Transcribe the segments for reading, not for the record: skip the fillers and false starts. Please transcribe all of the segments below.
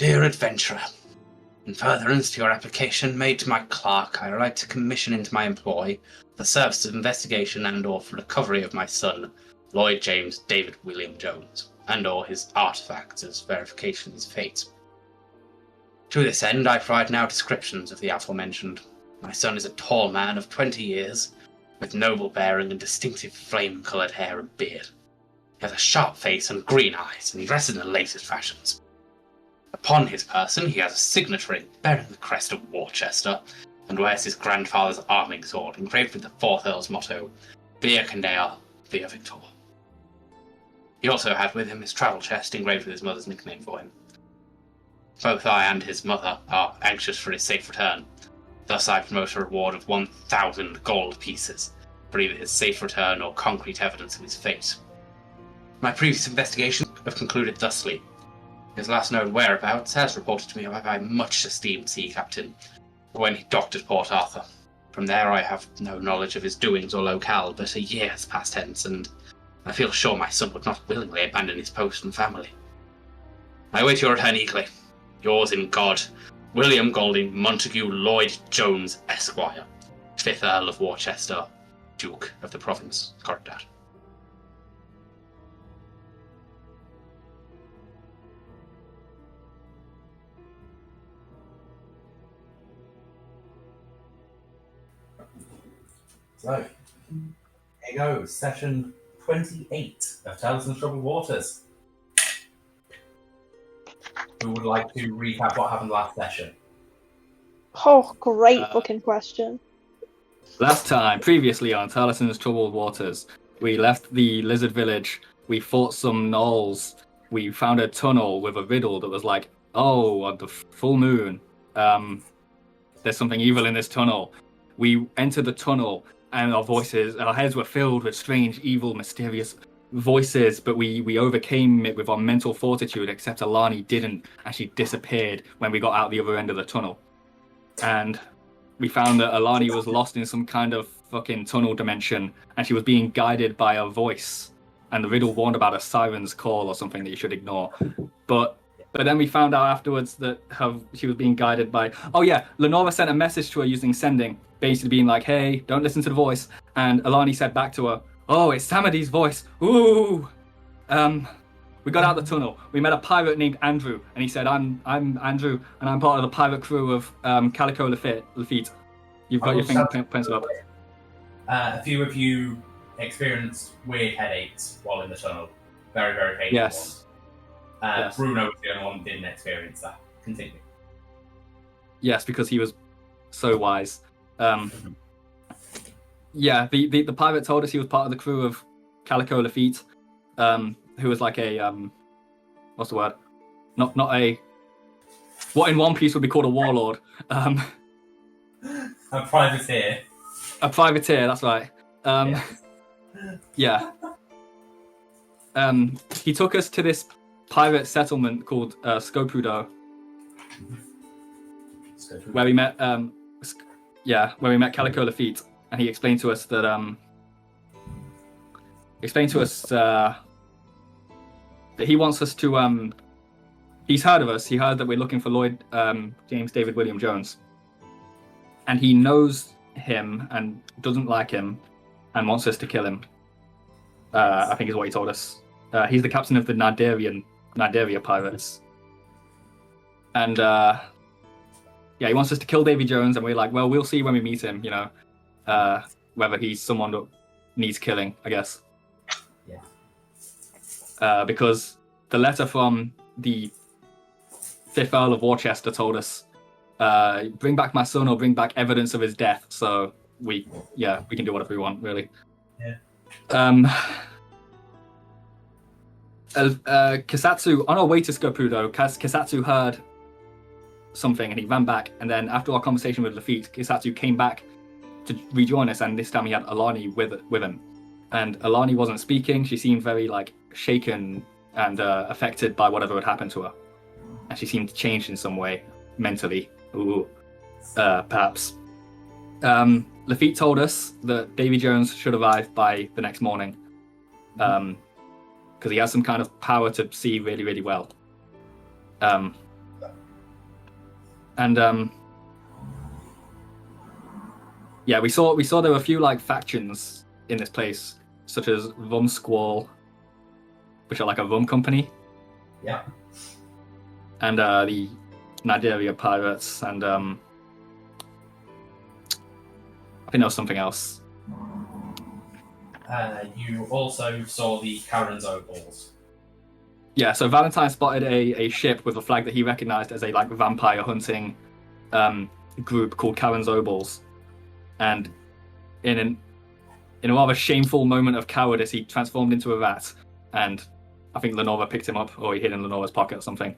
Dear adventurer, in furtherance to your application made to my clerk, I write to commission into my employ the service of investigation and/or for recovery of my son, Lloyd James David William Jones, and/or his artifacts as verification of his fate. To this end, I provide now descriptions of the aforementioned. My son is a tall man of 20 years, with noble bearing and distinctive flame-coloured hair and beard. He has a sharp face and green eyes, and he dresses in the latest fashions. Upon his person he has a signet ring bearing the crest of Worcester, and wears his grandfather's arming sword engraved with the fourth Earl's motto, Via Candea, Via Victor. He also had with him his travel chest engraved with his mother's nickname for him. Both I and his mother are anxious for his safe return. Thus I promote a reward of 1,000 gold pieces for either his safe return or concrete evidence of his fate. My previous investigations have concluded thusly. His last known whereabouts, as reported to me by my much esteemed sea captain, when he docked at Port Arthur. From there I have no knowledge of his doings or locale, but a year has passed hence, and I feel sure my son would not willingly abandon his post and family. I await your return eagerly. Yours in God, William Golding Montague Lloyd Jones, Esquire, 5th Earl of Worcester, Duke of the Province, Corridor. So, here you go, session 28 of Terlisen Troubled Waters. Who would like to recap what happened last session? Oh, great fucking question. Last time, previously on Terlisen's Troubled Waters, we left the lizard village, we fought some gnolls, we found a tunnel with a riddle that was like, oh, on the full moon, there's something evil in this tunnel. We entered the tunnel, and our heads were filled with strange, evil, mysterious voices, but we overcame it with our mental fortitude, except Alani didn't, and she disappeared when we got out the other end of the tunnel. And we found that Alani was lost in some kind of fucking tunnel dimension, and she was being guided by a voice, and the riddle warned about a siren's call or something that you should ignore. But then we found out afterwards that she was being guided by... Oh yeah, Lenora sent a message to her using sending, basically being like, hey, don't listen to the voice. And Alani said back to her, oh, it's Samadhi's voice. Ooh. We got out the tunnel. We met a pirate named Andrew, and he said, I'm Andrew, and I'm part of the pirate crew of Calico Lafitte. You've got your finger pencil up. A few of you experienced weird headaches while in the tunnel. Very, very painful ones. Yes. Bruno was the only one who didn't experience that. Continue. Yes, because he was so wise. Yeah, the pirate told us he was part of the crew of Calico Lafitte, who was like a what's the word? Not a what in One Piece would be called a warlord. A privateer. A privateer, that's right. Yeah. He took us to this pirate settlement called Scopudo, where we met Calico Lafitte, and he explained to us that that he wants us to he's heard of us. He heard that we're looking for Lloyd James David William Jones, and he knows him and doesn't like him and wants us to kill him. I think is what he told us. He's the captain of the Nardaria pirates, and he wants us to kill Davy Jones, and we're like, well, we'll see when we meet him, whether he's someone that needs killing, I guess. Yeah. Because the letter from the 5th Earl of Worcester told us, bring back my son or bring back evidence of his death. So we can do whatever we want, really. Yeah. Kasatsu, on our way to Scopudo, Kasatsu heard something and he ran back, and then after our conversation with Lafitte, Kasatsu came back to rejoin us, and this time he had Alani with him. And Alani wasn't speaking. She seemed very shaken and affected by whatever had happened to her, and she seemed changed in some way mentally. Perhaps. Lafitte told us that Davy Jones should arrive by the next morning, because he has some kind of power to see really, really well. And yeah, we saw there were a few like factions in this place, such as Rum Squall, which are like a rum company. Yeah. And the Nigeria pirates, and I think there was something else. You also saw the Karen's Opals. Yeah, so Valentine spotted a ship with a flag that he recognized as a like vampire hunting group called Karen's Opals, and in a rather shameful moment of cowardice, he transformed into a rat, and I think Lenora picked him up, or he hid in Lenora's pocket or something.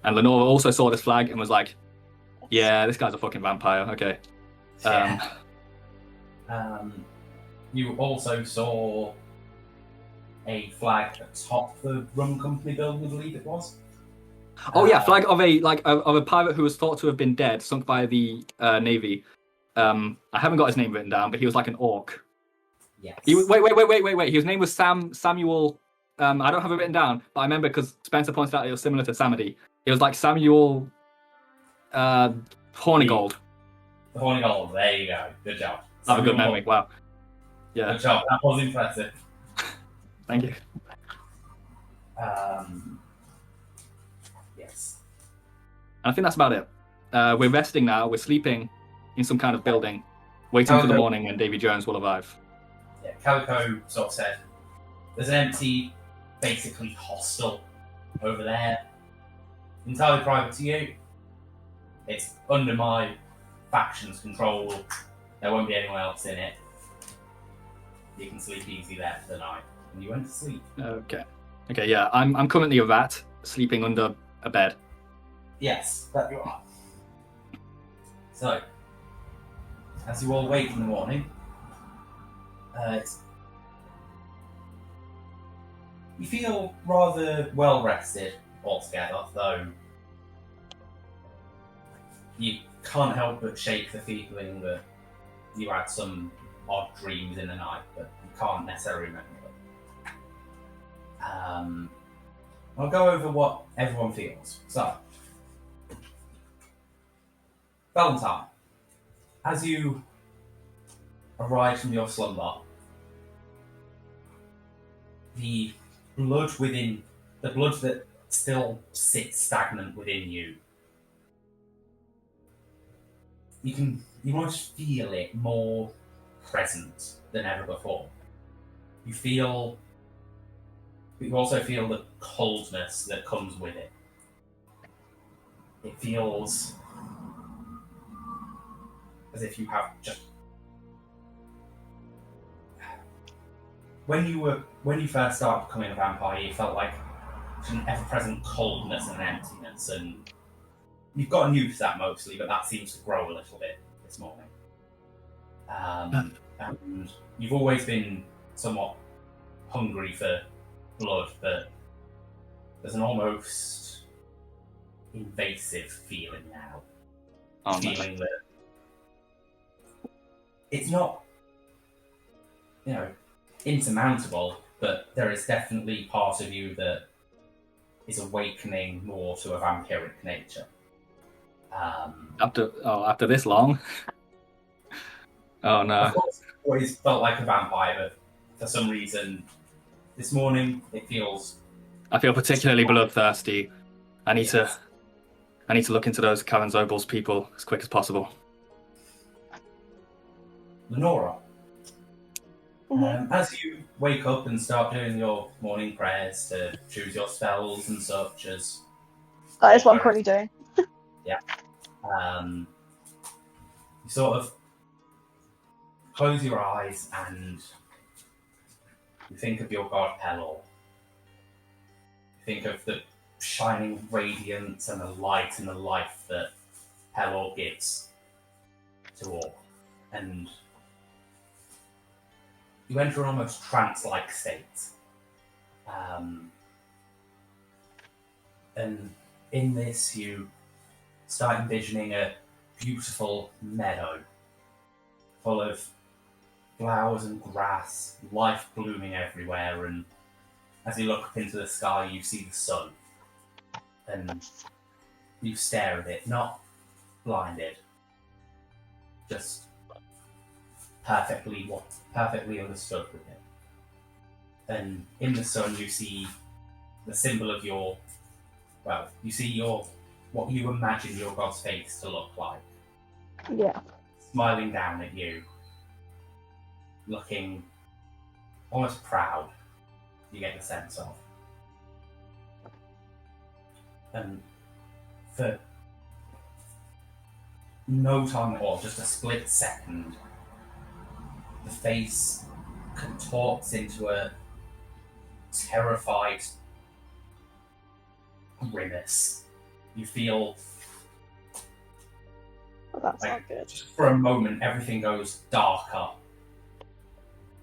And Lenora also saw this flag and was like, "Yeah, this guy's a fucking vampire." Okay. Yeah. You also saw a flag atop the rum company building, I believe it was. Oh yeah, flag of a pirate who was thought to have been dead, sunk by the navy. I haven't got his name written down, but he was like an orc. Yes. Wait. His name was Samuel. I don't have it written down, but I remember because Spencer pointed out it was similar to Samedy. It was like Samuel Hornigold. The Hornigold, there you go. Good job. I have a good memory, wow. Yeah. Good job, that was impressive. Thank you. Yes. And I think that's about it. We're resting now, we're sleeping in some kind of building, waiting for the morning when Davy Jones will arrive. Yeah, Calico sort of said, there's an empty, basically hostel over there. Entirely private to you. It's under my faction's control. There won't be anyone else in it. You can sleep easy there for the night. And you went to sleep. Okay, yeah, I'm currently a rat, sleeping under a bed. Yes, that you are. So, as you all wake in the morning, you feel rather well rested altogether, though you can't help but shake the feeling that you had some odd dreams in the night, but you can't necessarily remember them. I'll go over what everyone feels. So, Valentine, as you arise from your slumber, the blood that still sits stagnant within you, you almost feel it more present than ever before. But you also feel the coldness that comes with it. It feels as if you have just... When you first started becoming a vampire, you felt like an ever-present coldness and emptiness, and you've gotten used to that mostly, but that seems to grow a little bit this morning. And you've always been somewhat hungry for blood, but there's an almost invasive feeling now. Feeling that it's not, insurmountable, but there is definitely part of you that is awakening more to a vampiric nature. After this long? Oh no. Of course, I've always felt like a vampire, but for some reason, this morning it feels... I feel particularly bloodthirsty. I need to look into those Karen Zobel's people as quick as possible. Lenora, as you wake up and start doing your morning prayers to choose your spells and such as... That is what I'm currently doing. Yeah. You sort of close your eyes and you think of your god Pelor. You think of the shining radiance and the light and the life that Pelor gives to all. And you enter an almost trance-like state. And in this, you start envisioning a beautiful meadow full of flowers and grass, life blooming everywhere, and as you look up into the sky, you see the sun. And You stare at it, not blinded, just perfectly understood with it. And in the sun, you see the symbol of your, well, you see your what you imagine your god's face to look like, Yeah. smiling down at you, looking almost proud. You get the sense of, and for no time at all, just a split second, the face contorts into a terrified grimace. You feel Well, that's like, not good. just for a moment, everything goes darker,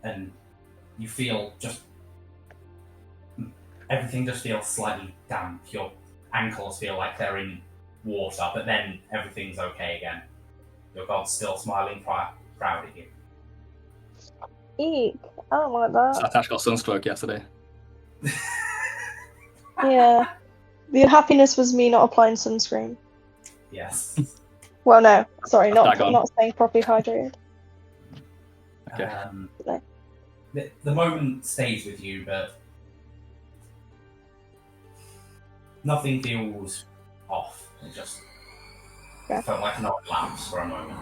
and you feel just everything just feels slightly damp. Your ankles feel like they're in water, but then everything's okay again. Your god's still smiling proud at you. Eek. I don't like that. Satash got sunstroke yesterday. Yeah. The unhappiness was me not applying sunscreen. Yes. Well, no. Sorry, That's not staying properly hydrated. Okay. The moment stays with you, but nothing feels off. It just felt like an odd lapse for a moment.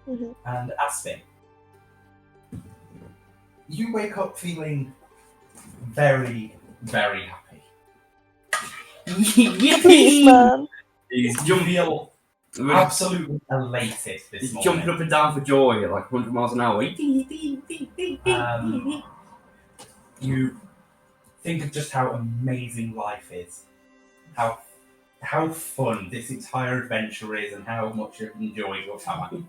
Mm-hmm. And Aspen, you wake up feeling very, very happy. Please, man. He's You feel We're absolutely elated this He's morning. jumping up and down for joy at like 100 miles an hour. You think of just how amazing life is, how fun this entire adventure is, and how much you've enjoyed your time.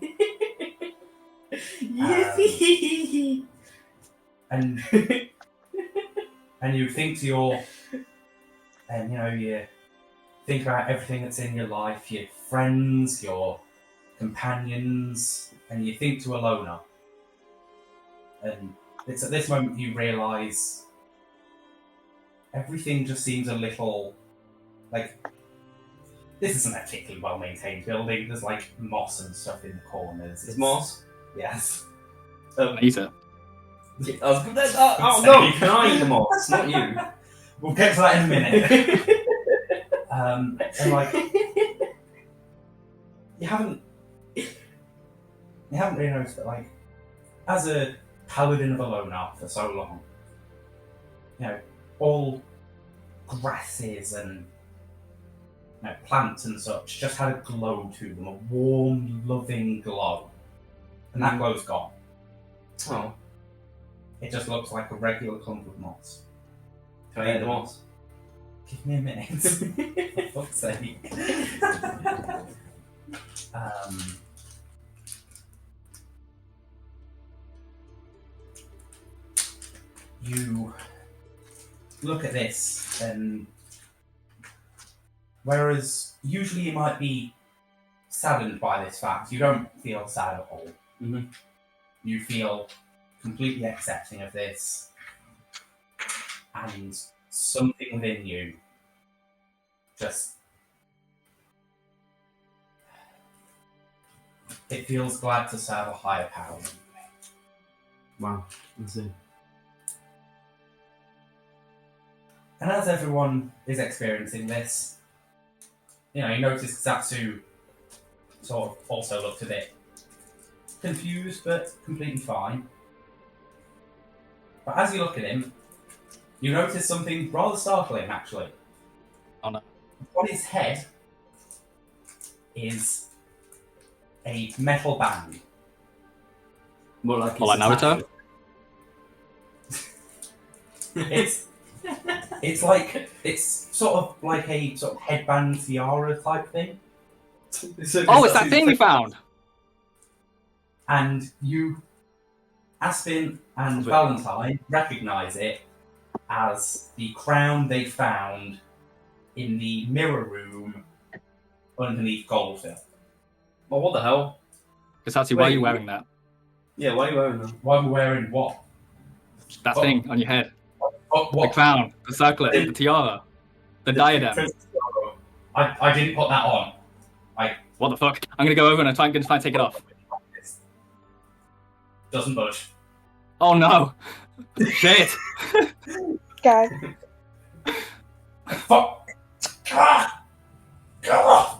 And and you think to your, and you think about everything that's in your life, your friends, your companions, and you think to Alona. And it's at this moment you realise everything just seems a little like this isn't a particularly well maintained building. There's like moss and stuff in the corners. It's moss. Yes. Eat it. Oh no, can I eat the moss? Not you. We'll get to that in a minute. And like you haven't really noticed that, like, as a paladin of Alona for so long, all grasses and plants and such just had a glow to them, a warm, loving glow. And that glow's gone. Oh, It just looks like a regular clump of moss. can I eat the moss? Give me a minute. For fuck's sake. You look at this, and whereas usually you might be saddened by this fact, you don't feel sad at all. Mm-hmm. You feel completely accepting of this, and something within you just it feels glad to serve a higher power. Wow, let's see. And as everyone is experiencing this, you notice Satsu sort of also looked a bit confused, but completely fine. But as you look at him, you notice something rather startling, actually. Oh no. On his head is a metal band. More like Naruto? It's sort of like a sort of headband tiara type thing. Oh, it's that thing we found! And you, Aspin and Wait. Valentine, recognise it as the crown they found in the mirror room underneath Goldfield. Oh, what the hell? Kasatsu, why are you wearing that? Yeah, why are you wearing that? Why am I wearing what? That Oh. thing on your head. Oh, The what? crown, the circlet, the tiara, the diadem. Princess Tiara. I didn't put that on. What the fuck? I'm gonna go over and I'm trying to take it off. Doesn't budge. Oh no! Shit! Gag. Fuck! Ah! Ah!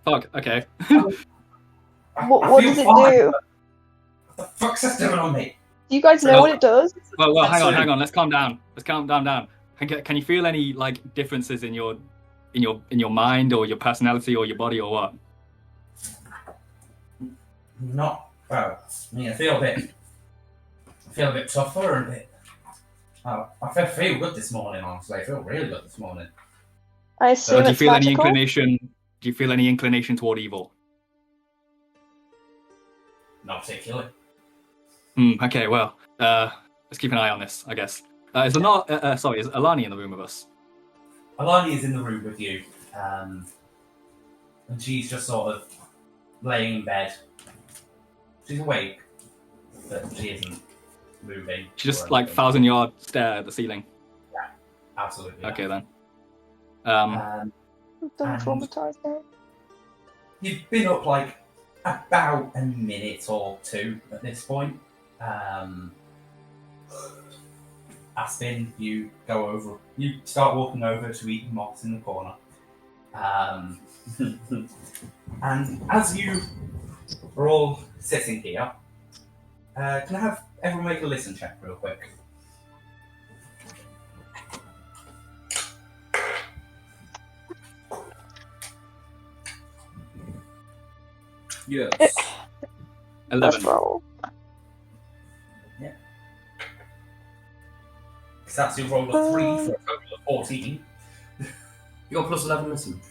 Fuck. Okay. What does it do? What the fuck's this doing on me? Do you guys know what it does? Well, hang on. Let's calm down. Down. Can you feel any like differences in your mind or your personality or your body or what? Not well. I mean, I feel a bit tougher and a bit. I feel good this morning. Honestly, I feel really good this morning. I assume Do you it's feel magical. any inclination toward evil? Not particularly. Okay, well, let's keep an eye on this, I guess. Is Alani in the room with us? Alani is in the room with you, and she's just sort of laying in bed. She's awake, but she isn't moving. She just or like anything. 1,000-yard stare at the ceiling. Absolutely. Okay then. Don't And- traumatize her. You've been up like about a minute or two at this point. Aspen, you start walking over to eat moss in the corner. And as you are all sitting here, can I have everyone make a listen check real quick? Yes. 11. Let's roll. Because that's your roll of 3 for a total of 14. You got plus 11 listen.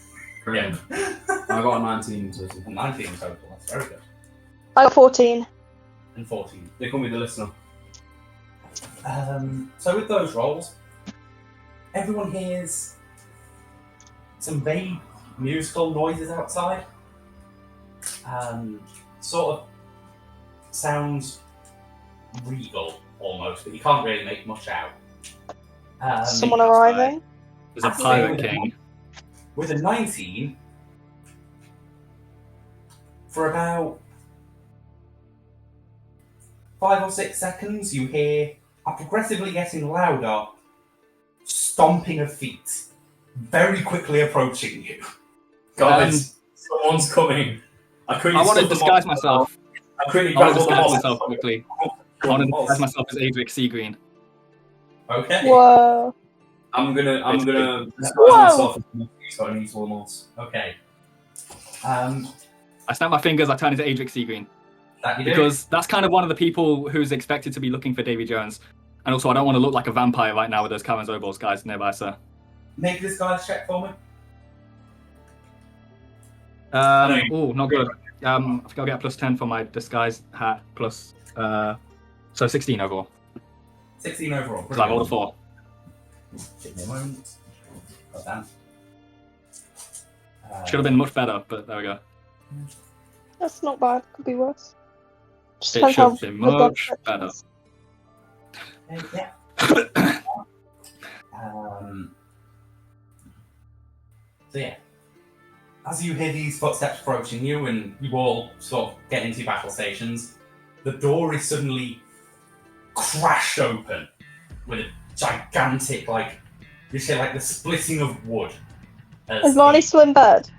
Yeah. I got a 19 to listen. 19 in total, that's very good. I got 14. And 14. They call me the listener. So with those rolls, everyone hears some vague musical noises outside. Sort of sounds regal almost, but you can't really make much out. Someone arriving. There's a pirate king. With a 19, for about 5 or 6 seconds, you hear a progressively getting louder stomping of feet, very quickly approaching you. Guys, someone's coming. I want to disguise myself. I quickly I want grab to all the disguise moss. myself quickly. I want to disguise myself as Adric Seagreen. Okay. Whoa. I'm gonna disguise Whoa. myself so I need all the moss. Okay. I snap my fingers, I turn into Adric Seagreen. That you do. Because that's kind of one of the people who's expected to be looking for Davy Jones. And also, I don't want to look like a vampire right now with those Karen Zobos guys nearby, sir. Make this guy's check for me. Oh, not good. I think I'll get a plus 10 for my disguise hat, plus, so 16 overall. 16 overall. Because I rolled a 4. Give me a moment. God damn. Should have been much better, but there we go. That's not bad. Could be worse. Just It depends should how be good much that better. is. Yeah. So yeah, as you hear these footsteps approaching you and you all sort of get into your battle stations, the door is suddenly crashed open with a gigantic, like, you say, like the splitting of wood. Is Marnie still in bed?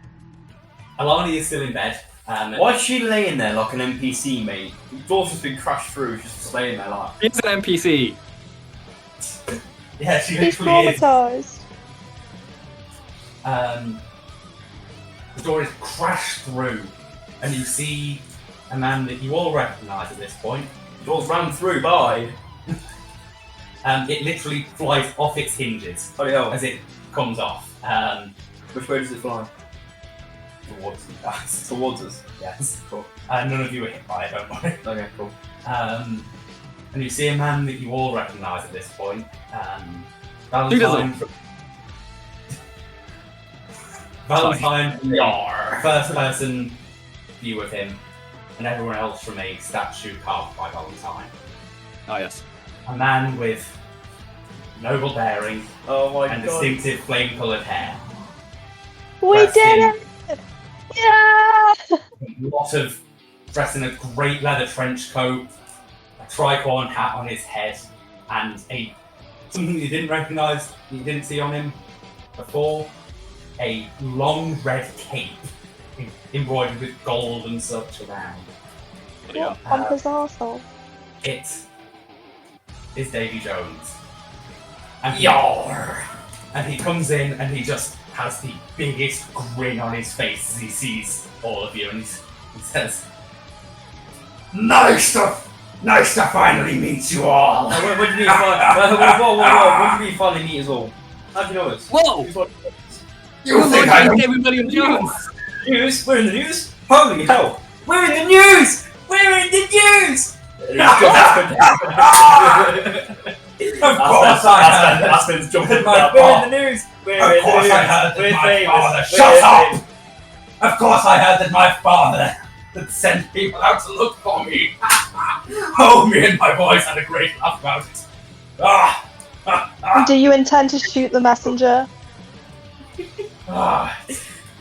Alani is still in bed. Why is she laying there like an NPC, mate? The door's just been crashed through, she's just laying there like. He's an NPC. Yeah, she He's literally is. traumatized. The door is crashed through, and you see a man that you all recognise at this point. The door's ran through, bye! It literally flies off its hinges Bloody hell. as it comes off. Which way does it fly? Towards you guys. Towards us. Yes. Cool. None of you are hit by it, don't worry. Okay, cool. And you see a man that you all recognise at this point. Who doesn't? Valentine, first person view of him, and everyone else from a statue carved by Valentine. Oh, yes. A man with noble bearing Oh my and god. distinctive flame-coloured hair. We dressed did in it! Yeah! dressed in a great leather trench coat, a tricorn hat on his head, and something that you didn't recognise, you didn't see on him before, a long red cape embroidered with gold and such around. What pompous arsehole. It is Davy Jones. And he comes in and he just has the biggest grin on his face as he sees all of you, and he says, Nice to finally meet you all! What do you mean what do you mean finally meet us all? How do you know us? Whoa! You think I don't... David William Jones! News? We're in the news? Holy hell! We're in the news! We're in the news! Of course I heard that. Aspen's jumping My We're God. in the news! We're Of in course the news! I heard that We're my famous! father... We're Shut famous. up! Of course I heard that my father had sent people out to look for me. Oh, me and my boys had a great laugh about it. Do you intend to shoot the messenger?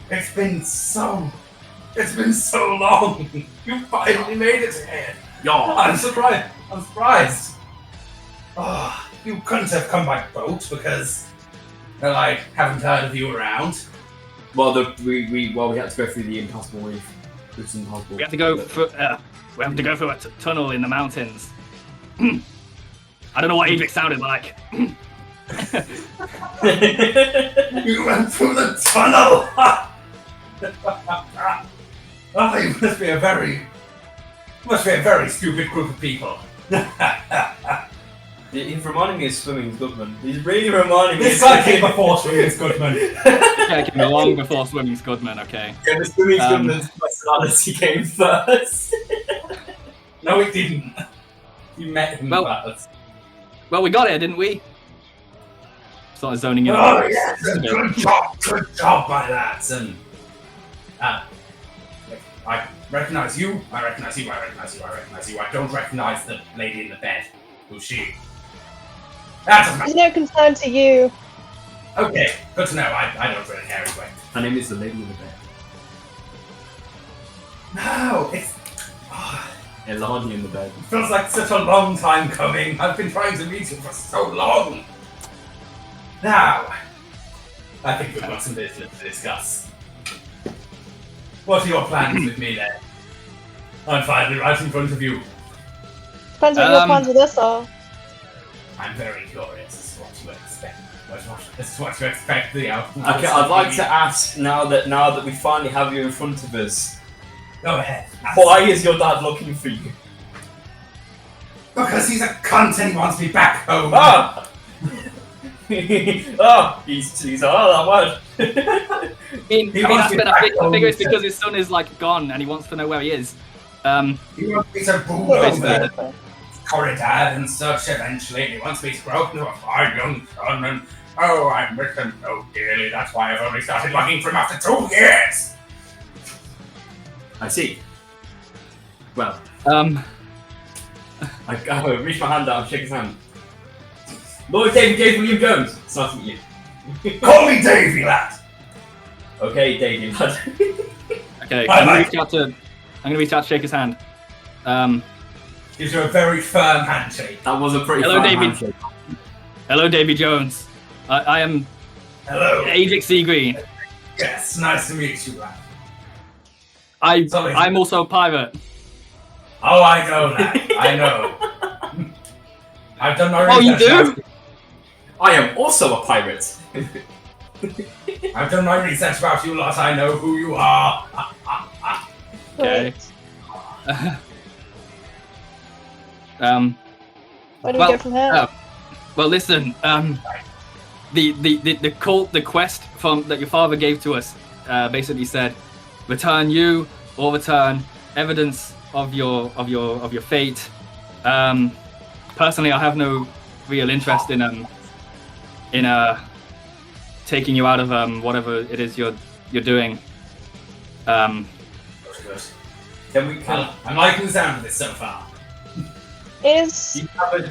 It's been so long. You finally made it here. I'm surprised. You couldn't have come by boat because, well, I haven't heard of you around. Well, we had to go through the impassable reef. It's impossible. We have to go through a tunnel in the mountains. I don't know what Adric sounded like. You went through the tunnel. You must be a very stupid group of people. He's reminding me of Swimming's Goodman. He's really reminding me This guy came before Swimming's Goodman. Yeah, it came long before Swimming's Goodman, okay. Yeah, the Swimming's Goodman's personality came first. No, it didn't. You met him first. Well, we got it, didn't we? Started zoning in. Oh, yes, good job, my lads. And I recognize you. I don't recognize the lady in the bed. Who's she? That doesn't It's matter. no concern to you. Okay, good to know. I don't really care anyway. Her name is the lady in the bed. No, it Elani in the bed. feels like such a long time coming. I've been trying to meet you for so long. Now, I think we've got some business to discuss. What are your plans with me then? I'm finally right in front of you. Depends what your plans with us are. I'm very curious as to what you expect. What you expect the outcome. Okay, I'd like to ask now that we finally have you in front of us. Go ahead. Why is your dad looking for you? Because he's a cunt and he wants me back home. Ah! He's that word. I figure it's because his son is like gone and he wants to know where he is. He wants me to rule over Corridad and such eventually, and he wants me to grow up into a fine young son, and oh, I miss him so dearly. That's why I've only started looking for him after 2 years. I see. Well, I reach my hand out and shake his hand. Lord David William Jones. It's nice to meet you. Call me Davy, lad. Okay, Davy, lad. Okay, I I'm like gonna reach out to shake his hand. Gives you a very firm handshake. That was a pretty Hello, firm David. handshake. Hello, Davy Jones. I am Hello. Adric Seagreen. Yes, nice to meet you, lad. I'm also a pirate. Oh, I know that. I know. I've done my Oh, you research. do? I am also a pirate. I've done my research about you lot. I know who you are. Okay. Right. Where do we well, go from here? Well, listen. The quest that your father gave to us basically said, return you or return evidence of your fate. Personally, I have no real interest in taking you out of whatever it is you're doing. Good. I'm liking the sound of this so far. Do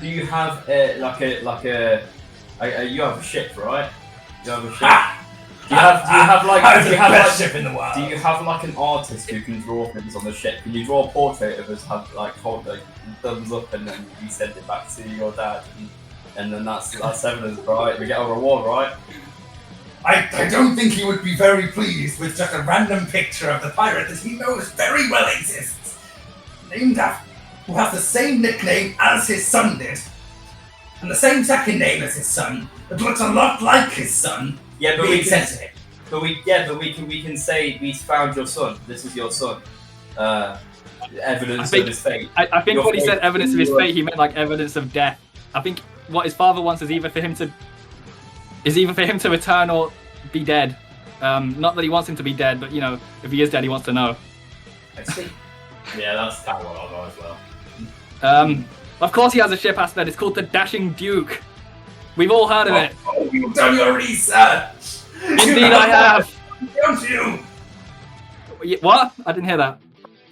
you have you have a ship, right? You have a ship. Do you have like ship in the world. do you have like an artist who can draw things on the ship? Can you draw a portrait of us, have like hold like thumbs up, and then you send it back to your dad, and then that's evidence, right? We get a reward, right? I don't think he would be very pleased with just a random picture of the pirate that he knows very well exists. Named after, who has the same nickname as his son did. And the same second name as his son, that looks a lot like his son. Yeah, but being we sent can, to him. we can say we found your son. This is your son. Evidence I think- of his fate. I think Your when he fate- said evidence of his fate, he meant like evidence of death. I think what his father wants is either for him to return or be dead. Not that he wants him to be dead, but you know, if he is dead, he wants to know. I see. Yeah, that's kind of what I'll go as well. Of course, he has a ship aspect. It's called the Dashing Duke. We've all heard of it. Oh, you've done your research! Indeed, I have. Don't you? What? I didn't hear that.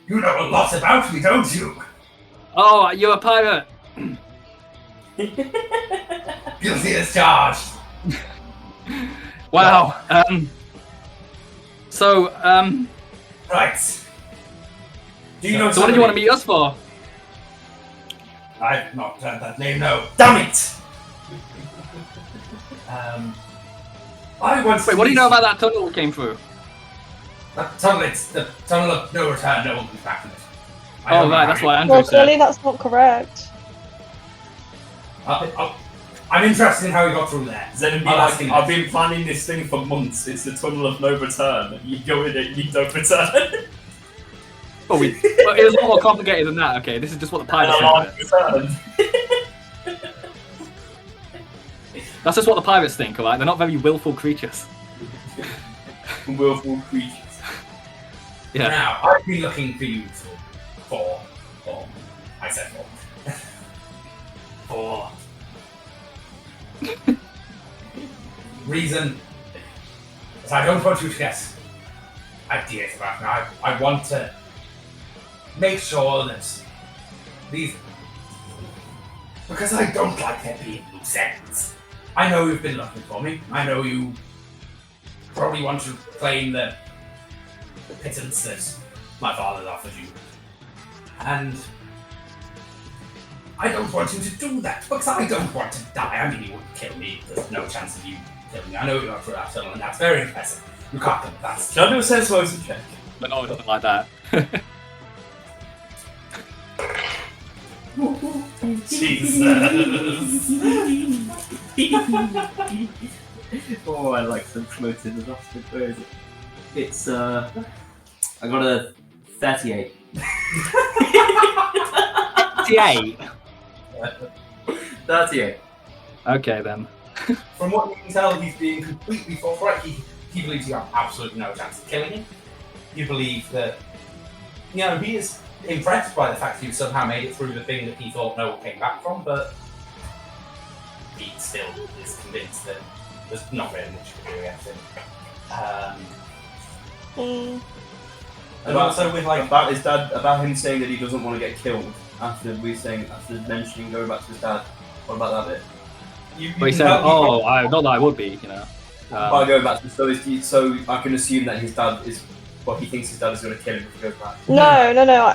You know a lot about me, don't you? Oh, you're a pirate. Guilty as charged. Wow. Right. Do you know So what did you want to meet us for? I've not heard that name, no. Damn it! I once. Wait, what do you know about that tunnel we came through? That tunnel? It's the tunnel of no return. No one comes back from it. I Oh don't know right, how that's you- what Andrew Well, said. clearly that's not correct. I'm interested in how he got through there. Then be I'll like, ask him I've next. been planning this thing for months. It's the tunnel of no return. You go in it, you don't return. Well, it was a lot more complicated than that. Okay, this is just what the And pirates a large think. return. That's just what the pirates think, alright? They're not very willful creatures. Willful creatures. Yeah. Now, I've been looking for you for I said for reason that I don't want you to get ideas about me. I want to make sure that these, because I don't like there being loose ends. I know you've been looking for me. I know you probably want to claim the pittance that my father offered you. And I don't want you to do that, because I don't want to die. I mean, you wouldn't kill me. There's no chance of you killing me. I know you got through that tunnel, and that's very impressive. You can't kill me. That's... Can I do a sense motion check? But no, it doesn't like that. Oh, I like some floating disaster. Where is it? It's I got a 38. 58. 38. Okay then. From what you can tell, he's being completely forthright. He believes you have absolutely no chance of killing him. You believe that, you know, he is impressed by the fact that you somehow made it through the thing that he thought no one came back from, but he still is convinced that there's not really much you can do against him. Mm. And also with like, About his dad, about him saying that he doesn't want to get killed after mentioning going back to his dad. What about that bit? But he said, "Oh, not that I would be," you know. By going back to so I can assume that his dad is. Well, he thinks his dad is going to kill him if he goes back. No.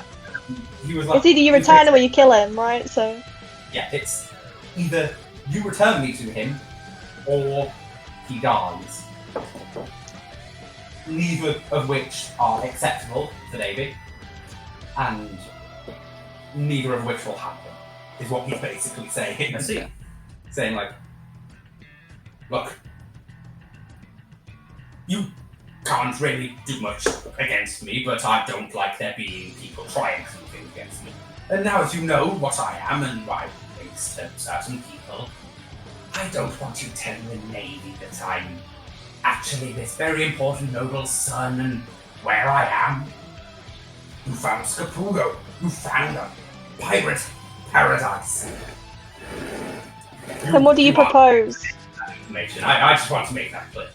he was like, It's either you return him or you kill him, right? So. yeah, it's either you return me to him or he dies. Neither of which are acceptable to David, and neither of which will happen, is what he's basically saying. I see. Saying like, look, you can't really do much against me, but I don't like there being people trying to do things against me. And now as you know what I am and my links to certain people, I don't want you telling the Navy that I'm actually this very important noble's son and where I am. You found Scopudo. You found a pirate paradise. Then what do you propose? That information. I just want to make that clear.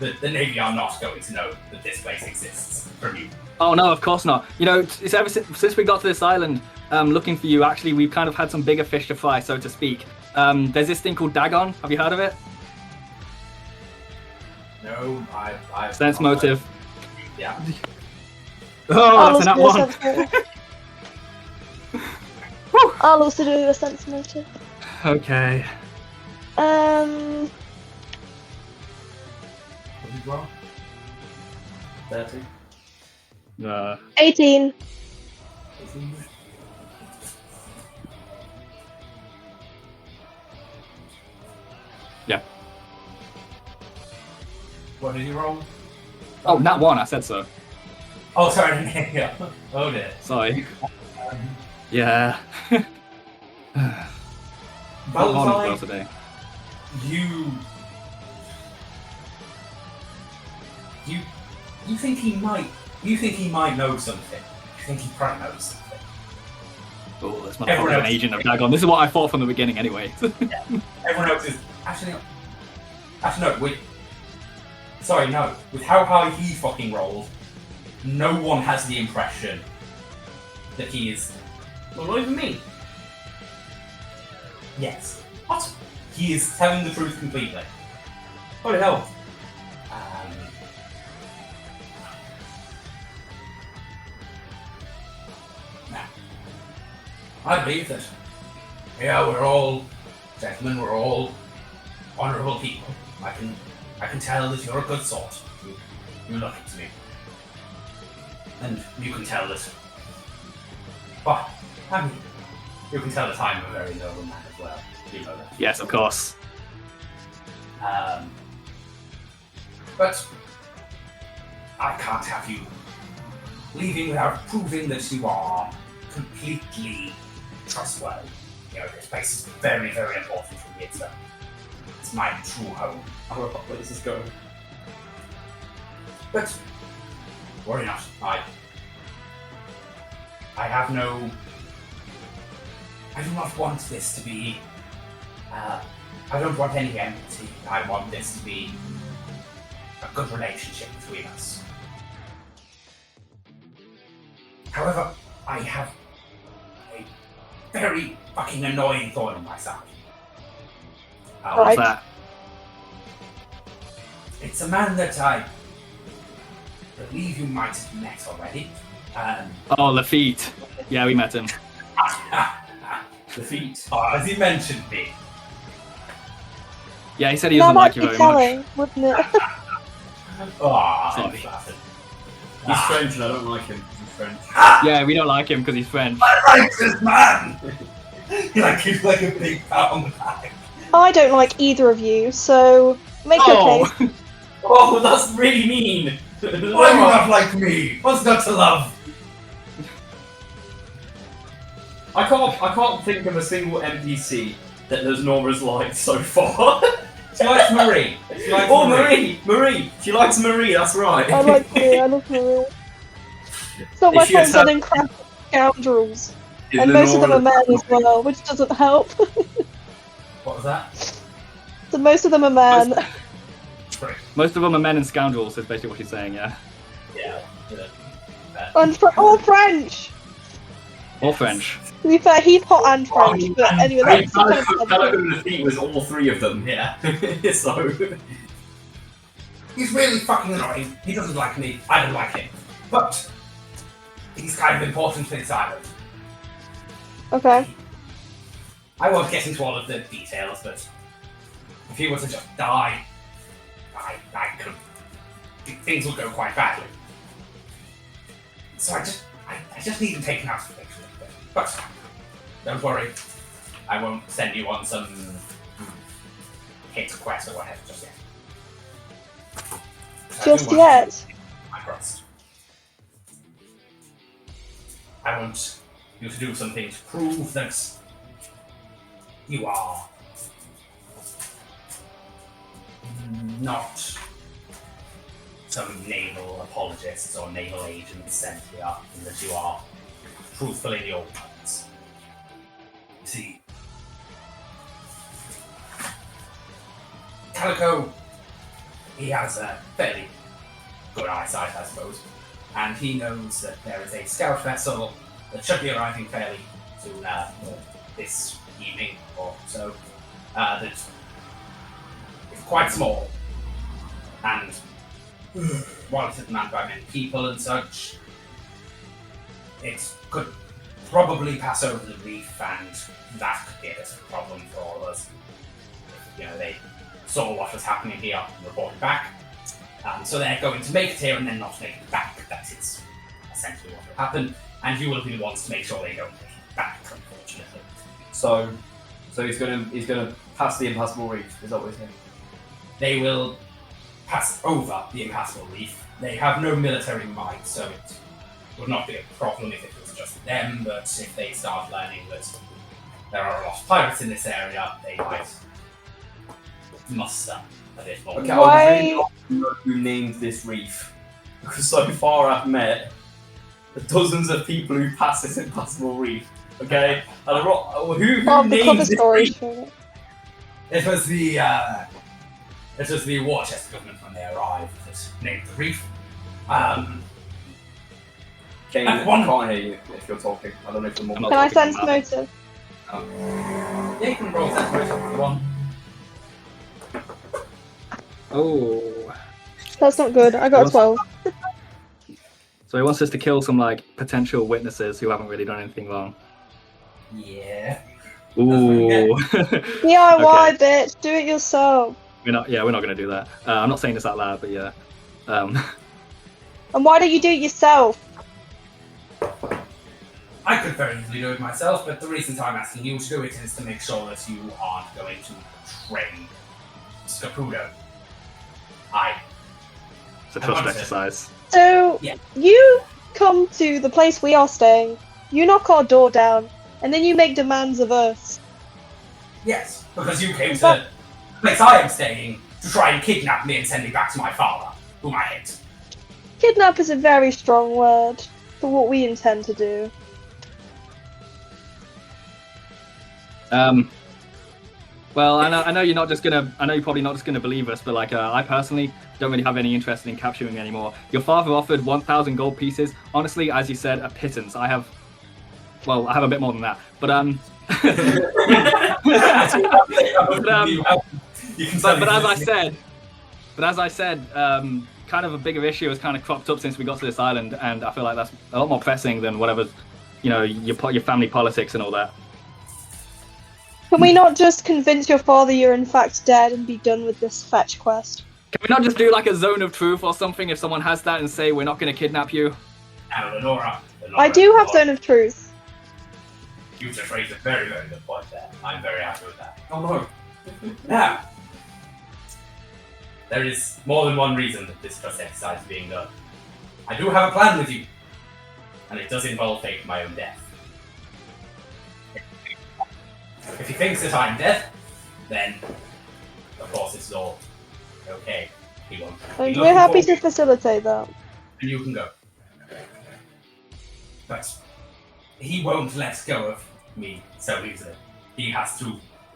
The Navy are not going to know that this place exists from you. Oh no, of course not. You know, it's ever since we got to this island, looking for you. Actually, we've kind of had some bigger fish to fry, so to speak. There's this thing called Dagon. Have you heard of it? No, I Sense motive. Yeah. Oh, that's a nat do a one. sense motive. I'll also do a sense motive. Okay. What did you roll? 30. 18. 18. Yeah. What did you roll? Oh, nat 1, I said so. Oh, sorry, I didn't hear you. Oh, dear. Sorry. Yeah. Valentine, well today. you think he might know something. You think he probably knows something. Oh, this Everyone motherfucker's an else- agent of Dagon. This is what I thought from the beginning anyway. Everyone else is actually no. With how high he fucking rolled, no one has the impression that he is. Well, not even me. Yes. What? He is telling the truth completely. What the hell? Now, I believe that. Yeah, we're all gentlemen. We're all honourable people. I can tell that you're a good sort. You look to me, and you can tell that. But I mean, you can tell that I'm a very noble man as well. You know that. Yes, of course. But I can't have you leaving without proving that you are completely trustworthy. You know, this place is very, very important for me. It's my true home. Where does this go? But worry not. I have no. I do not want this to be. I don't want any enmity. I want this to be a good relationship between us. However, I have a very fucking annoying thorn in my side. What's Right. that? It's a man that I believe you might have met already. Oh, Lafitte. Yeah, we met him. The feet. Has he mentioned me? Yeah, he said he That doesn't might like you be very much. telling, wouldn't it? Sorry. He's French and I don't like him. He's French. Yeah, we don't like him because he's French. I like this man! He's like a big pat on the back. I don't like either of you, so make your Oh! case. Oh, that's really mean. Why do you not like me? What's not to love? I can't think of a single NPC that there's Nora's liked so far. She likes Marie. She likes Oh, Marie! She likes Marie, that's right. I like Marie, I love Marie. So my If she had friends are had- incredible scoundrels. Is And the most of them Nora- are men as well, which doesn't help. What was that? So most of them are men. Sorry. Most of them are men and scoundrels, is basically what he's saying, yeah. Yeah. And all French! Or French. To be fair, he's hot and French, but anyway, I mean, that's kind of Calico and the Feet was all three of them, yeah. So, He's really fucking annoying. He doesn't like me. I don't like him. But he's kind of important to this island. Okay. I won't get into all of the details, but if he were to just die, I could. Things would go quite badly. So I just need him taken out of the picture a little bit. But don't worry, I won't send you on some hit quest or whatever just yet. I Just do want yet. my trust. I want you to do something to prove that you are not some naval apologist or naval agent sent here, and that you are truthful in your words. You see, Calico, he has a fairly good eyesight, I suppose, and he knows that there is a scout vessel that should be arriving fairly soon, this evening or so, that is quite small, And while it is manned by many people and such, it could probably pass over the reef, and that could be a bit of a problem for all of us. You know, they saw what was happening here and reported back. So they're going to make it here and then not make it back. That is essentially what will happen. And you will be the ones to make sure they don't make it back, unfortunately. So he's gonna pass the impassable reef. Is that what he's saying? They will pass over the impassable reef. They have no military might, so it would not be a problem if it was just them, but if they start learning that there are a lot of pirates in this area, they might muster a bit more. Okay, Why- I really want to know who named this reef. Because so far I've met dozens of people who pass this impassable reef. Okay? And who Well, the named cover this story reef? showed it. It was the war chest government when they arrived that named the reef. Kane, I can't hear you if you're talking. I don't know if you're more. I'm not Can I talking sense about- motive? Yeah, you can roll that right up for one. Oh. That's not good. I got a What's- 12. So he wants us to kill some like potential witnesses who haven't really done anything wrong. Yeah. Ooh. DIY, bitch. Do it yourself. we're not gonna do that. I'm not saying this out loud, but yeah. And why don't you do it yourself? I could very easily do it myself, but the reason I'm asking you to do it is to make sure that you aren't going to train Scopudo. It's a I trust want to- exercise. So, Yeah. you come to the place we are staying, you knock our door down, and then you make demands of us. Yes, because you came to the place I am staying to try and kidnap me and send me back to my father, whom I hate. Kidnap is a very strong word for what we intend to do. Well, I know you're not just gonna. I know you're probably not just gonna believe us, but like, I personally don't really have any interest in capturing me anymore. Your father offered 1,000 gold pieces. Honestly, as you said, a pittance. I have a bit more than that. But You can but as I said, kind of a bigger issue has kind of cropped up since we got to this island, and I feel like that's a lot more pressing than whatever, your family politics and all that. Can we not just convince your father you're in fact dead and be done with this fetch quest? Can we not just do like a zone of truth or something if someone has that and say we're not going to kidnap you? Now, Lenora, I do have Zone of Truth. You just raised a very, very good point there. I'm very happy with that. Oh no. Now, there is more than one reason that this trust exercise is being done. I do have a plan with you, and it does involve faking my own death. If he thinks that I'm dead, then of course it's all okay. He won't. be And looking we're happy for to me, facilitate that. and you can go. But he won't let go of me so easily. He has to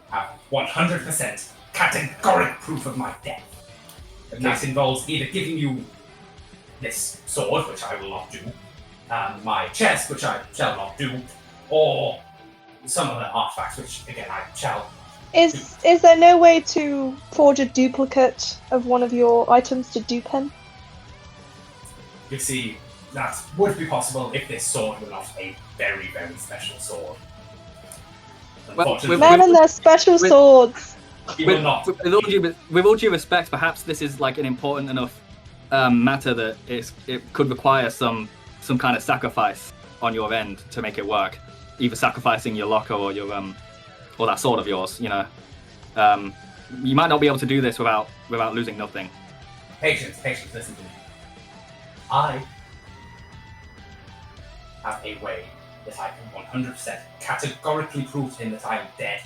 have 100% categoric proof of my death. And that involves either giving you this sword, which I will not do, my chest, which I shall not do, or some other artifacts, which again I shall. Is there no way to forge a duplicate of one of your items to dupe him? You see, that would be possible if this sword were not a very, very special sword. Unfortunately, Man and their special with- swords! he will not. With all due respect, perhaps this is like an important enough matter that it could require some kind of sacrifice on your end to make it work. Either sacrificing your locker or your or that sword of yours. You might not be able to do this without losing nothing. Patience, listen to me. I have a way that I can 100% categorically prove to him that I am dead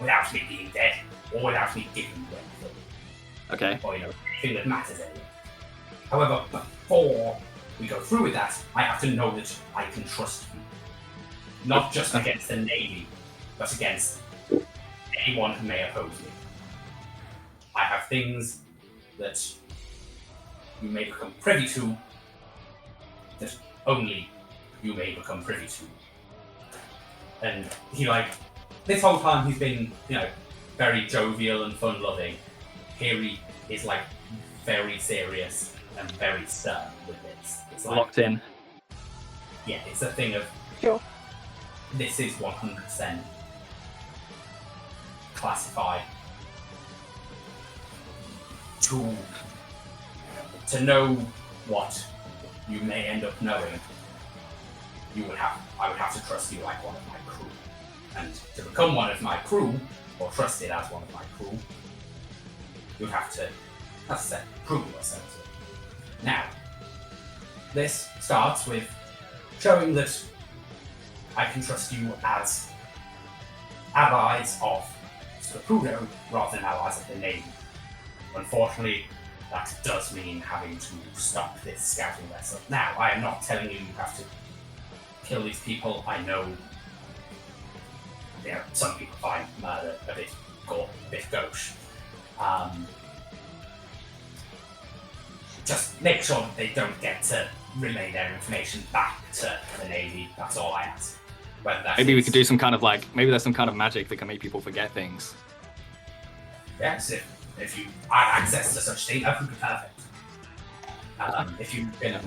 without me being dead or without me giving you anything. Okay. Or, anything that matters anyway. However, before we go through with that, I have to know that I can trust you. Not just against the Navy, but against anyone who may oppose me. I have things that you may become privy to that only you may become privy to. And he, this whole time he's been, very jovial and fun-loving. Here he is, very serious and very stern with this. It's like, Locked in. yeah, it's a thing of Sure. this is 100% classified. To know what you may end up knowing, I would have to trust you like one of my crew. And to become one of my crew, or trusted as one of my crew, you'd have to, as I said, prove yourself. Now, this starts with showing that I can trust you as allies of Scopudo rather than allies of the Navy. Unfortunately, that does mean having to stop this scouting vessel. Now, I am not telling you have to kill these people. I know some people find murder a bit gauche. Just make sure that they don't get to relay their information back to the Navy. That's all I ask. Maybe we could do some kind of maybe there's some kind of magic that can make people forget things. Yes, if you had access to such thing, that would be perfect. If you can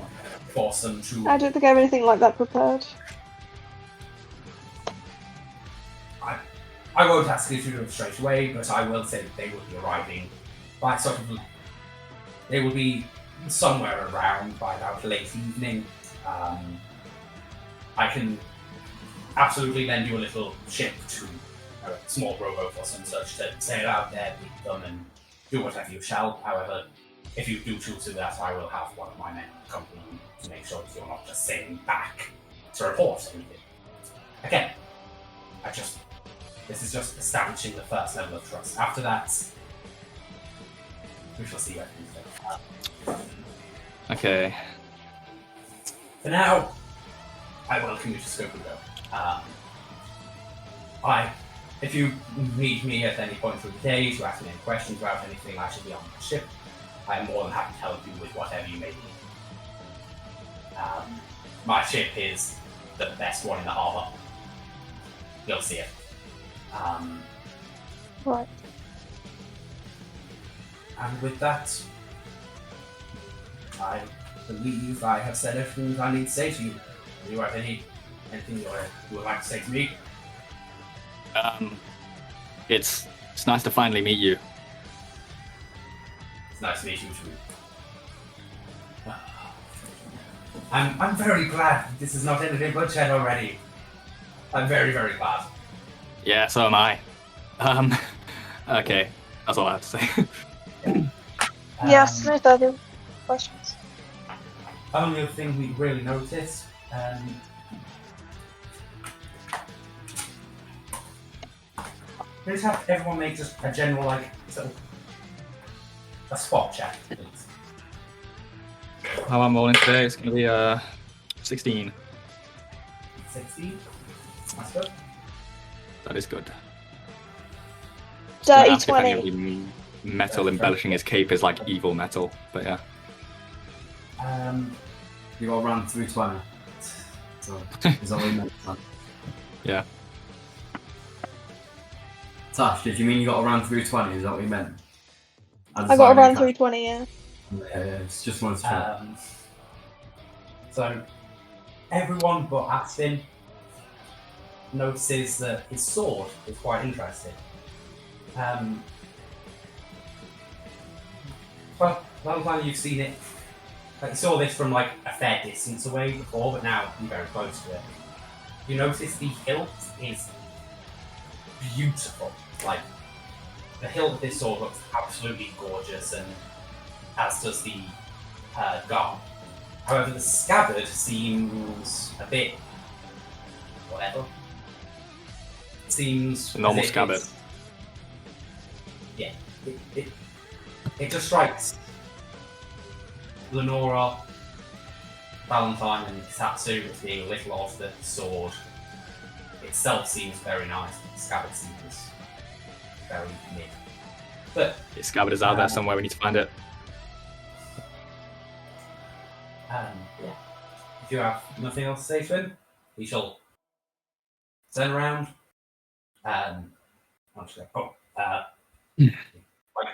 force them to... I don't think I have anything like that prepared. I won't ask you to do it straight away, but I will say that they will be arriving by they will be somewhere around by about late evening. I can absolutely lend you a little ship to a small rowboat or some such to sail out there, meet them, and do whatever you shall. However, if you do choose to do that, I will have one of my men accompany you to make sure that you're not just sailing back to report anything. Again, this is just establishing the first level of trust. After that, we shall see where things go. Okay. For now, I welcome you to Scopudo. If you need me at any point through the day to ask me any questions about anything, I should be on the ship. I am more than happy to help you with whatever you may need. My ship is the best one in the harbour. You'll see it. Right. And with that, I believe I have said everything I need to say to you. Do you have anything you would like to say to me? It's nice to finally meet you. It's nice to meet you too. I'm very glad this is not ended in bloodshed already. I'm very, very glad. Yeah, so am I. Okay, that's all I have to say. Yes, no further questions. Only other thing we really noticed, we just have everyone make just a general, sort of, a spot check, please. How I'm rolling today, it's going to be 16. 16? That's good. That is good. Dirty Ask if any 20. of the metal embellishing his cape is like evil metal, but yeah. You got to run through 20. So, is that what you meant? Yeah. Tash, did you mean you got to run through 20? Is that what you meant? I got to run through 20, yeah. Yeah, it's just one to check. So, everyone but Aston notices that his sword is quite interesting. Well, long time you've seen it. You saw this from a fair distance away before, but now you're very close to it. You notice the hilt is beautiful. The hilt of this sword looks absolutely gorgeous, and as does the guard. However, the scabbard seems a bit whatever. It seems A normal as if scabbard. it's- Yeah, it just strikes Lenora, Valentine, and Satsu as being a little off. The sword itself seems very nice, but the scabbard seems very mid. But His scabbard is out there somewhere, we need to find it. yeah, if you have nothing else to say to him, we shall turn around.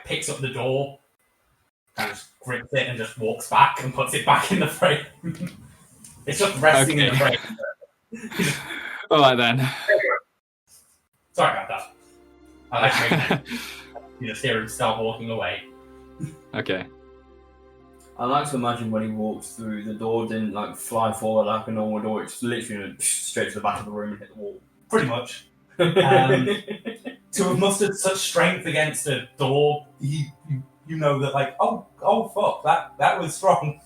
Picks up the door kind of just grips it and just walks back and puts it back in the frame. It's just resting in the frame. All right then. Sorry about that. I like to you just hear him start walking away. Okay. I like to imagine when he walks through, the door didn't like fly forward like a normal door. It's literally went straight to the back of the room and hit the wall. Pretty much. To have mustered such strength against a door, you know that like, oh fuck, that was strong.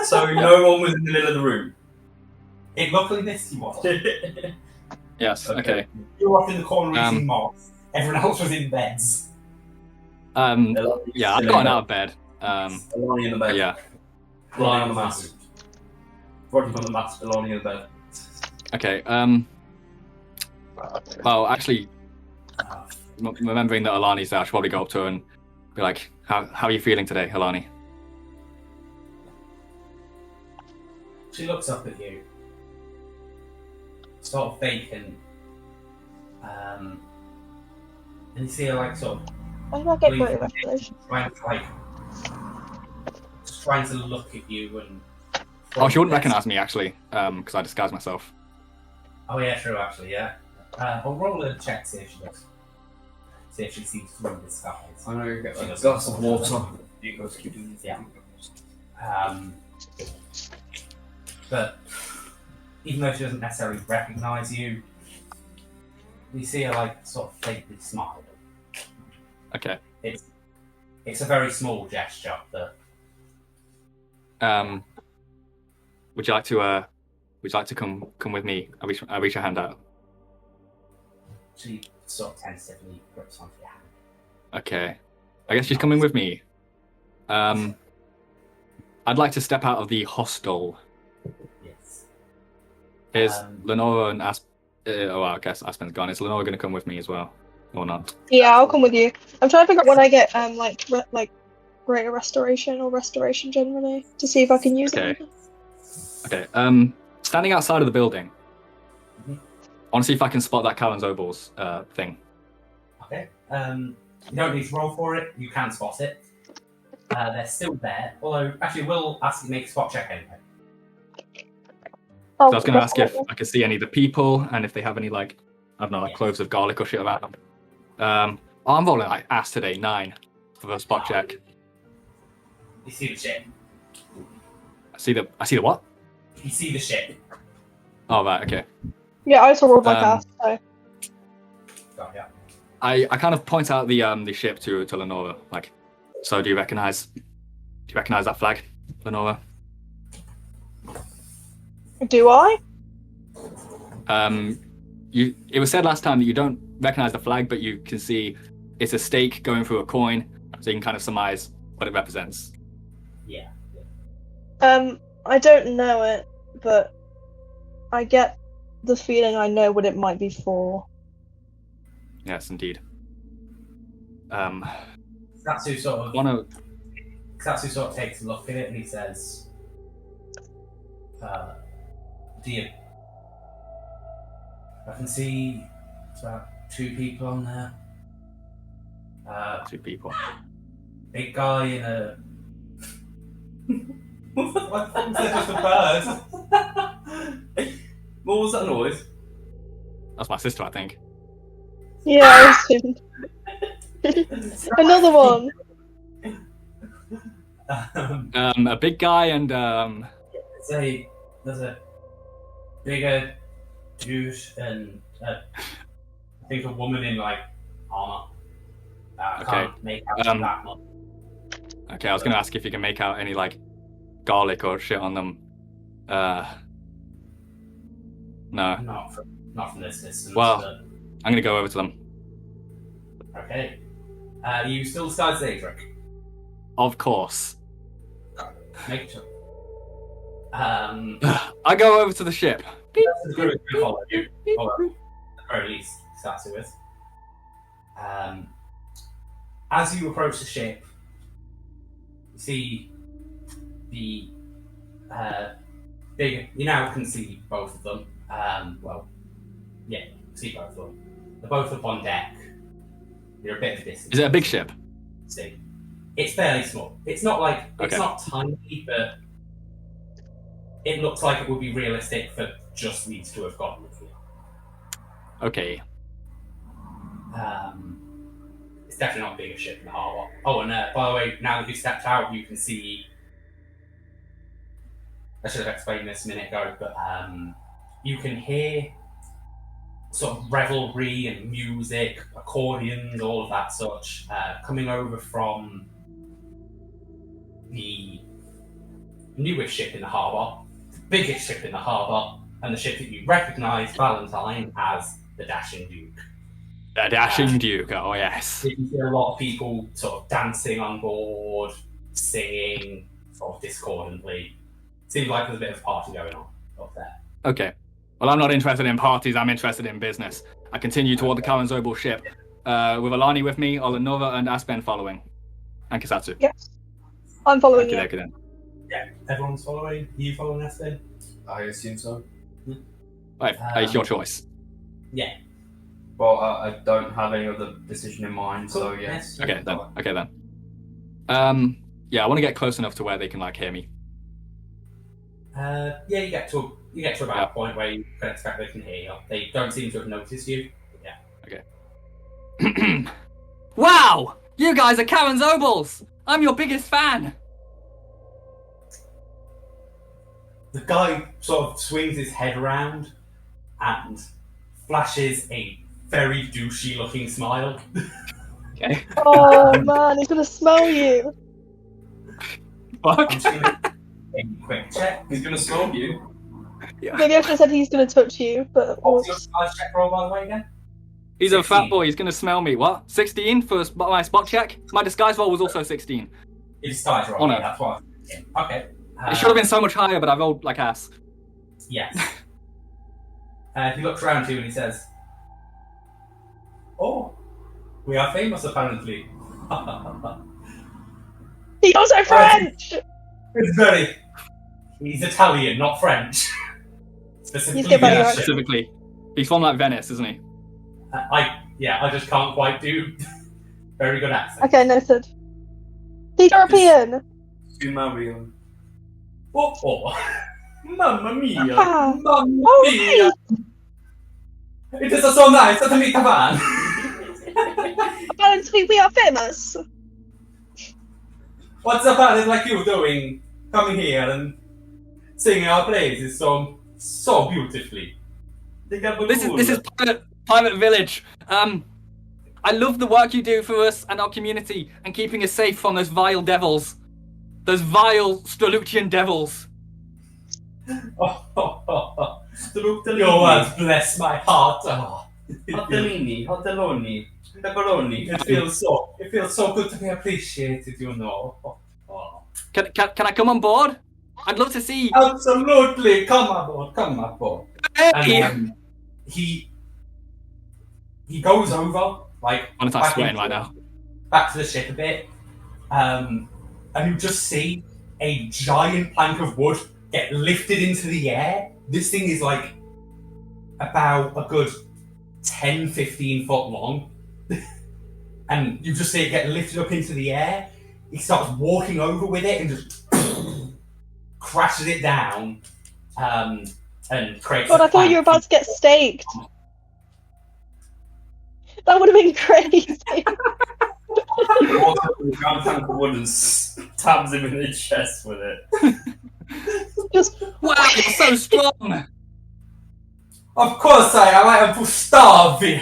So no one was in the middle of the room. It luckily missed you was. Yes. Okay. You were off in the corner eating moths. Everyone else was in beds. Yeah, I've gotten out of bed. Lying in the bed. Yeah. Lying on the mat. Rocking on the mat, lying in the bed. Okay. Well, actually, remembering that Alani's there, I should probably go up to her and be like, "How are you feeling today, Alani?" She looks up at you, sort of vacant, and you see her like sort of Why did I get great restoration? trying to look at you and. Oh, she wouldn't recognise me actually, because I disguise myself. Oh yeah, true. Actually, yeah. I'll roll a check to see if she looks. See if she sees through this stuff. I'm gonna get a glass of water. You guys keep doing this. Yeah. But even though she doesn't necessarily recognise you, you see her like sort of faintly smile. Okay. It's a very small gesture. That Would you like to come with me? I reach a hand out. she sort of tentatively grips onto your hand. Okay. I guess she's coming with me. I'd like to step out of the hostel. Yes. Is Lenora and I guess Aspen's gone. Is Lenora going to come with me as well, or not? Yeah, I'll come with you. I'm trying to figure out when I get like greater restoration or restoration generally to see if I can use it. Okay. Standing outside of the building. Mm-hmm. I want to see if I can spot that Callan's Obols thing. Okay. You don't need to roll for it. You can spot it. They're still there. Although, actually, we'll ask you to make a spot check anyway. Oh, So I was going to ask if I could see any of the people and if they have any cloves of garlic or shit about them. I'm rolling like ass today, 9 for the spot check. You see the ship. I see the what? You see the ship. Oh right, okay. Yeah, I also rolled like ass. So. Oh, yeah. I kind of point out the ship to Lenora, like, so do you recognize that flag, Lenora? Do I? It was said last time that you don't recognize the flag, but you can see it's a stake going through a coin, so you can kind of surmise what it represents. Yeah. I don't know it, but I get the feeling I know what it might be for. Yes, indeed. Satsu sort of takes a look at it and he says, "Dear, I can see about 2 people on there. 2 people. Big guy in a." What was that? Just a bird. What was that noise? That's my sister, I think. Yeah, I assumed. Another one. A big guy and There's a bigger dude and I think a woman in like armor. I can't make out that much. Okay, I was gonna ask if you can make out any like garlic or shit on them. No. Not from this distance. Well, but... I'm gonna go over to them. Okay. You still start Zadric? Of course. Make sure. I go over to the ship. The group will follow you. Or at the very least, starts it with. As you approach the ship, you see the big. You now can see both of them. You see both of them. They're both up on deck. You're a bit of a distance. Is it a big ship? See. It's fairly small. It's not like it's Okay. not tiny, but it looks like it would be realistic for just these to have gotten here. Okay. It's definitely not the biggest ship in the harbour. Oh, and by the way, now that you've stepped out, you can see. I should have explained this a minute ago, but you can hear sort of revelry and music, accordions, all of that such, coming over from the newest ship in the harbour, the biggest ship in the harbour, and the ship that you recognise, Valentine, as the Dashing Duke. The Dashing Duke, oh yes. You can see a lot of people sort of dancing on board, singing, sort of discordantly. Seems like there's a bit of a party going on up there. Okay. Well, I'm not interested in parties, I'm interested in business. I continue toward the Karan Zobel ship, with Alani with me, Olanova and Aspen following. And Kisatsu. Yes. I'm following you. Okay, then. Yeah, everyone's following. Are you following us then? I assume so. Right, it's your choice. Yeah. Well, I don't have any other decision in mind, so Cool. yes. Okay then. Yeah, I want to get close enough to where they can hear me. Yeah, you get to about a point where you can expect they can hear you. They don't seem to have noticed you. But yeah. Wow! You guys are Karan Zobels! I'm your biggest fan! The guy sort of swings his head around and flashes a very douchey-looking smile. Okay. Oh man, he's gonna smell you. Fuck. I'm just going to take a quick check. He's gonna smoke you. Maybe I should have said he's gonna touch you, but What's your size check roll, by the way, again? He's a 16. fat boy, he's gonna smell me. What? 16 for my spot check? My disguise roll was also 16. It's size roll, Oh, no. yeah, that's what I was thinking. Okay. It should have been so much higher, but I rolled like ass. Yes. He looks around to you and he says, "Oh, we are famous apparently." he's also French. He's Italian, not French. Specifically, He's good by your Venice. accent. Specifically. He's from Venice, isn't he? I just can't quite do very good accent. Okay, noted. He's European. To marry him. Oh, mamma mia, Ah. mamma Oh, mia. It is so nice to meet a man. Apparently, we are famous. What's a band like you doing, coming here and singing our praises so beautifully? This is private village. I love the work you do for us and our community and keeping us safe from those vile devils. Those vile Strelutian devils. Your words bless my heart. Oh, Hotellini, pepperoni. it feels so good to be appreciated, you know. Oh. Can I come on board? I'd love to see. Absolutely, come aboard. Hey! And he goes over, like, I'm back sweating into- right now. back to the ship a bit, and you just see a giant plank of wood get lifted into the air. This thing is like about a good 10-15 foot long, and you just see it get lifted up into the air. He starts walking over with it and just crashes it down, and creates. God, a I thought you were about to get staked. That would have been crazy. Also, the ground tank of wood and stabs him in the chest with it. Just Wow, you're so strong! Of course, I am Gustavi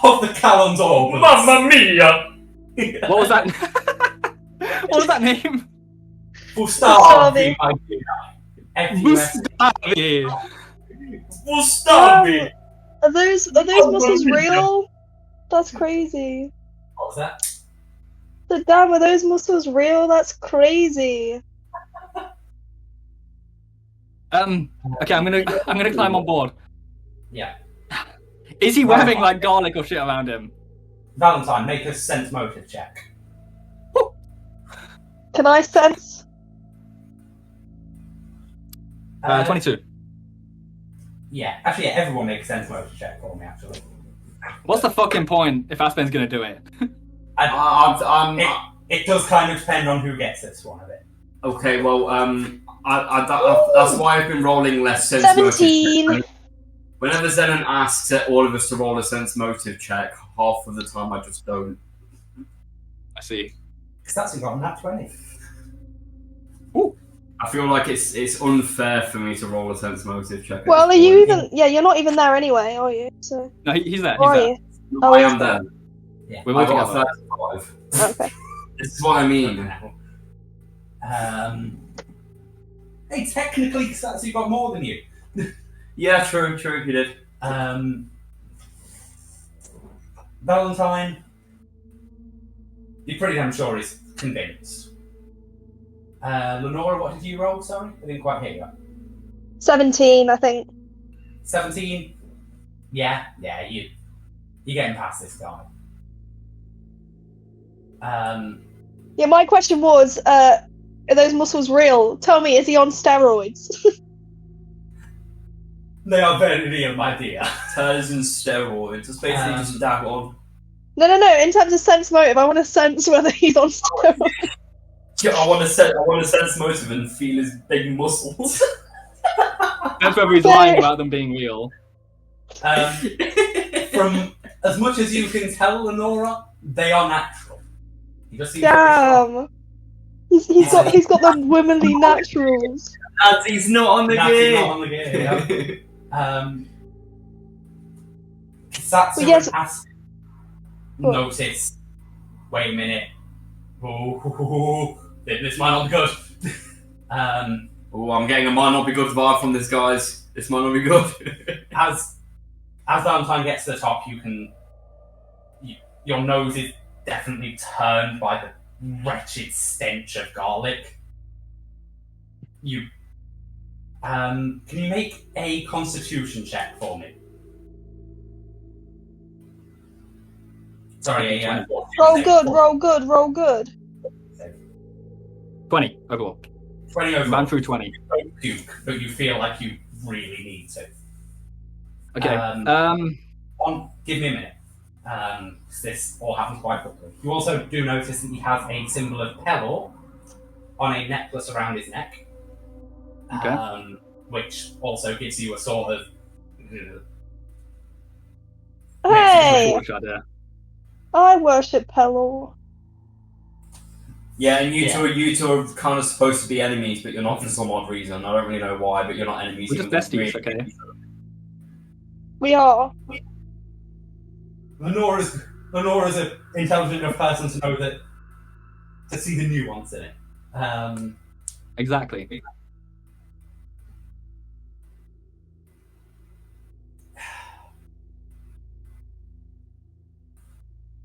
of the Calon's Orbs. Mamma mia! What was that? What was that name? Gustavi, my dear. F-U-S. Gustavi! Gustavi! are those muscles real? That's crazy. What was that? The damn, are those muscles real? That's crazy. Okay, I'm gonna climb on board. Yeah. Is he wearing like garlic or shit around him? Valentine, make a sense motive check. Can I sense? 22. Yeah, actually, yeah, everyone make a sense motive check for me, actually. What's the fucking point if Aspen's gonna do it? I'm It does kind of depend on who gets this one a bit. Okay, well, that's why I've been rolling less sense motive. 17. Whenever Zenon asks all of us to roll a sense motive check, half of the time I just don't. I see. Because that's got that 20. I feel like it's unfair for me to roll a sense motive check. Well, are you even? Yeah, you're not even there anyway, are you? So. No, he's there. Or He's are there. you? Oh, I he's am there. there. Yeah. We're I all got together. a 35. Okay. This is what I mean. Hey, technically, Satsu got more than you. Yeah, true, you did. Valentine, you're pretty damn sure he's convinced. Lenora, what did you roll? Sorry, I didn't quite hear you. 17, I think. 17. Yeah, you're getting past this guy. Yeah, my question was, are those muscles real? Tell me, is he on steroids? They are very real, my dear. Terlisen steroids. It's basically just dab on. No. In terms of sense motive, I want to sense whether he's on steroids. Yeah, I want to sense motive and feel his big muscles. That's whether he's lying about them being real. From as much as you can tell, Lenora, they are natural. He just seems very strong. Damn. He's got them womanly naturals. As he's not on the Natty's game. not on the game. Yeah. Satsu Well, yes. has What? noticed. Wait a minute. Ooh, this might not be good. Oh, I'm getting a might not be good vibe from this, guys. This might not be good. As Valentine gets to the top, your nose is definitely turned by the wretched stench of garlic. Can you make a Constitution check for me? Sorry, Roll good. 20 overall. 20 over. Man through 20. Duke, but you feel like you really need to. Okay. Give me a minute. 'Cause this all happens quite quickly. You also do notice that he has a symbol of Pelor on a necklace around his neck. Okay. Which also gives you a sort of. Hey, Foreshadowing. I worship Pelor. Yeah, and you two are kind of supposed to be enemies, but you're not for some odd reason. I don't really know why, but you're not enemies. We're just even though besties, okay? We are. Lenora's an intelligent enough person to know that to see the nuance in it. Exactly.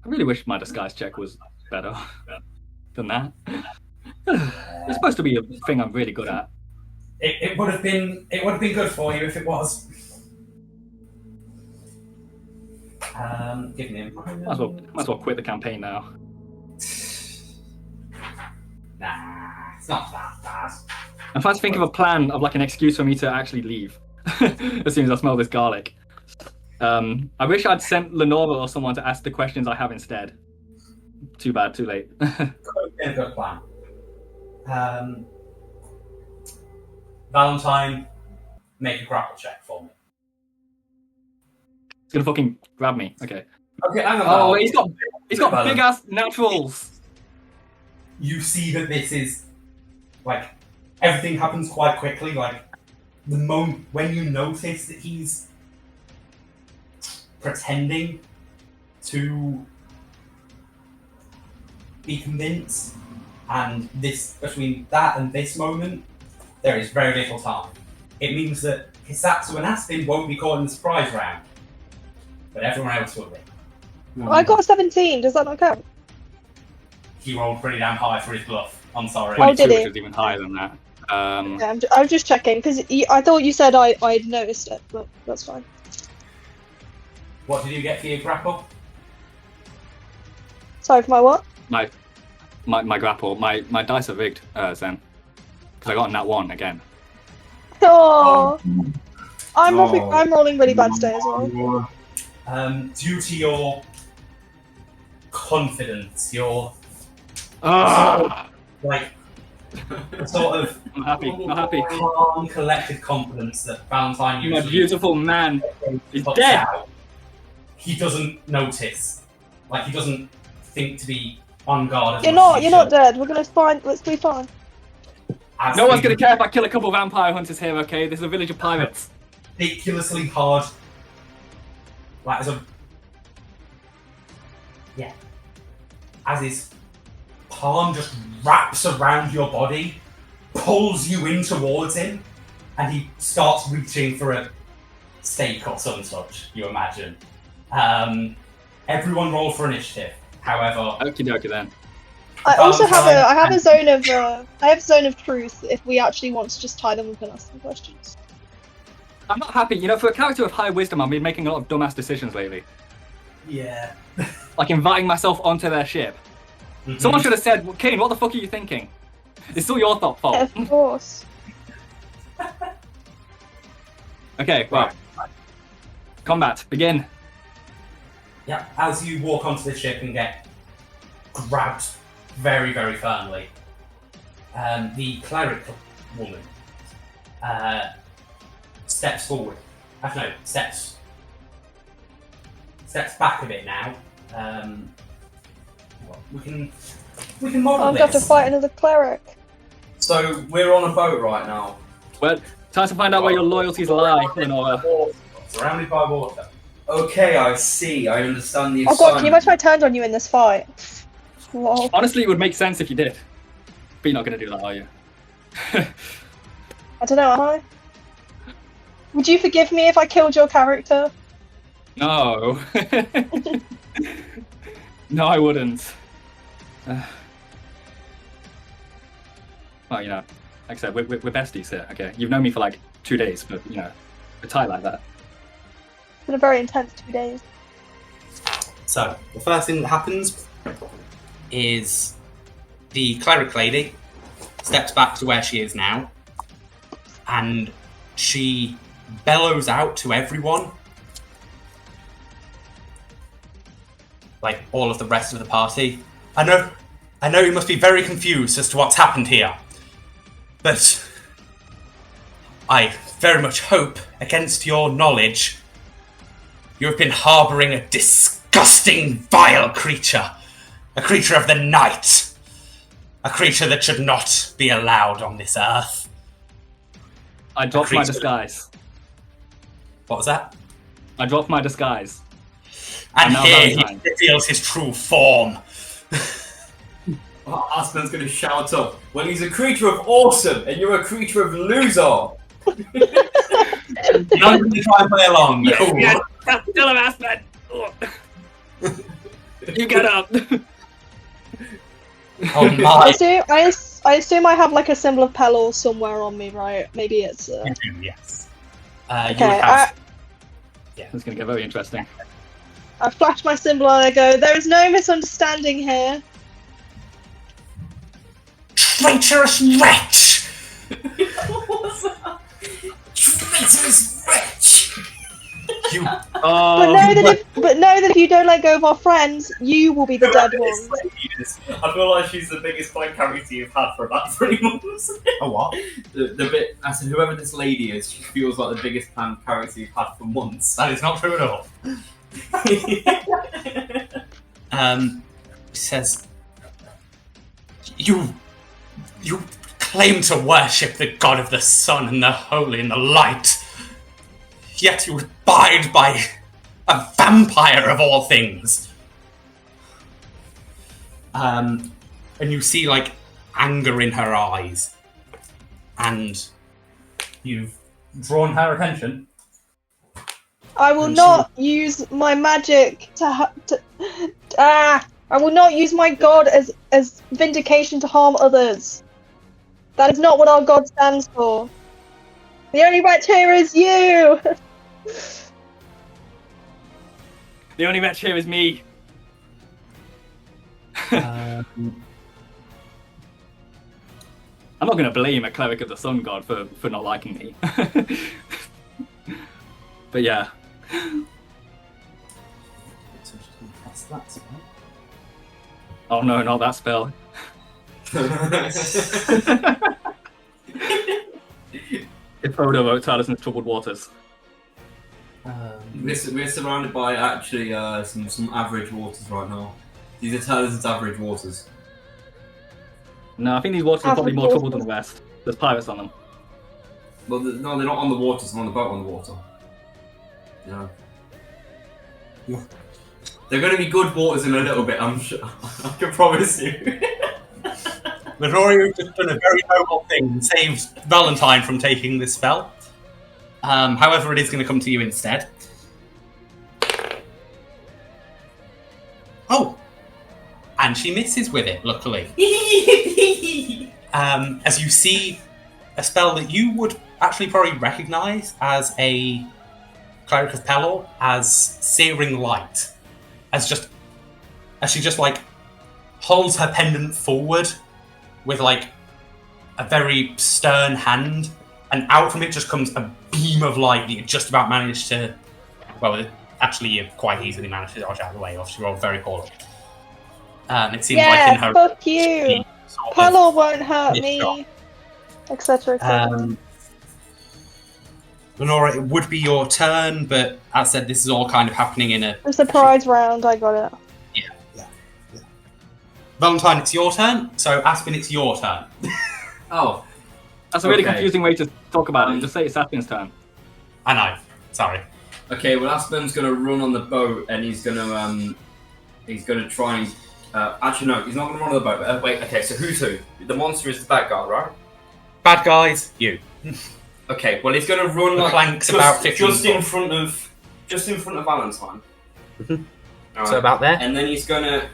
I really wish my disguise check was better than that. It's supposed to be a thing I'm really good at. It would have been good for you if it was. Give me a moment. Might as well quit the campaign now. Nah, it's not that bad. I'm trying to think of a plan of like an excuse for me to actually leave as soon as I smell this garlic. I wish I'd sent Lenora or someone to ask the questions I have instead. Too bad, too late. A good plan. Valentine, make a grapple check for me. He's gonna fucking grab me. Okay. Okay, hang on. Oh, he's got big ass naturals. You see that this is like everything happens quite quickly. Like the moment when you notice that he's pretending to be convinced, and this between that and this moment, there is very little time. It means that Hisatsu and Aspen won't be caught in the surprise round, but everyone else will be. I got a 17. Does that not count? He rolled pretty damn high for his bluff. I'm sorry. Oh, 22, did he? which is even higher than that. Yeah, I was just checking because I thought you said I'd noticed it, but that's fine. What did you get for your grapple? Sorry for my what? My grapple, my dice are rigged, Zen, because I got a nat 1 again. Oh, I'm rolling really bad today as well. Due to your confidence, your Ah, Like a sort of I'm happy. Not happy. calm, collected confidence that Valentine My usually beautiful man is puts dead. out. He doesn't notice. Like he doesn't think to be on guard. As You're much not. as You're he not should. dead. We're gonna find. Let's be fine. As No one's the gonna care if I kill a couple vampire hunters here, okay? This is a village of pirates. ridiculously hard. Like as a as his palm just wraps around your body, pulls you in towards him, and he starts reaching for a steak or some such. You imagine. Everyone roll for initiative. However, Okie dokie then. I also have Valentine a. I have a zone of. I have a zone of truth. If we actually want to just tie them up and ask them questions. I'm not happy. You know, for a character with high wisdom, I've been making a lot of dumbass decisions lately. yeah. Like inviting myself onto their ship. Mhm. Someone should have said, well, Kane, what the fuck are you thinking? It's still your fault. Of course. Okay, well. Combat, begin. Yeah, as you walk onto the ship and get grabbed very, very firmly, the cleric woman steps forward. Actually, no, steps back a bit now. We can model I'm going to have to this. fight another cleric. So we're on a boat right now. Well, time to find out where your loyalties lie, Lenora. Surrounded by water. Okay, I see. I understand the Oh god, can you assignment. imagine I turned on you in this fight? Lol. Honestly, it would make sense if you did. But you're not going to do that, are you? I don't know, am I? Would you forgive me if I killed your character? No. No, I wouldn't. Well, you know, like I said, we're besties here, okay? You've known me for like 2 days, but, you know, we're tight like that. It's been a very intense 2 days. So, the first thing that happens is the cleric lady steps back to where she is now, and she bellows out to everyone, like all of the rest of the party. I know you must be very confused as to what's happened here, but I very much hope, against your knowledge, you have been harbouring a disgusting, vile creature. A creature of the night. A creature that should not be allowed on this earth. I dropped my creature. disguise. What was that? I dropped my disguise. And now here he Valentine. reveals his true form. Aspen's going to shout up. Well, he's a creature of awesome, and you're a creature of loser. You're not going to try and play along. Cool. Tell him, Aspen! You get up! Oh my. I assume I have like a symbol of Pelor somewhere on me, right? Maybe it's. You do, yes. You Okay, would have. It's going to get very interesting. I flash my symbol and I go, there is no misunderstanding here. Traitorous wretch! Traitorous wretch! You. But know that if you don't let go of our friends, you will be the dead one. I feel like she's the biggest playing character you've had for about 3 months. Oh, what? the bit I said, whoever this lady is, she feels like the biggest playing character you've had for months. That is not true at all. He says, You claim to worship the god of the sun and the holy and the light, yet you abide by a vampire of all things. And you see, like, anger in her eyes. And you've drawn her attention. I will And not use my magic I will not use my god as vindication to harm others. That is not what our god stands for. The only wretch here is you! The only wretch here is me. I'm not going to blame a cleric of the sun god for not liking me. But yeah. Oh no, not that spell. If photo about Talison's troubled waters. We're surrounded by actually some average waters right now. These are Talison's average waters. No, I think these waters are probably Average more troubled than waters. the rest. There's pirates on them. Well, no, they're not on the waters. They're on the boat on the water. Yeah. They're going to be good waters in a little bit. I'm sure. I can promise you. Midori has just done a very noble thing and saved Valentine from taking this spell. However, it is going to come to you instead. Oh! And she misses with it, luckily. As you see a spell that you would actually probably recognise as a Cleric of Pelor as Searing Light. As she just like holds her pendant forward with like a very stern hand, and out from it just comes a beam of light that you just about managed to, well, actually you quite easily managed to dodge out of the way off. She rolled very poorly. It seems like in her fuck you. sort of Pelor won't hurt mid-shot. me, etc. etc. Lenora, it would be your turn, but as said, this is all kind of happening in a... The surprise round, I got it. Yeah. Valentine, it's your turn, so Aspen, it's your turn. Oh. That's a really Okay. confusing way to talk about it. Just say it's Aspen's turn. I know, sorry. Okay, well, Aspen's going to run on the boat, and he's going to try and... actually, no, he's not going to run on the boat. But, wait, okay, so who's who? The monster is the bad guy, right? Bad guys, you. Okay, well, he's going to run The like plank's about 15 just in foot. front of Valentine. Mhm. Alright. So about there? And then he's going to...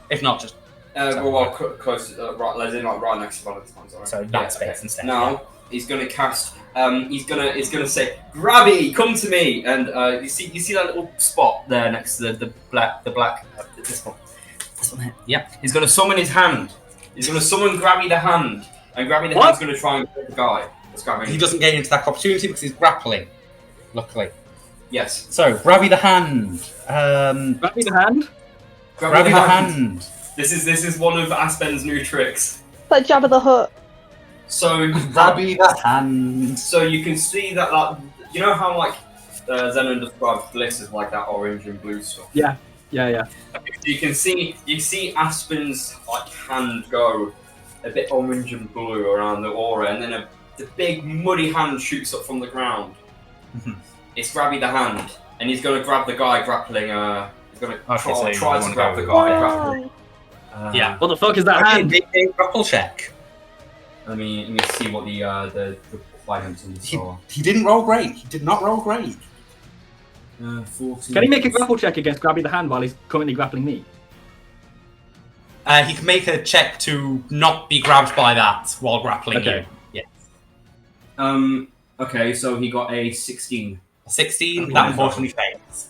If not, just... close, right, as in like right next to Valentine. Sorry. So that space instead. Now he's gonna cast. He's gonna say, "Grabby, come to me!" And you see that little spot there next to the black. This one here. Yep. He's gonna summon his hand. He's gonna summon Grabby the hand, and Grabby the What? hand's gonna try and hit the guy. That's grabbing. He doesn't get into that opportunity because he's grappling, luckily. Yes. So, Grabby the hand. Grab me the hand. Grabby the hand. This is one of Aspen's new tricks. It's like Jabba the Hutt. So Grabby the hand. So you can see that, like, you know how like Zenon describes bliss as like that orange and blue stuff. Yeah. You can see Aspen's like hand go a bit orange and blue around the aura, and then the big muddy hand shoots up from the ground. Mhm. It's Grabby the hand, and he's gonna grab the guy grappling. He's gonna Okay, so you try to wanna grab go the with- guy Wow. grappling. Yeah. What the fuck is that Okay, hand? make a grapple check. Let me see what the requirements on this are. He didn't roll great. He did not roll great. 14. Can he make a grapple check against Grabby the hand while he's currently grappling me? He can make a check to not be grabbed by that while grappling Okay. you. Yeah. Okay, so he got a 16. 16, Okay. that unfortunately fails.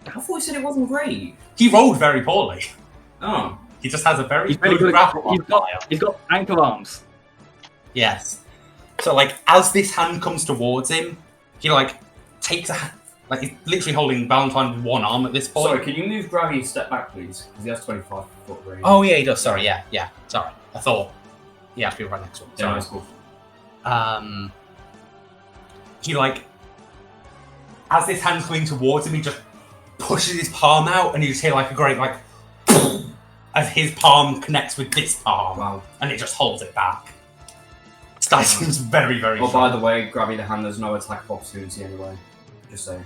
I thought he said it wasn't great. He rolled very poorly. Oh. He just has a very He's really good good. At, grapple he's modifier. got ankle arms. Yes. So, like, as this hand comes towards him, he, like, takes a hand. Like, he's literally holding Valentine with one arm at this point. Sorry, can you move Grabby a step back, please? Because he has 25 foot range. Oh, yeah, he does. Sorry, yeah. Sorry. I thought he had to be right next to him. yeah, Sorry. that's cool. He, like, as this hand's coming towards him, he just pushes his palm out, and you just hear, like, a great, like, as his palm connects with this palm, Wow. and it just holds it back. This guy seems very, very Oh, strong. by the way, Grabby the hand, there's no attack of opportunity anyway. Just saying.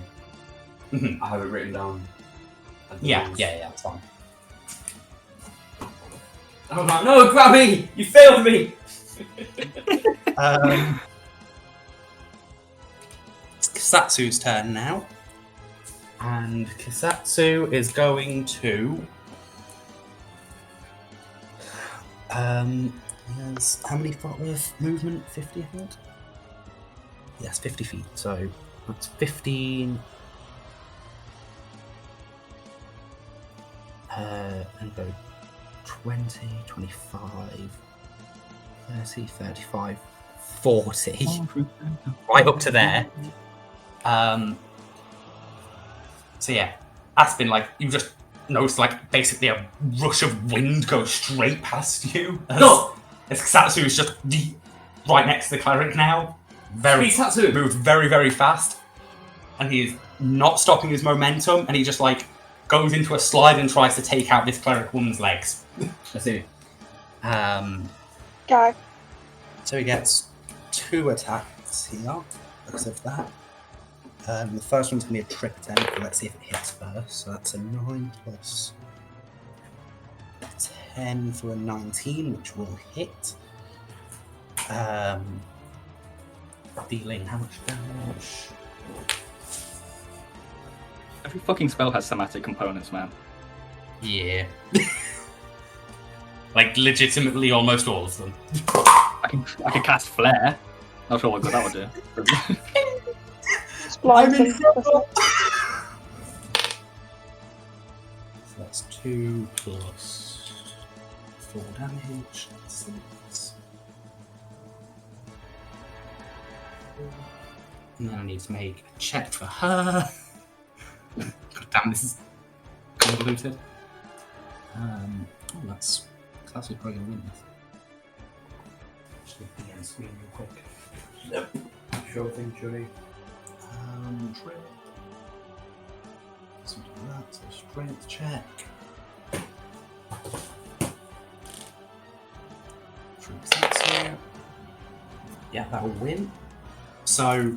Mhm. I have it written down. Yeah, it's fine. I'm like, no, Grabby! You failed me! It's Kisatsu's turn now. And Kisatsu is going to... he has how many foot worth movement? 50, I think? Yes, 50 feet. So that's 15... and go 20, 25, 30, 35, 40. Right up to there. So yeah, Aspen, like, you just notice like basically a rush of wind go straight past you. No! As Satsu is just right next to the cleric now. Very Satsu! moved very, very fast. And he is not stopping his momentum, and he just like goes into a slide and tries to take out this cleric woman's legs. I see. Go. So he gets 2 attacks here because of that. The first one's going to be a trick attempt, but let's see if it hits first. So that's a 9 plus 10 for a 19, which will hit. Dealing how much damage? Every fucking spell has somatic components, man. Yeah. Like legitimately almost all of them. I can cast flare. Not sure what good that would do. I'm in trouble. So that's 2 plus 4 damage. And then I need to make a check for her. God damn, this is convoluted. That's probably going to win this. Just look at the end screen real quick. Yep. Sure thing, Johnny. Trip. So do that, so strength check. Yeah, that will win. So,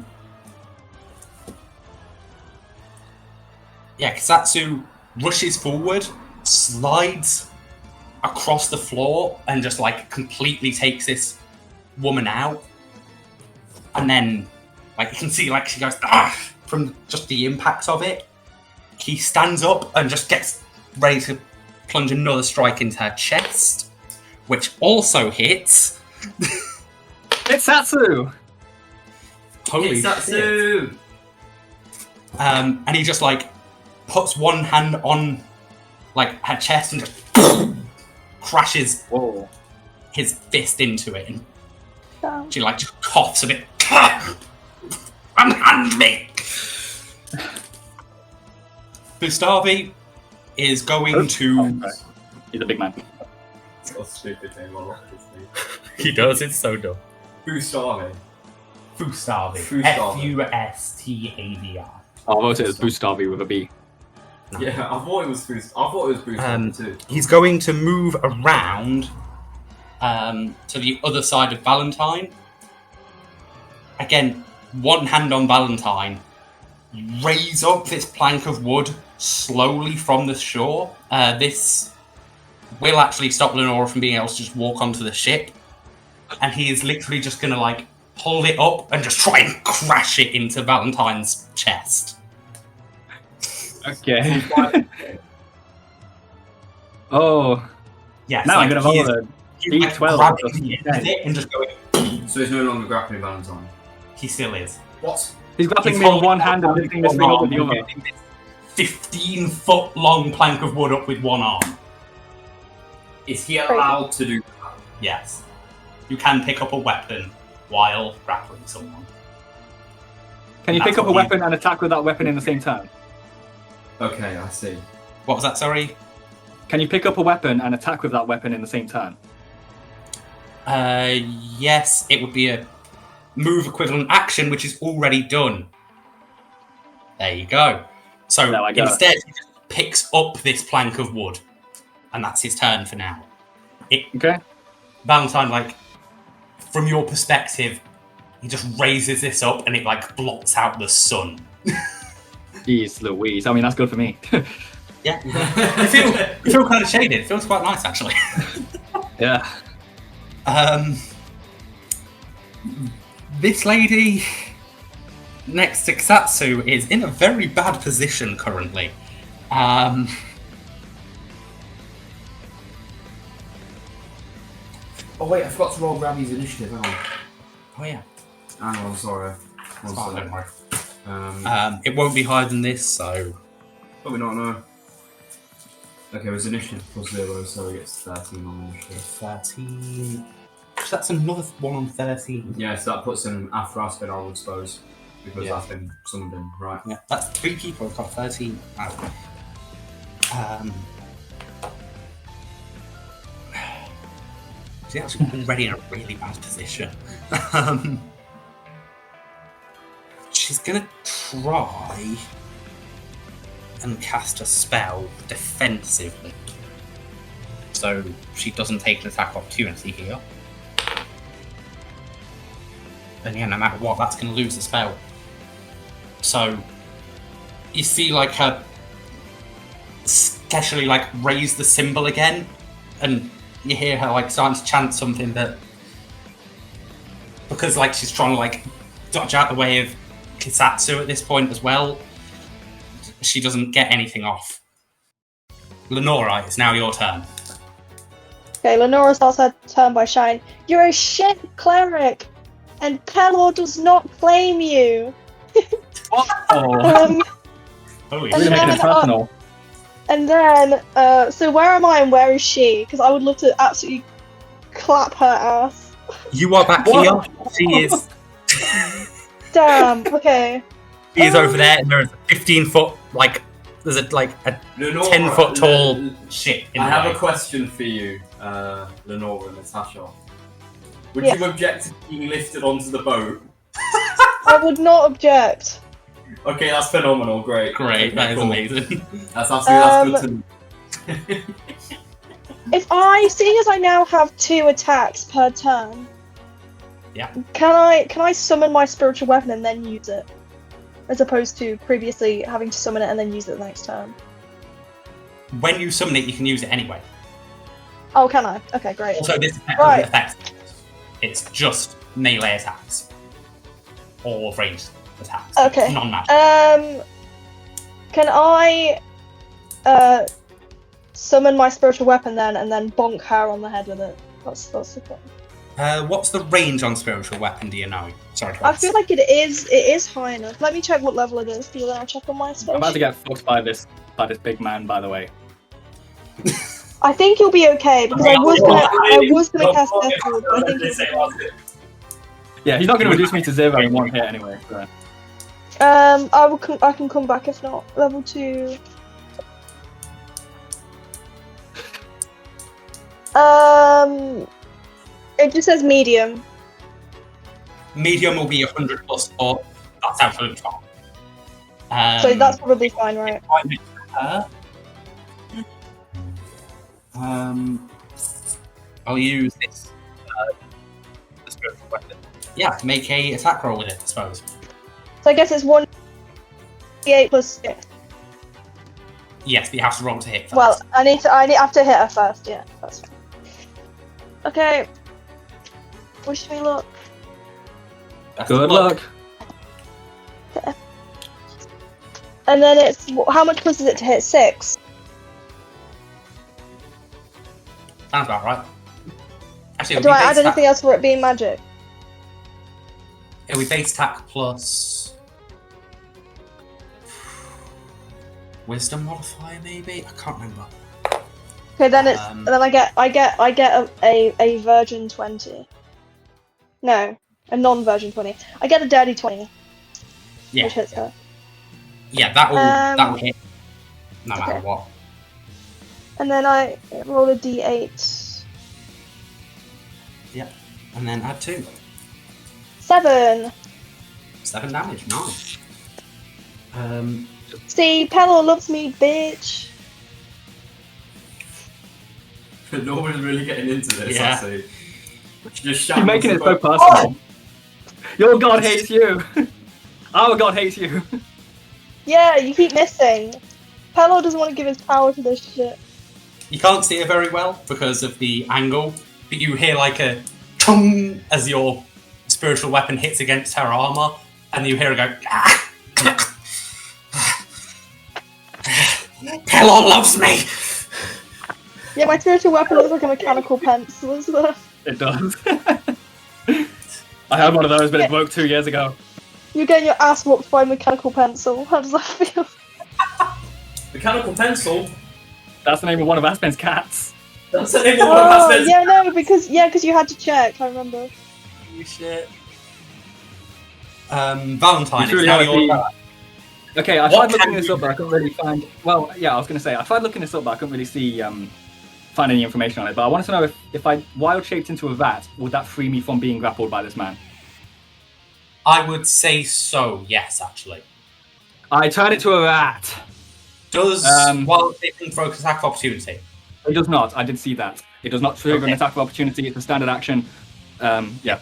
Yeah, Kasatsu rushes forward, slides across the floor, and just like completely takes this woman out. And then, like, you can see, like, she goes, ah, from just the impact of it. He stands up and just gets ready to plunge another strike into her chest, which also hits. It's Satsu! Holy shit. Satsu! And he just, like, puts one hand on, like, her chest and just crashes his fist into it. And Damn. she, like, just coughs a bit. Unhand me! Gustavi is going to... He's a big man. It's got a stupid name on it. He does, it's so dumb. Fustavi. Fustavi. Fustavi. Fustavi. Oh, I voted as Bustavi with a B. Yeah, I thought it was Fustavi too. He's going to move around to the other side of Valentine. Again, one hand on Valentine. Raise up this plank of wood slowly from the shore. This will actually stop Lenora from being able to just walk onto the ship. And he is literally just going to, like, hold it up and just try and crash it into Valentine's chest. Okay. Oh. Yes, Now like, I'm going to roll a he's like D12. grabbing the end of it and just going... So he's no longer grappling Valentine. He still is. What? He's grappling He's me with holding one hand and lifting this thing up with the other. 15-foot long plank of wood up with one arm. Is he allowed to do that? Yes. You can pick up a weapon while grappling someone. Can you That's pick up a what weapon and attack with that weapon in the same turn? Okay, I see. What was that, sorry? Can you pick up a weapon and attack with that weapon in the same turn? Yes, it would be a move equivalent action, which is already done. There you go. So There I go. instead, he just picks up this plank of wood, and that's his turn for now. Okay. Valentine, like, from your perspective, he just raises this up and it, like, blots out the sun. Jeez Louise. I mean, that's good for me. Yeah. you feel kind of shaded. It feels quite nice, actually. Yeah. This lady next to Ksatsu is in a very bad position currently. Oh wait, I forgot to roll Gravvy's initiative. Oh yeah. Hang on, sorry. It's fine, don't worry. Um, It won't be higher than this, so... probably not, no. Okay, it was initiative plus 0, so he gets 13 on initiative. 13... So that's another one on 13. Yeah, so that puts him after Aspen, I would suppose. Because Yeah. Aspen summoned him, right. Yeah, that's 3 people who've got 13. Oh. She's actually already in a really bad position. She's gonna try and cast a spell defensively, so she doesn't take an attack opportunity here. And yeah, no matter what, that's gonna lose the spell. So you see, like, her sketchily, like, raise the symbol again, and you hear her, like, starting to chant something that, because, like, she's trying to, like, dodge out the way of Kisatsu at this point as well, she doesn't get anything off. Lenora, it's now your turn. Okay, Lenora starts her turn by shouting, "You're a shit cleric, and Pelor does not claim you." Oh, Holy And really making then, it personal. And then, so where am I and where is she? Because I would love to absolutely clap her ass. You are back What? here. She is. Damn. Okay. She is over there, and there is a 15-foot, like, there's a 10-foot tall ship. In I the have way. a question for you, Lenora and Natasha. Would Yes. you object to being lifted onto the boat? I would not object. Okay, that's phenomenal. Great. Great, that is Cool. amazing. That's absolutely that's good to Seeing as I now have 2 attacks per turn. Yeah. Can I summon my spiritual weapon and then use it, as opposed to previously having to summon it and then use it the next turn? When you summon it, you can use it anyway. Oh, can I? Okay, great. Also, this effect Right. doesn't affect. It's just melee attacks. Or ranged attacks. Okay. Non-magic. Can I summon my spiritual weapon then and then bonk her on the head with it? That's the thing. What's the range on spiritual weapon, do you know? Sorry to I ask. feel like it is high enough. Let me check what level it is, because then I'll check on my I'm spell. about to get fucked by this big man, by the way. I think you'll be okay, because I was gonna cast Deathward, but I think They say you'll that's it. Yeah, he's not going to reduce me to 0 in one hit anyway. So. I can come back if not. Level 2. It just says medium. Medium will be 100 plus 4. That's absolutely fine. So that's probably fine, right? I'll use this the spiritual weapon. Yeah, make a attack roll with it, I suppose. So I guess it's 1d8 plus 6. Yes, but you have to roll to hit first. Well, I have to hit her first, yeah, that's fine. Okay. Wish me luck. Best of Good luck. And then it's, how much plus is it to hit? 6? Sounds about right. Actually, Do I add anything else for it being magic? It'll be base attack plus wisdom modifier, maybe. I can't remember. Okay, then it's Um, then I get a virgin 20. No, a non-virgin 20. I get a dirty 20, Yeah, which hits her. yeah, that will hit, no matter okay. what. And then I roll a d8. And then add 2. 7. 7 damage. Nice. See, Pelor loves me, bitch. Nobody's really getting into this, Yeah. I see. Just You're making it so personal. Your god hates you. Our god hates you. Yeah, you keep missing. Pelor doesn't want to give his power to this shit. You can't see it very well because of the angle, but you hear like a tung as your spiritual weapon hits against her armor, and you hear her go, "Ah! Pelor loves me! Yeah, my spiritual weapon looks like a mechanical pencil as well. It does. I had one of those, but it broke 2 years ago. You're getting your ass whooped by a mechanical pencil. How does that feel? Mechanical pencil? That's the name of one of Aspen's cats. That's the name of one Oh, of yeah, no, because you had to check, I remember. You shit. Valentine, You it's truly now have a your theme. turn. Okay, I What tried looking can this you up, but I couldn't really find. Well, yeah, I was going to say I tried looking this up, but I couldn't really see find any information on it. But I wanted to know if I wild shaped into a vat, would that free me from being grappled by this man? I would say so, yes, actually. I turn it to a rat. Does wild shaping throw attack of opportunity? It does not. I did see that. It does not trigger an Okay. attack of opportunity. It's a standard action. Yeah.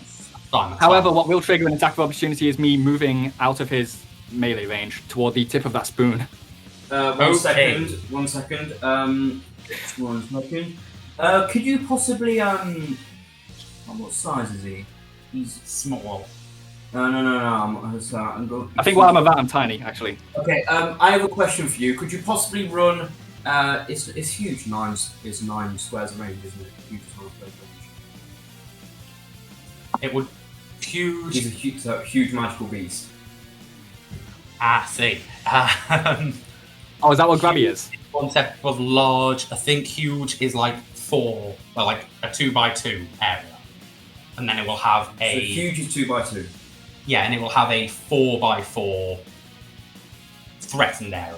Fine, that's However, fine. what will trigger an attack of opportunity is me moving out of his melee range toward the tip of that spoon. One second. One second. Could you possibly what size is he? He's small. No. I'm going. I think while I'm a vat, I'm tiny, actually. Okay. I have a question for you. Could you possibly run? It's huge. It's 9 squares of range, isn't it? Huge squares of range. It would huge. He's a huge magical beast. See. Oh, is that what Grabby is? One step was large. I think huge is like 4, well, like a 2x2 area, and then it will have So huge is 2x2. Yeah, and it will have a 4x4 threatened area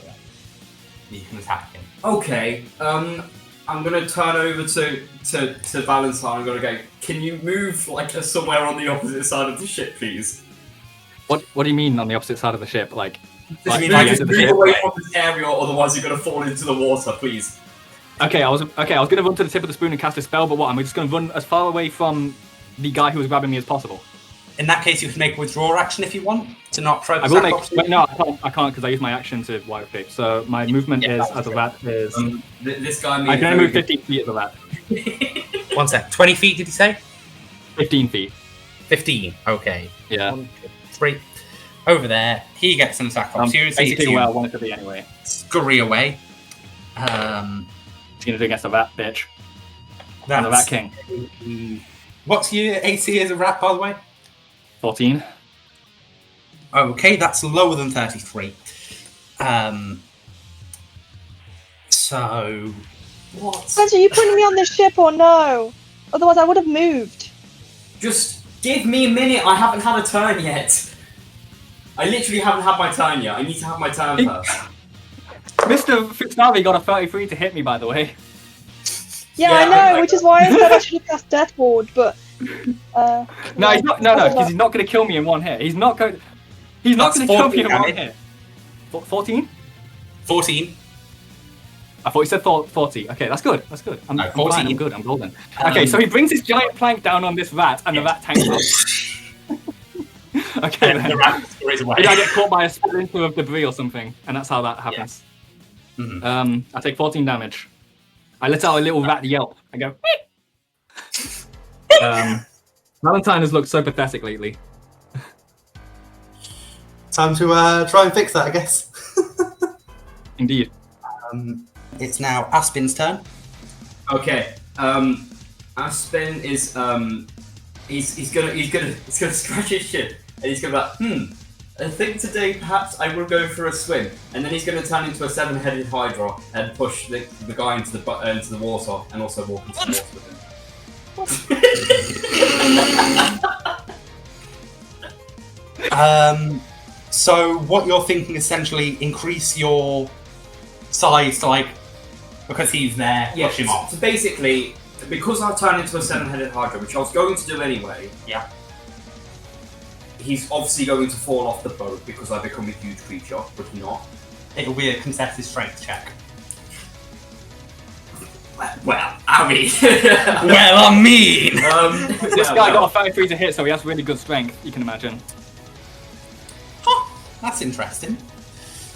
that you can attack in. Okay. I'm gonna turn over to Valentine. I'm gonna go. Can you move like somewhere on the opposite side of the ship, please? What do you mean on the opposite side of the ship? Like Just mean the like end Just of the move ship? away from this area, otherwise you're gonna fall into the water, please. Okay, I was gonna run to the tip of the spoon and cast a spell, but what? Am I just gonna run as far away from the guy who was grabbing me as possible? In that case, you can make a withdraw action if you want to not throw. I will make. Wait, no, I can't because I use my action to wild shape. So my movement Yeah, is that's as a true. rat is. This guy. I can only move 15 feet as a rat. 1 sec. 20 feet? Did you say? 15 feet. 15. Okay. Yeah. 1, 2, 3. Over there. He gets an attack of opportunity. Basically to where I want it to be anyway. scurry away. He's gonna do against a rat bitch. And the rat king. What's your AC as a rat, by the way? 14. Okay, that's lower than 33. So what? Spencer, are you putting me on this ship or no? Otherwise, I would have moved. Just give me a minute. I haven't had a turn yet. I literally haven't had my turn yet. I need to have my turn first. Mr. Fitznavi got a 33 to hit me, by the way. Yeah, Yeah, I know, I- which is why I said I should have cast Death Ward, but No, he's not. No, because he's not going to kill me in one hit. He's not going. He's not That's going to kill me 14 in one damage. hit. 14? 14. I thought he said 40. Okay, that's good. That's good. I'm, No, I'm fine, 14. I'm good. I'm golden. Okay, so he brings his giant plank down on this rat, and the rat tanks up. Okay, The then. rat scurries away. Maybe I get caught by a splinter of debris or something, and that's how that happens. Mhm. I take 14 damage. I let out a little rat yelp. I go. Valentine has looked so pathetic lately. Time to try and fix that, I guess. Indeed. It's now Aspin's turn. Okay. Aspen is he's gonna scratch his chin and he's gonna be like, I think today perhaps I will go for a swim, and then he's gonna turn into a 7-headed hydra and push the guy into the water and also walk into the water with him. So what you're thinking essentially increase your size to like because he's there, Yeah, push him off. so basically, because I've turned into a 7-headed hydra, which I was going to do anyway, Yeah. he's obviously going to fall off the boat because I become a huge creature, but not. It'll be a contested strength check. Well, I mean... Well, I mean, This guy got a 33 to hit, so he has really good strength, you can imagine. that's interesting.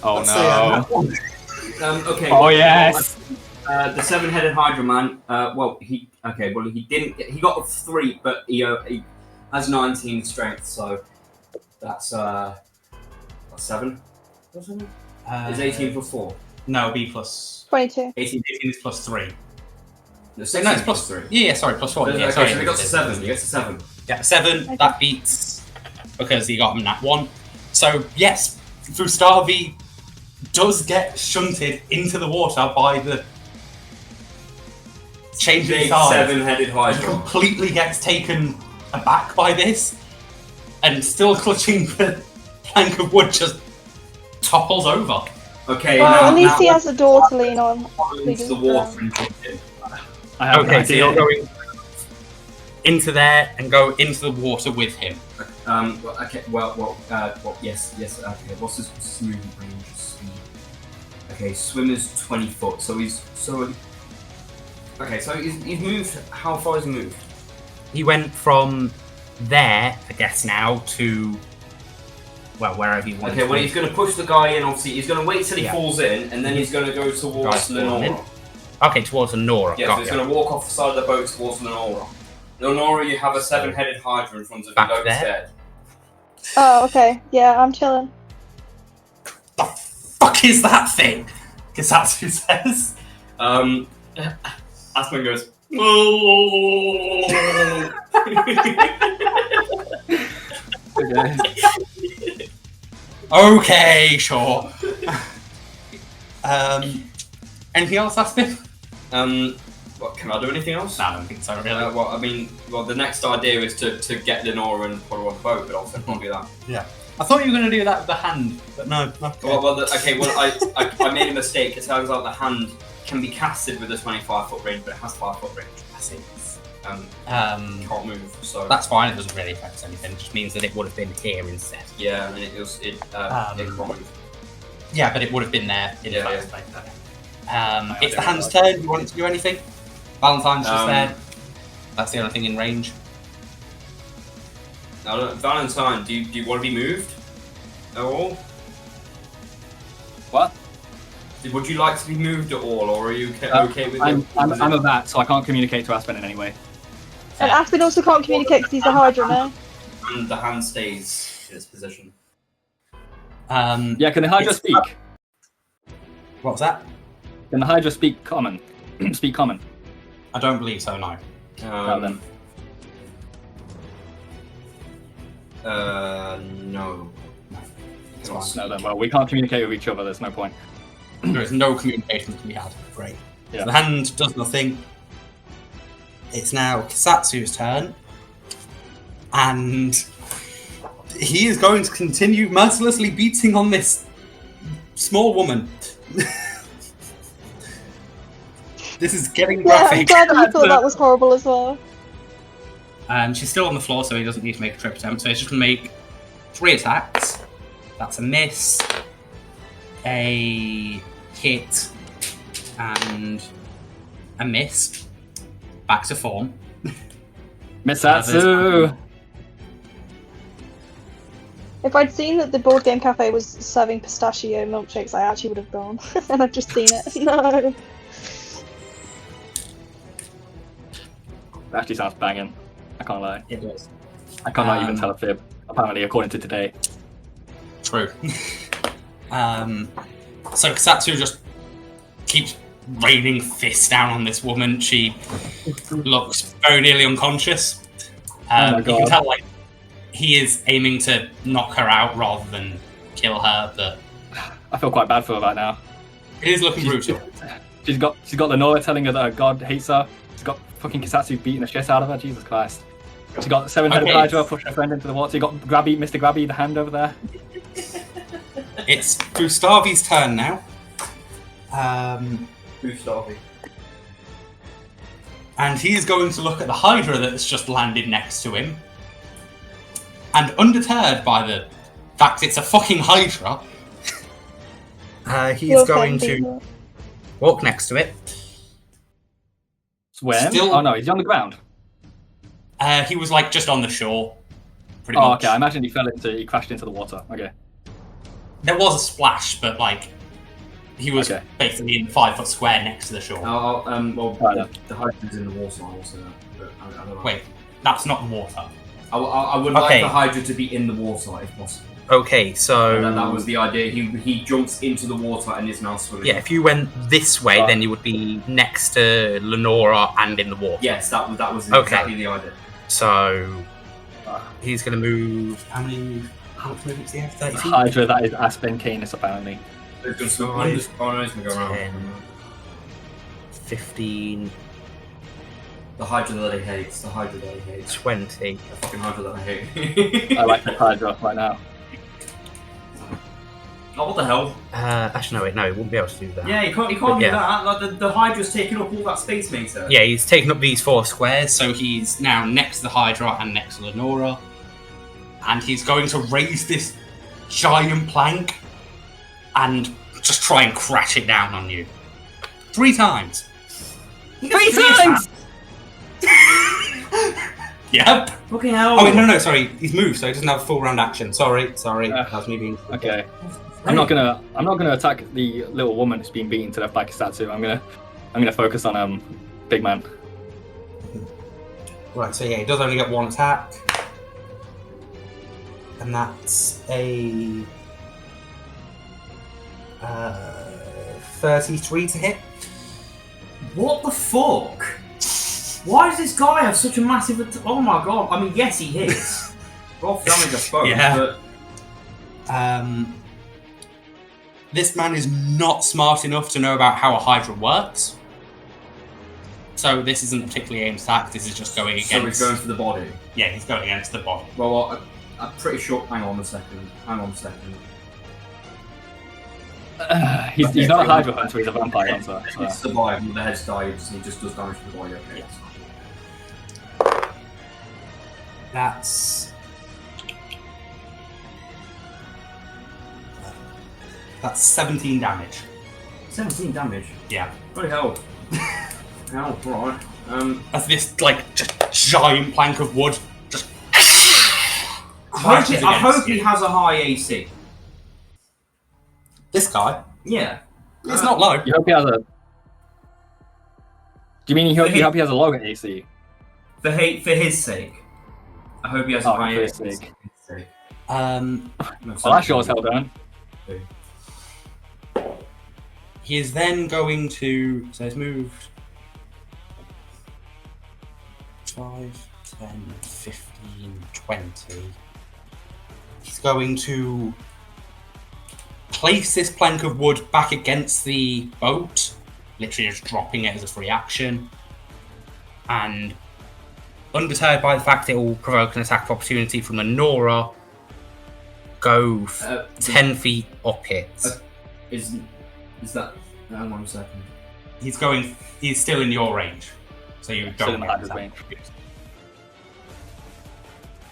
Oh Let's no. say, Okay. Oh yes! The 7-headed hydra man. He didn't. He got a 3, but he has 19 strength, so that's 7. What's it? Is 18 plus 4? No, B plus 22. 18 is plus 3. No, No, it's plus 3. Yeah, sorry, plus 4. Yeah, Okay, sorry. so he got to 7. He gets to 7. Yeah, 7, Okay. that beats because he got him that 1. So, yes, Starvey does get shunted into the water by the change in Big size. 7-headed He hydra. completely gets taken aback by this and still clutching the plank of wood just topples over. Okay, Well, now, at least now he has a door to lean on. into the water and jump in. I have an Okay, so idea. you're going into there and go into the water with him. Well, okay, yes, okay, what's his movement range? Speed. Okay, swimmer's 20 foot, so he's moved, how far has he moved? He went from there, I guess now, to, well, wherever he wants. Okay, well, he's going to push the guy in, obviously, he's going to wait till he Yeah. falls in, and then he's going to go towards Lenora. Okay, towards the Nora. Yeah, so he's going to walk off the side of the boat towards Lenora. Lenora, you have a 7-headed hydra in front of you, Back don't be there? scared. Oh, okay. Yeah, I'm chilling. The fuck is that thing? Kisatsu says. Aspen goes, Okay. Okay, sure. Anything else, Aspen? what, can I do anything else? No, I don't think so, really. The next idea is to get Lenora and put her on the boat, but also can't do that. I thought you were going to do that with the hand, but no. Okay. I made a mistake. It turns out the hand can be casted with a 25-foot range, but it has 5-foot range. I see. Can't move, so That's fine, it doesn't really affect us anything. It just means that it would have been here instead. yeah, and it can't move. Yeah, but it would have been there in the Yeah, first place. It's the hand's turn. You want it to do anything? Valentine's just there. That's the only thing in range. Now, Valentine, do you want to be moved at all? What? Would you like to be moved at all, or are you okay with it? I'm a bat, so I can't communicate to Aspen in any way. And Aspen also can't communicate because he's a Hydra now. And the hand stays in its position. Yeah, can the Hydra It's- speak? What was that? Can the Hydra speak common? Speak common? I don't believe so, no. No, then. No. No, then. Well, we can't communicate with each other. There's no point. There is no communication that can be had. Great. Yeah. So the hand does nothing. It's now Kisatsu's turn. And he is going to continue mercilessly beating on this small woman. This is getting Yeah, I'm graphic. glad that you thought that was horrible as well. She's still on the floor, so he doesn't need to make a trip attempt. So he's just going to make 3 attacks. That's a miss, a hit, and a miss. Back to form. Misatsu! If I'd seen that the board game cafe was serving pistachio milkshakes, I actually would have gone. And I've just seen it. No. That actually sounds banging. I can't lie. It does. I cannot even tell a fib. Apparently, according to today. True. So Kisatsu just keeps raining fists down on this woman. She looks very nearly unconscious. Oh my You can God. tell, like, he is aiming to knock her out rather than kill her, but I feel quite bad for her right now. it is looking brutal. She's got Lenora telling her that her god hates her. She's got fucking Kisatsu beating the shit out of her. Jesus Christ. She got 7-headed Okay. Hydra pushing her friend into the water. You got Grabby, Mr. Grabby, the hand over there. It's Gustavi's turn now. Gustavi. And he's going to look at the Hydra that's just landed next to him. And undeterred by the fact it's a fucking Hydra, he's You're going saying to walk next to it. Swim? Still- Oh no, he's on the ground. He was like just on the shore, pretty Oh, much. okay. I imagine he crashed into the water. Okay. There was a splash, but like he was Okay. basically in 5-foot square next to the shore. The Hydra's in the water, I also know. But I don't know. Wait, that's not water. I would Okay. like the Hydra to be in the water if possible. Okay, so That was the idea. He jumps into the water and is now swimming. yeah, if you went this way, Right. then you would be next to Lenora and in the water. Yes, that was Okay. exactly the idea. So he's going to move. How much movement does he have? 30 The feet? Hydra that is Aspen Canis, apparently. It's just Five, I'm just going to go around. 10, 15, The Hydra that he hates. The Hydra that he hates. 20. The fucking Hydra that I hate. I like the Hydra right now. Oh, what the hell? Actually, no, wait, no, he wouldn't be able to do that. Yeah, you can't But do yeah. that. Like, the Hydra's taking up all that space meter. Yeah, he's taken up these 4 squares, so he's now next to the Hydra and next to Lenora. And he's going to raise this giant plank and just try and crash it down on you. 3 times. 3 times! Yep. Fucking hell. Oh, wait, no, sorry. He's moved, so he doesn't have a full round action. Sorry. That's me being... Okay. I'm not gonna attack the little woman who's been beaten to death by Kistatsu. I'm gonna focus on big man. Right, so yeah, he does only get 1 attack. And that's a 33 to hit. What the fuck? Why does this guy have such a massive... Oh my god. I mean, yes, he hits. Rough damage, I suppose, Yeah. but... This man is not smart enough to know about how a Hydra works. So this isn't a particularly aimed attack, this is just going against... So he's going for the body. Yeah, he's going against the body. Well, I'm pretty sure... Hang on a second. He's not a Hydra hunter, he's a vampire hunter. If So. he survives and the head's died, he just does damage to the body. Okay. Yeah. That's 17 damage. 17 damage. Yeah. Bloody hell. Hell, right. As this, like, just giant plank of wood just... I hope he has a high AC. This guy? Yeah. It's not low. You hope he has a... Do you mean you hope he has a low AC? For his sake. I hope he has a Oh, high for his AC. sake. No, Well, that sure as hell don't. He is then going to... So he's moved... 5, 10, 15, 20. He's going to place this plank of wood back against the boat, literally just dropping it as a free action. And undeterred by the fact it will provoke an attack of opportunity from Lenora, go 10 feet up it. Is that... Hang on a second. He's still in your range. So you Still don't in the get Hydra's that. range.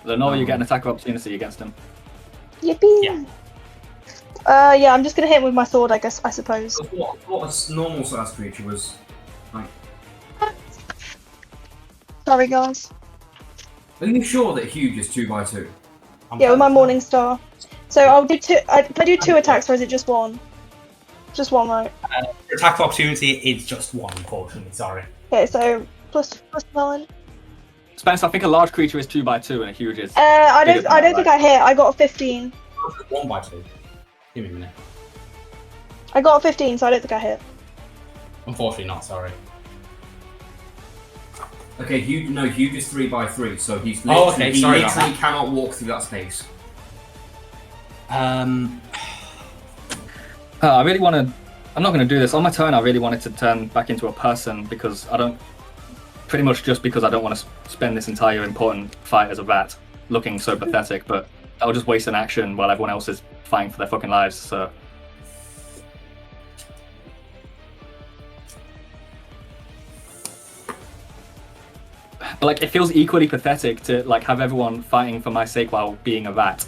Lenore, you get an attack of opportunity against him. Yippee! Yeah. Yeah, I'm just gonna hit him with my sword, I suppose. What a normal sized creature was... Sorry, guys. Are you sure that huge is 2x2? Yeah, with my Morning Star. So I'll do 2. Can I do 2 attacks, or is it just 1? Just 1, right? Attack of opportunity is just 1, unfortunately. Sorry. Okay, so plus 9. Spencer, I think a large creature is 2x2 and a huge is... I bigger don't than think that, I hit. I got a 15. 1 by 2. Give me a minute. I got a 15, so I don't think I hit. Unfortunately, not. Sorry. Okay, huge is 3x3, so he's Oh, literally, okay, sorry he about literally cannot walk through that space. I really want to... I'm not going to do this. On my turn, I really wanted to turn back into a person because I don't... Pretty much just because I don't want to spend this entire important fight as a vat looking so pathetic, but I'll just waste an action while everyone else is fighting for their fucking lives, so... But, like, it feels equally pathetic to, like, have everyone fighting for my sake while being a vat.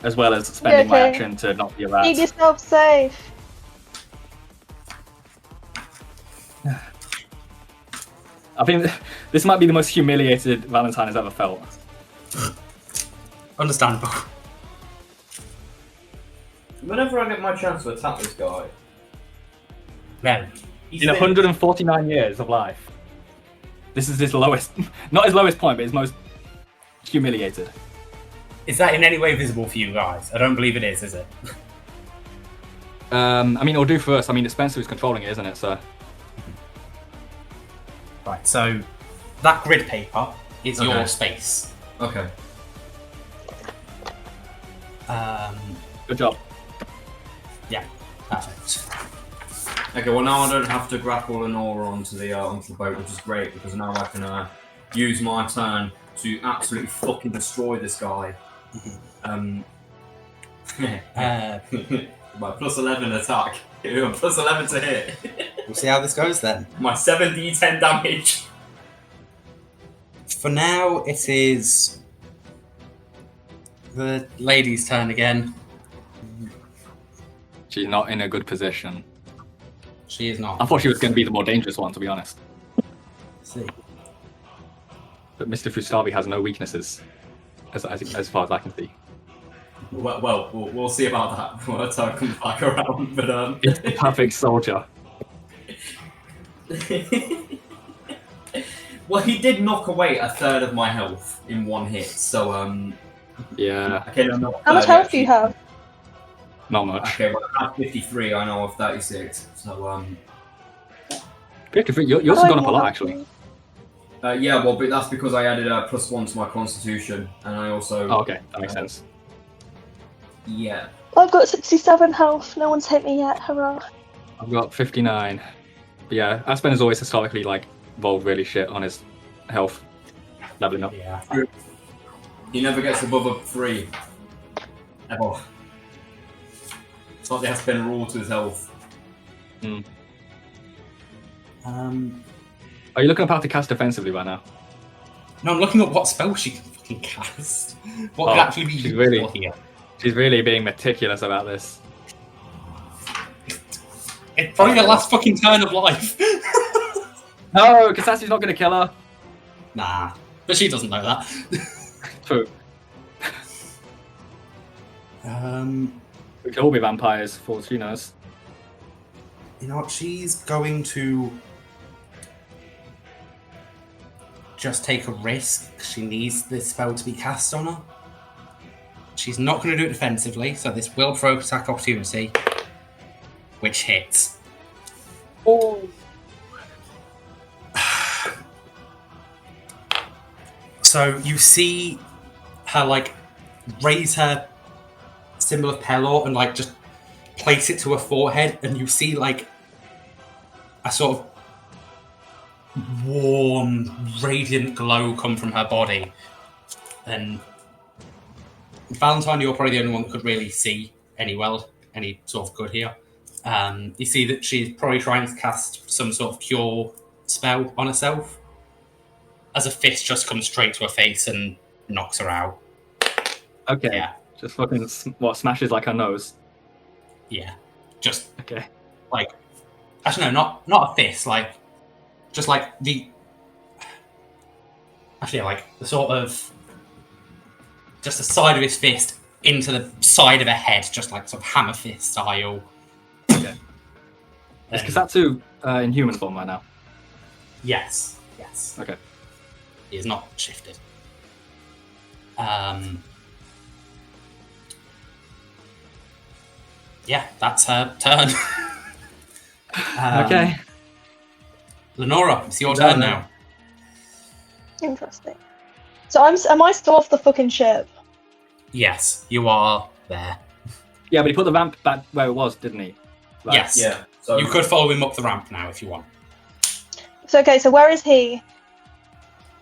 As well as spending my okay. action to not be a vat. Keep yourself safe. I think this might be the most humiliated Valentine has ever felt. Understandable. Whenever I get my chance to attack this guy, No. he's In 149 years of life, this is his lowest, not his lowest point, but his most humiliated. Is that in any way visible for you guys? I don't believe it is it? I mean, it'll do for us. I mean, it's Spencer who's controlling it, isn't it? So, Right, so that grid paper is Okay. your space. Okay. good job. Yeah, perfect. Okay, well now I don't have to grapple an aura onto the boat, which is great because now I can use my turn to absolutely fucking destroy this guy. My plus 11 attack. Plus 11 to hit. We'll see how this goes then. My 7d10 damage. For now, it is the lady's turn again. She's not in a good position. She is not. I thought she was going to be the more dangerous one, to be honest. Let's see. But Mr. Fustavi has no weaknesses, as far as I can see. Well, we'll see about that when our time comes back around. But It's the perfect soldier. Well, he did knock away a third of my health in one hit, so Yeah, okay, no, not How much 30, health do you have? not much. Okay, well, I have 53. I know of 36. So 53, yours has gone up a lot, actually. yeah, well, but that's because I added a +1 to my Constitution, and I also Oh, okay, that makes sense. yeah. I've got 67 health. No one's hit me yet. Hurrah. I've got 59. But yeah, Aspen has always historically rolled really shit on his health, leveling up. Yeah. He never gets above a 3. Ever. It's like the Aspen rule to his health. Are you looking up how to cast defensively right now? No, I'm looking at what spell she can fucking cast. What Oh, could actually be she's useful really- here. She's really being meticulous about this. It's probably the last fucking turn of life. No, Kasatsi's not going to kill her. Nah, but she doesn't know that. True. We could all be vampires, for all she knows. You know what? She's going to just take a risk. She needs this spell to be cast on her. She's not going to do it defensively, so this will provoke attack opportunity, which hits. Oh. So you see her raise her symbol of Pelor and just place it to her forehead, and you see a sort of warm, radiant glow come from her body. And Valentine, you're probably the only one that could really see any sort of good here. You see that she's probably trying to cast some sort of cure spell on herself, as a fist just comes straight to her face and knocks her out. Okay. Yeah. Just fucking smashes her nose. Yeah. Just Okay. actually no, not a fist, just the sort of just the side of his fist into the side of her head, just sort of hammer fist style. Okay. Is And- Kasatsu in human form right now? Yes. Okay. He is not shifted. Yeah, that's her turn. Okay. Lenora, it's your Yeah, turn no. now. Interesting. So am I still off the fucking ship? Yes, you are there. Yeah, but he put the ramp back where it was, didn't he? Right. Yes. Yeah. So You could follow him up the ramp now if you want. So okay, so where is he?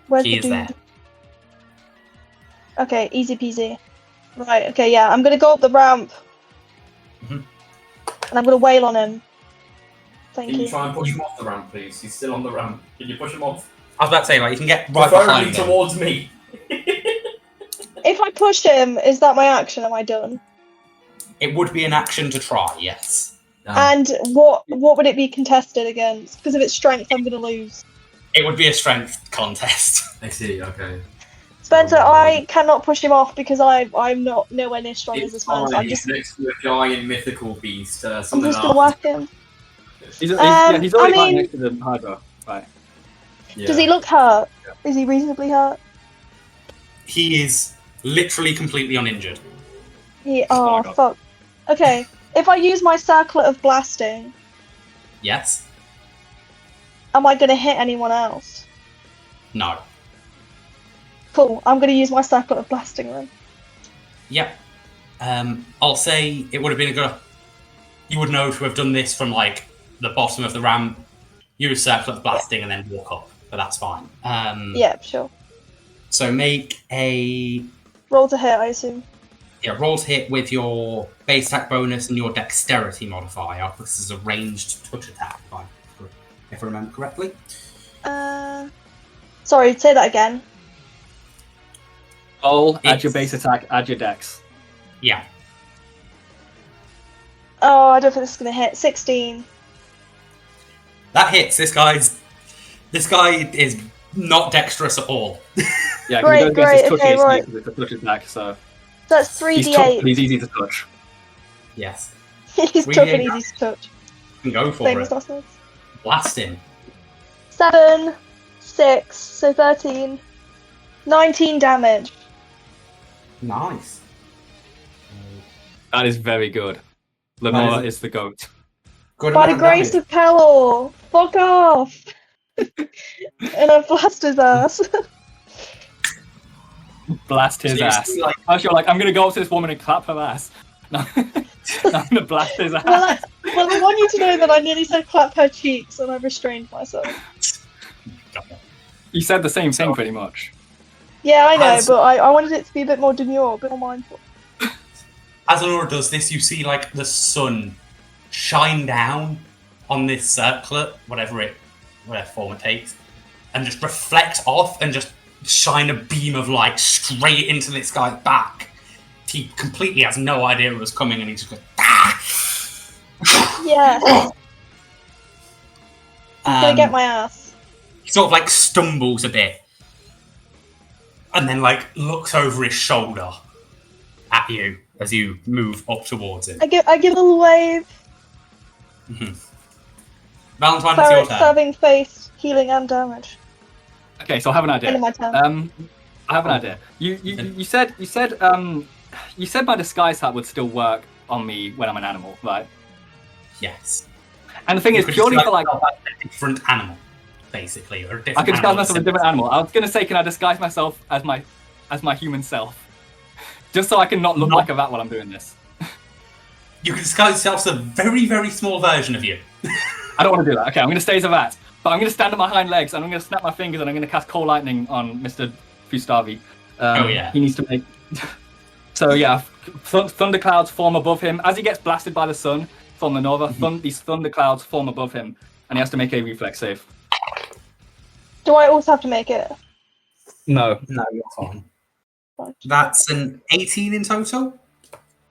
Where's He the is dude? there. Okay, easy peasy. Right, okay, yeah, I'm gonna go up the ramp. Mhm. And I'm gonna wail on him. Thank Can you you. try and push him off the ramp, please? He's still on the ramp. Can you push him off? I was about to say, you can get right Preferably behind him. towards me. If I push him, is that my action? Am I done? It would be an action to try, yes. And what would it be contested against? Because of its strength, I'm gonna lose. It would be a strength contest. I see. Okay. Spencer, I cannot push him off because I'm not nowhere near strong as It's this man. fine. So I'm He's just next to a giant mythical beast. I'm Something just gonna else. whack him. He's I already right mean- next to the Hydra. Right. Yeah. Does he look hurt? Is he reasonably hurt? He is literally completely uninjured. Oh my Oh God. fuck. Okay. If I use my circlet of blasting, Yes? am I gonna hit anyone else? No. Cool. I'm gonna use my circlet of blasting then. Yep. I'll say it would have been a good... You would know to have done this from, the bottom of the ramp, use circlet of blasting, and then walk up. But that's fine. Yeah, sure. So make a... Roll to hit, I assume. rolls hit with your base attack bonus and your dexterity modifier. This is a ranged touch attack, if I remember correctly. Sorry, say that again. Roll, add your base attack, add your dex. Yeah. Oh, I don't think this is gonna hit. 16. That hits. This guy is not dexterous at all. Yeah, Great, because great, okay, right. it's a touch attack, so That's he's tough, but 3d8. he's easy to touch. Yes. He's tough and easy to touch. You can go for Same it. as last night. Blast him. 7, 6, so 13. 19 damage. Nice. That is very good. Lenora That is the goat. Good By the amount of grace damage. of Pelor, fuck off! And I blast his ass. Blast his So you ass. see, like- First you're like, I'm gonna go up to this woman and clap her ass. No, I'm gonna blast his ass. well, I want you to know that I nearly said clap her cheeks and I restrained myself. You said the same thing pretty much. Yeah, I know, As- but I wanted it to be a bit more demure, a bit more mindful. As Lenora does this, you see like the sun shine down on this circlet, whatever form it takes, and just reflect off and just shine a beam of light straight into this guy's back. He completely has no idea it was coming, and he just goes, "Ah!" Yeah, he's gonna get my ass. He sort of like stumbles a bit, and then like looks over his shoulder at you as you move up towards him. I give a little wave. Valentine, it's your turn. Serving face, healing and damage. Okay, so I have an End of idea. my turn. I have an idea. You said my disguise hat would still work on me when I'm an animal, right? Yes. And the thing You is, could purely disguise for like, yourself as a different animal, basically, or a different I can disguise animal myself as a different animal. I was gonna say, can I disguise myself as my human self, just so I can not look like a rat while I'm doing this? You can disguise yourself as a very, very small version of you. I don't want to do that. Okay, I'm gonna stay as a rat, but I'm gonna stand on my hind legs and I'm gonna snap my fingers and I'm gonna cast Cold Lightning on Mr. Fustavi. Oh, yeah. He needs to make. So yeah, thunderclouds form above him as he gets blasted by the sun from the Nova. These thunderclouds form above him, and he has to make a reflex save. Do I also have to make it? No, No, you're fine. Fine. That's an 18 in total.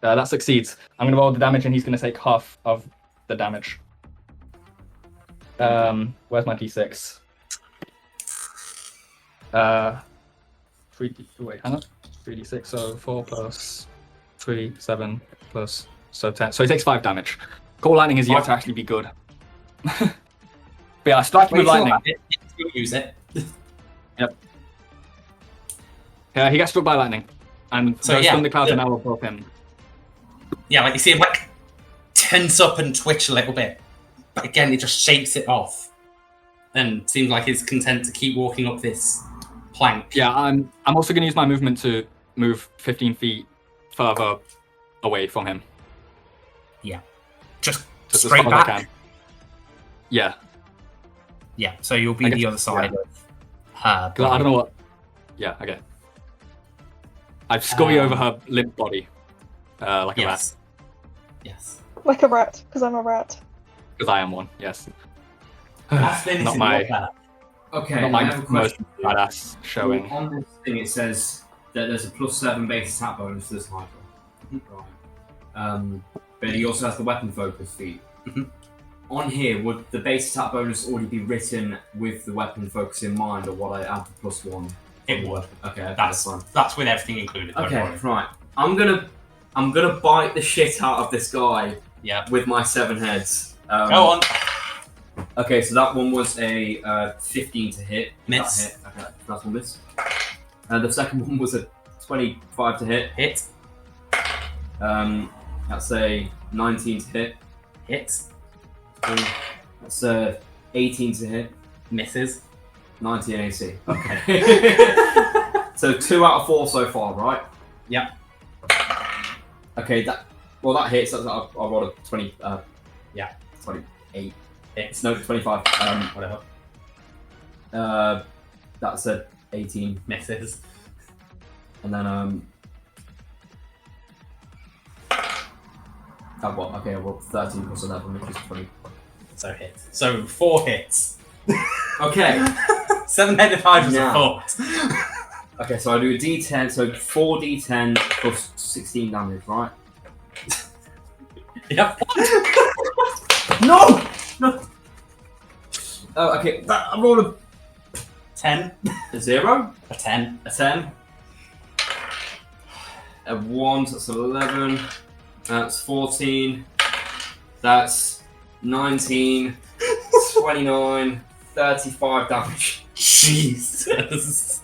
that succeeds. I'm gonna roll the damage, and he's gonna take half of the damage. Where's my d6? 3d6, so 4 plus 3, 7 plus, so 10. So he takes 5 damage. Cold Lightning is yet to actually be good. But yeah, I strike him with lightning. You'll use it. Yep. Yeah, he gets struck by lightning. And So, those yeah, thunderclouds are now above him. Yeah, like you see him like tense up and twitch a little bit. But again, it just shakes it off. And seems like he's content to keep walking up this plank. Yeah, I'm also going to use my movement to move 15 feet further away from him. Just Just as straight far as I back. can. Yeah. Yeah, so you'll be I the guess- other side of her. 'Cause I don't know what... Yeah, okay. I've scurry over her limp body. Like a rat. Yes. Yes. Like a rat, because I'm a rat. Because I am one, yes. Last thing Not is my... your turn. Okay, Not I my have a most question. badass showing. On this thing, it says that there's a +7 base attack bonus to this sniper. Right. But he also has the weapon focus feat. Mhm. On here, would the base attack bonus already be written with the weapon focus in mind, or would I add the +1? It would. Okay, That's fine. that's with everything included. don't Okay, worry. right. I'm gonna bite the shit out of this guy Yeah. with my 7 heads. Go on. Okay, so that one was a 15 to hit. Miss. That hit. Okay, that's one miss. The second one was a 25 to hit. Hit. That's a 19 to hit. Hit. That's a 18 to hit. Misses. 19 AC. Okay. So 2 out of 4 so far, right? Yep. Okay, that hits. That's, I rolled a 20. 28. Hits. No, 25. Whatever. That's a 18. Misses. And then Oh, what? Okay, well, 13 plus 11, which is 20. So hit. So 4 hits. Okay. 7-headed hydras are Now. fucked. Okay, so I do a d10, so 4d10 plus 16 damage, right? Yep. No! No! Oh, okay, I rolled 10. a 0, A 10. a 10, a 1, so that's 11, that's 14, that's 19, 29, 35 damage. Jesus.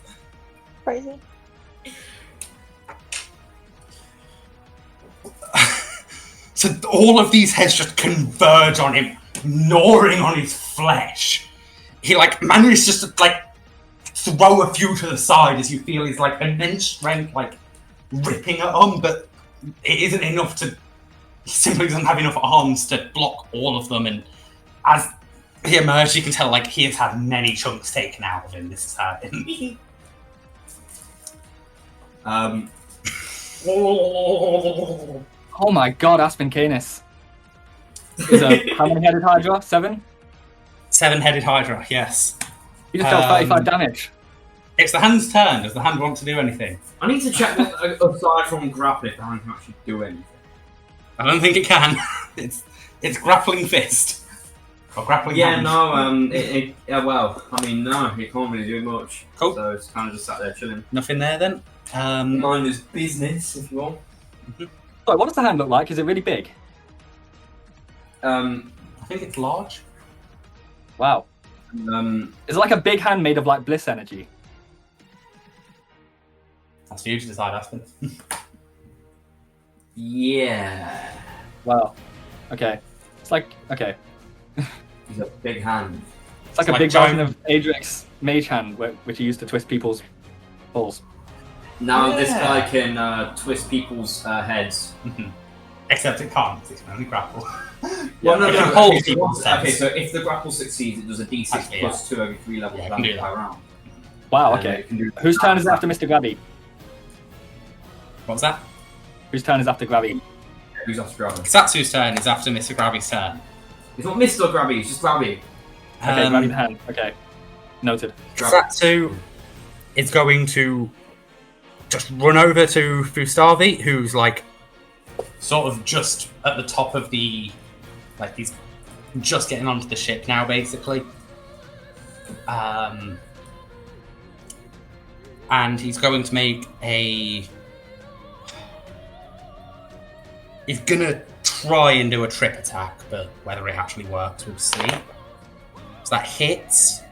Crazy. So all of these heads just converge on him, gnawing on his flesh. He manages just to throw a few to the side as you feel his immense strength ripping at him, but it isn't enough to. He simply doesn't have enough arms to block all of them, and as he emerged, you can tell he has had many chunks taken out of him. This has hurt him. Oh my god, Aspen Canis. Is a how many headed Hydra? 7? 7-headed Hydra, yes. You just dealt 35 damage. It's the hand's turn. Does the hand want to do anything? I need to check aside from grappling if the hand can actually do anything. I don't think it can. It's grappling fist. Or grappling hand. Well, I mean, no, it can't really do much. Cool. So it's kind of just sat there chilling. Nothing there then. Mine is business, if you want. Sorry, what does the hand look like? Is it really big? I think it's large. Wow. Is it like a big hand made of bliss energy? That's for you to decide, Aspen. Yeah. Wow. Okay. It's okay. He's a big hand. It's like a big version of Adric's mage hand, which he used to twist people's balls. Now this guy can twist people's heads. Except it can't, 'cause it can only grapple. Well, no, it no, can no. hold Okay, people's heads. so if the grapple succeeds, it does a d6 Actually, plus 2 every 3 levels Yeah, it of can do damage that. per round. Wow, And okay. it can do- Whose turn is it after Mr. Grabby? What was that? Whose turn is after Grabby? Who's after Grabby? Satsu's turn is after Mr. Grabby's turn. It's not Mr. Grabby, it's just Grabby. Okay, Grabby the hand. Okay. Noted. Satsu is going to just run over to Fustavi, who's sort of just at the top of the he's just getting onto the ship now, basically. And he's going to make he's gonna try and do a trip attack, but whether it actually works, we'll see. So that hits.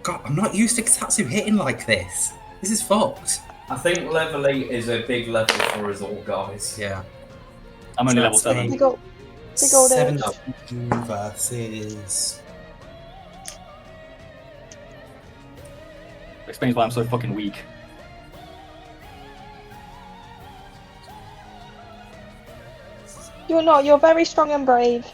God, I'm not used to Satsu hitting like this. This is fucked. I think level 8 is a big level for us all, guys. Yeah. I'm only So level that's 7. Big old age. 17 versus. Explains why I'm so fucking weak. You're not. You're very strong and brave.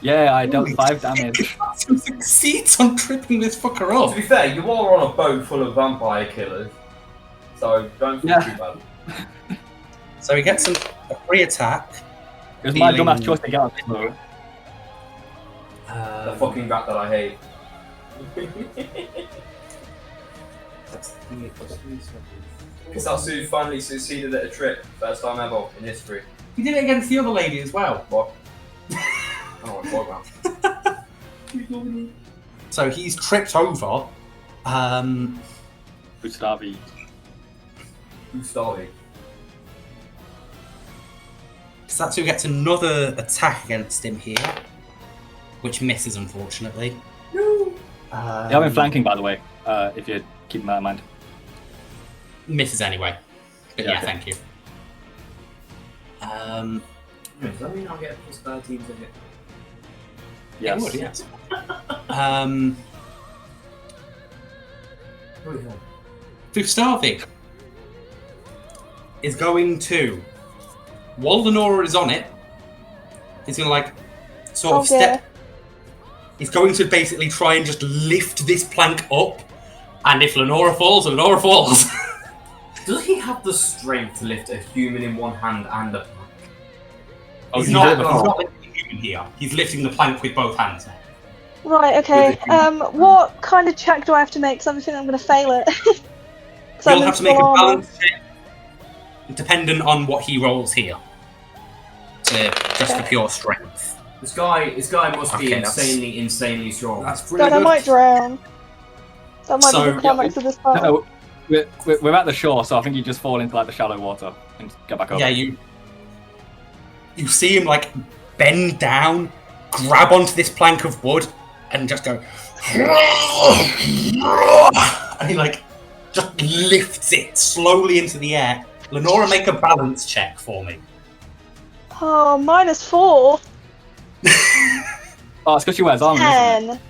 Yeah, I dealt 5 damage. Satsu succeeds on tripping this fucker To up. be fair, you are on a boat full of vampire killers, so don't feel too bad. So he gets a free attack. It was my Feeling- dumbass choice to get out of this boat. The fucking rat that I hate. Satsu finally succeeded at a trip, first time ever in history. He did it against the other lady as well. What? Oh my god, man. So he's tripped over. Gustavi. Who started? Satsu gets another attack against him here, which misses, unfortunately. No. They have been flanking, by the way, if you're keeping that in mind. Misses anyway. But Yeah, yeah, okay. thank you. Does that mean I'll get plus 13 to hit? Yes. It would, yes. What is that? Fustavi is going to. While Lenora is on it, he's going to sort of step. He's going to basically try and just lift this plank up, and if Lenora falls, Lenora falls. Does he have the strength to lift a human in one hand and a plank? Oh, He's you not, did it he's before. not lifting the human here. He's lifting the plank with both hands now. Right, okay. What kind of check do I have to make? Because I think I'm going to fail it. 'Cause I'm You'll in have to make full a armor. balance check dependent on what he rolls here. Just for pure strength. This guy must be Okay, that's- insanely strong. That's pretty God, I good. might drown. That might So, be the climax of this part. No, we're at the shore, so I think you just fall into like the shallow water and get back up. Yeah, you see him like bend down, grab onto this plank of wood, and just go. And he like just lifts it slowly into the air. Lenora, make a balance check for me. Oh, -4. Oh, it's because she wears armor. Isn't it? 10.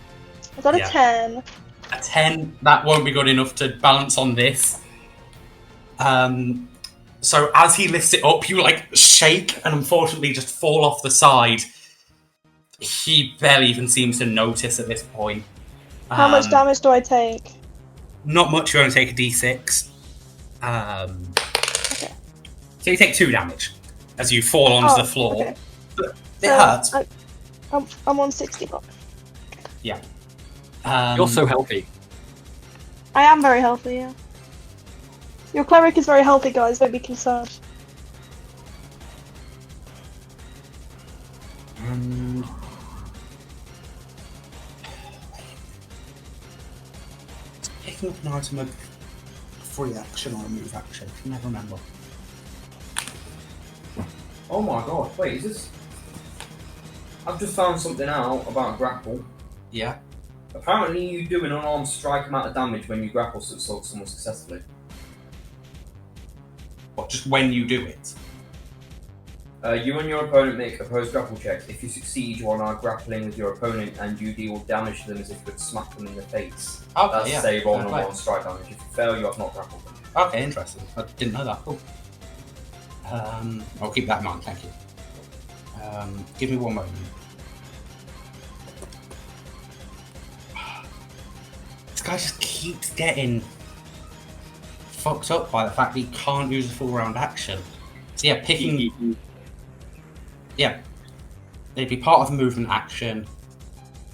I got a Yeah. 10. A 10, that won't be good enough to balance on this. So as he lifts it up, you like shake and unfortunately just fall off the side. He barely even seems to notice at this point. How much damage do I take? Not much, you only take a d6. Okay. So you take 2 damage as you fall onto the floor. Okay. It hurts. I'm on 60 bucks. Yeah. You're so healthy. I am very healthy, yeah. Your cleric is very healthy, guys. Don't be concerned. And picking up an item of free action or a move action. I can never remember. Oh my god! Wait, is this? I've just found something out about grapple. Yeah. Apparently, you do an unarmed strike amount of damage when you grapple someone successfully. What, just when you do it? You and your opponent make opposed grapple checks. If you succeed, you are now grappling with your opponent and you deal damage to them as if you would smack them in the face. Okay, That's yeah. say roll Fair an play. unarmed strike damage. If you fail, you have not grappled them. Okay, interesting. I didn't know that. Cool. I'll keep that in mind, thank you. Give me one moment. This guy just keeps getting fucked up by the fact that he can't use a full round action. So yeah, picking... Yeah. It'd be part of a movement action.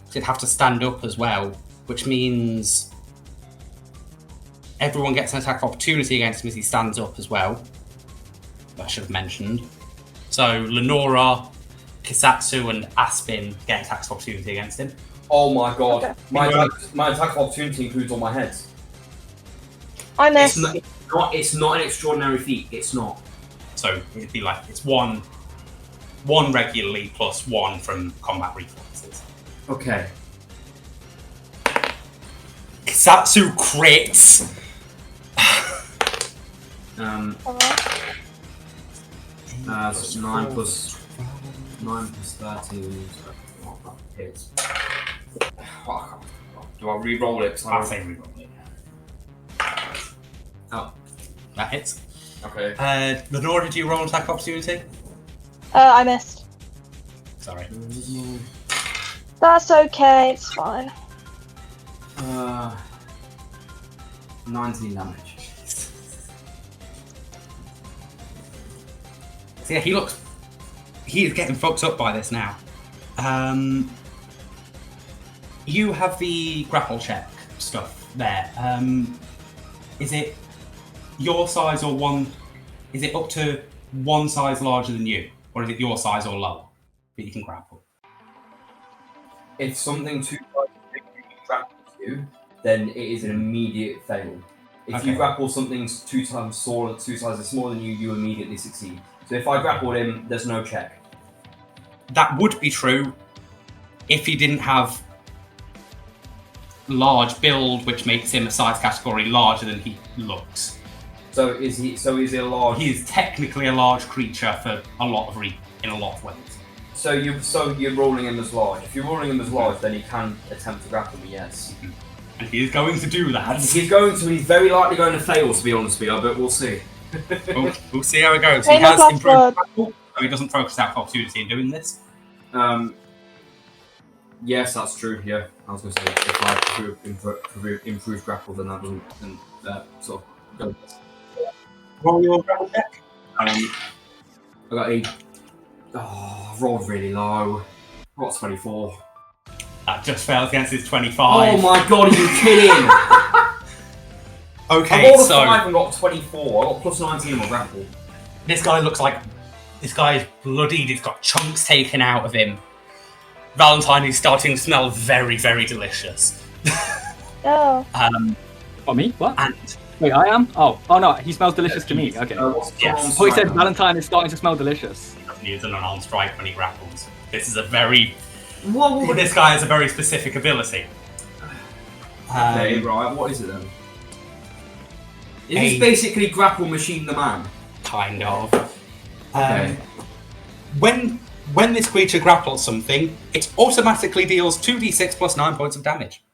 So it'd have to stand up as well, which means everyone gets an attack of opportunity against him as he stands up as well. I should have mentioned. So Lenora, Kisatsu, and Aspin get attacks of opportunity against him. Oh my god! Okay. My attack of opportunity includes all my heads. I missed. It's not an extraordinary feat. It's not. So it'd be like it's one regularly plus 1 from combat reflexes. Okay. Kisatsu crits. So 9 plus 13. So that hits. Do I re-roll it? I'll say reroll it. Oh. That hits. Okay. Lenora, did you roll an attack of opportunity? I missed. Sorry. That's okay. It's fine. 19 damage. So yeah, he is getting fucked up by this now. You have the grapple check stuff there. Is it your size or one? Is it up to one size larger than you, or is it your size or lower that you can grapple? If something too big grapples you, then it is an immediate fail. If Okay. you grapple something 2 sizes smaller than you, you immediately succeed. So if I grappled him, there's no check. That would be true if he didn't have large build, which makes him a size category larger than he looks. So is he a large? He is technically a large creature for a lot of in a lot of ways. So you're rolling him as large. If you're rolling him as large, then he can attempt to grapple me. Yes. And he is going to do that. He's very likely going to fail, to be honest with you, but we'll see. We'll see how it goes. Hey, He no has password. improved grapple, so he doesn't focus out opportunity in doing this. Yes, that's true. Yeah, I was going to say if I improve grapple, then that doesn't sort of go. Roll your grapple check. I got a Oh, rolled really low. Got 24. That just fails against his 25. Oh my god, are you kidding? I Okay, rolled a so 5 and got 24. I got plus 19 in my grapple. this guy looks like this guy's bloodied. He's got chunks taken out of him. Valentine is starting to smell very, very delicious. Oh. What, me? What? And Wait, I am? Oh no, he smells delicious to me. Okay. What's the Yes. wrong Oh, he said strike? Valentine is starting to smell delicious. he doesn't use an unarmed strike when he grapples. This is a very. Whoa, This guy has a very specific ability. Okay, right, what is it then? Is A- this basically Grapple Machine the Man? Kind of. Okay. When this creature grapples something, it automatically deals 2d6 plus 9 points of damage.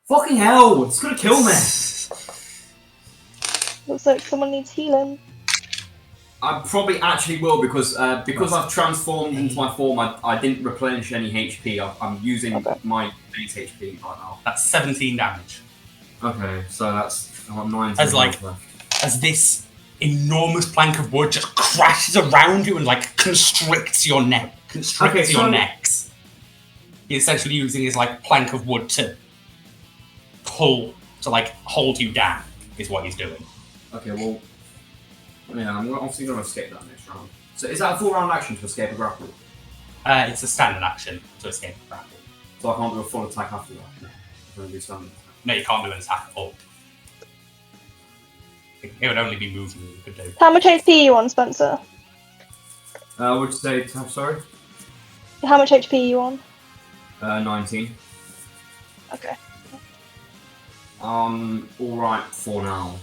Fucking hell, it's gonna kill me. Looks like someone needs healing. I probably actually will because I've transformed into my form. I didn't replenish any HP. I'm using Okay. my base HP right now. That's 17 damage. Okay, so that's 19 As like- left. As this enormous plank of wood just crashes around you and like constricts your neck, Okay, so- your necks. He's essentially using his like plank of wood to hold you down. Is what he's doing. Okay, well, yeah, I'm obviously going to escape that next round. So is that a full round action to escape a grapple? It's a standard action to escape the grapple. So I can't do a full attack after that? No. I'm going to do standard. No, you can't do an attack at all. It would only be movement you could do. How much HP are you on, Spencer? Would you say, sorry? How much HP are you on? 19. Okay. Alright for now.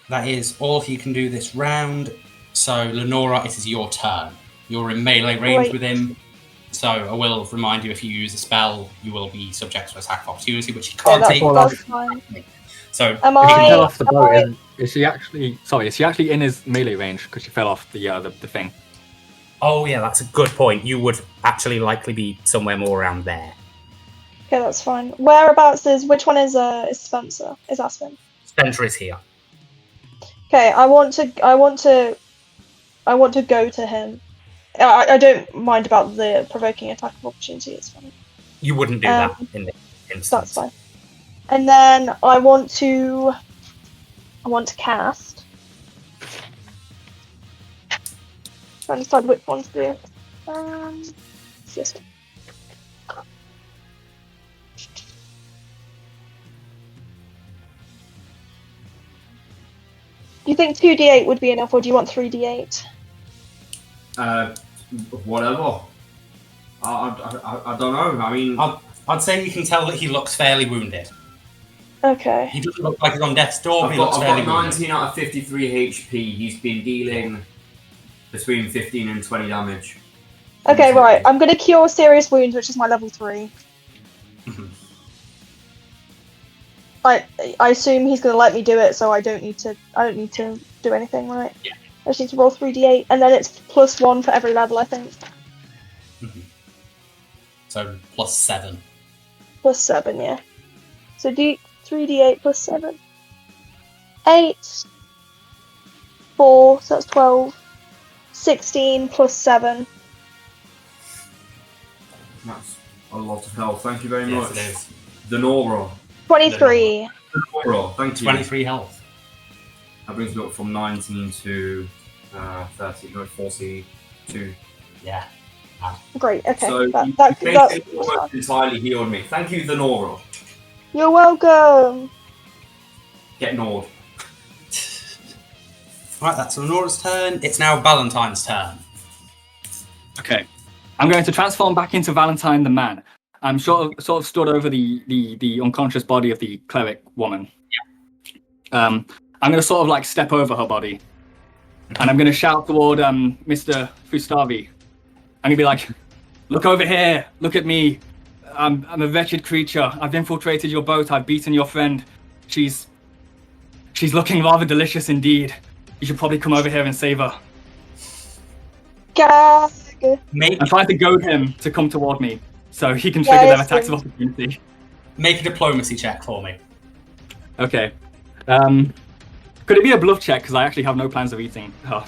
That is all he can do this round. So, Lenora, it is your turn. You're in melee range Great. with him. So, I will remind you if you use a spell, you will be subject to attack of opportunity, which you Yeah, can't that's, take. that's fine. So, Am if you She I- fell off the am boat. I- Is she actually? Sorry, is she actually in his melee range? Because she fell off the thing. oh, yeah, that's a good point. You would actually likely be somewhere more around there. Okay, that's fine. Whereabouts is which one is Spencer? Is Aspen? Spencer is here. Okay, I want to go to him. I don't mind about the provoking attack of opportunity. It's fine. You wouldn't do that in this instance. That's fine. And then I want to cast. Trying to decide which one to do. It's this one. Do you think 2d8 would be enough, or do you want 3d8? Whatever. I don't know. I mean, I'd say you can tell that he looks fairly wounded. Okay. He doesn't look like he's on death's door, but I've he looks got fairly wounded. 19 out of 53 HP. He's been dealing between 15 and 20 damage. Okay, right. I'm gonna cure serious wounds, which is my level 3. Mhm. I assume he's gonna let me do it, so I don't need to do anything, right? Yeah. I just need to roll 3d8, and then it's +1 for every level, I think. So, +7. +7, yeah. So do 3d8 +7. 8. 4, so that's 12. 16 +7. That's a lot of health. Thank you very Yes, much. it is. Denora. 23. Denora, thank you. 23 health. That brings me up from 19 to 42. Yeah. Great, okay. So that, you that's basically fine. almost entirely healed me. Thank you, Denora. You're welcome! Get gnawed. Right, that's Lenora's turn. It's now Valentine's turn. Okay, I'm going to transform back into Valentine the man. I'm sort of stood over the unconscious body of the cleric woman. Yeah. I'm going to sort of like step over her body, and I'm going to shout toward Mr. Fustavi. I'm going to be like, "Look over here! Look at me! I'm a wretched creature. I've infiltrated your boat. I've beaten your friend. She's looking rather delicious indeed. You should probably come over here and save her." Gag! I'm trying to goad him to come toward me, so he can Yeah, trigger their it's attacks good. of opportunity. Make a diplomacy check for me. Okay. Could it be a bluff check? Because I actually have no plans of eating her.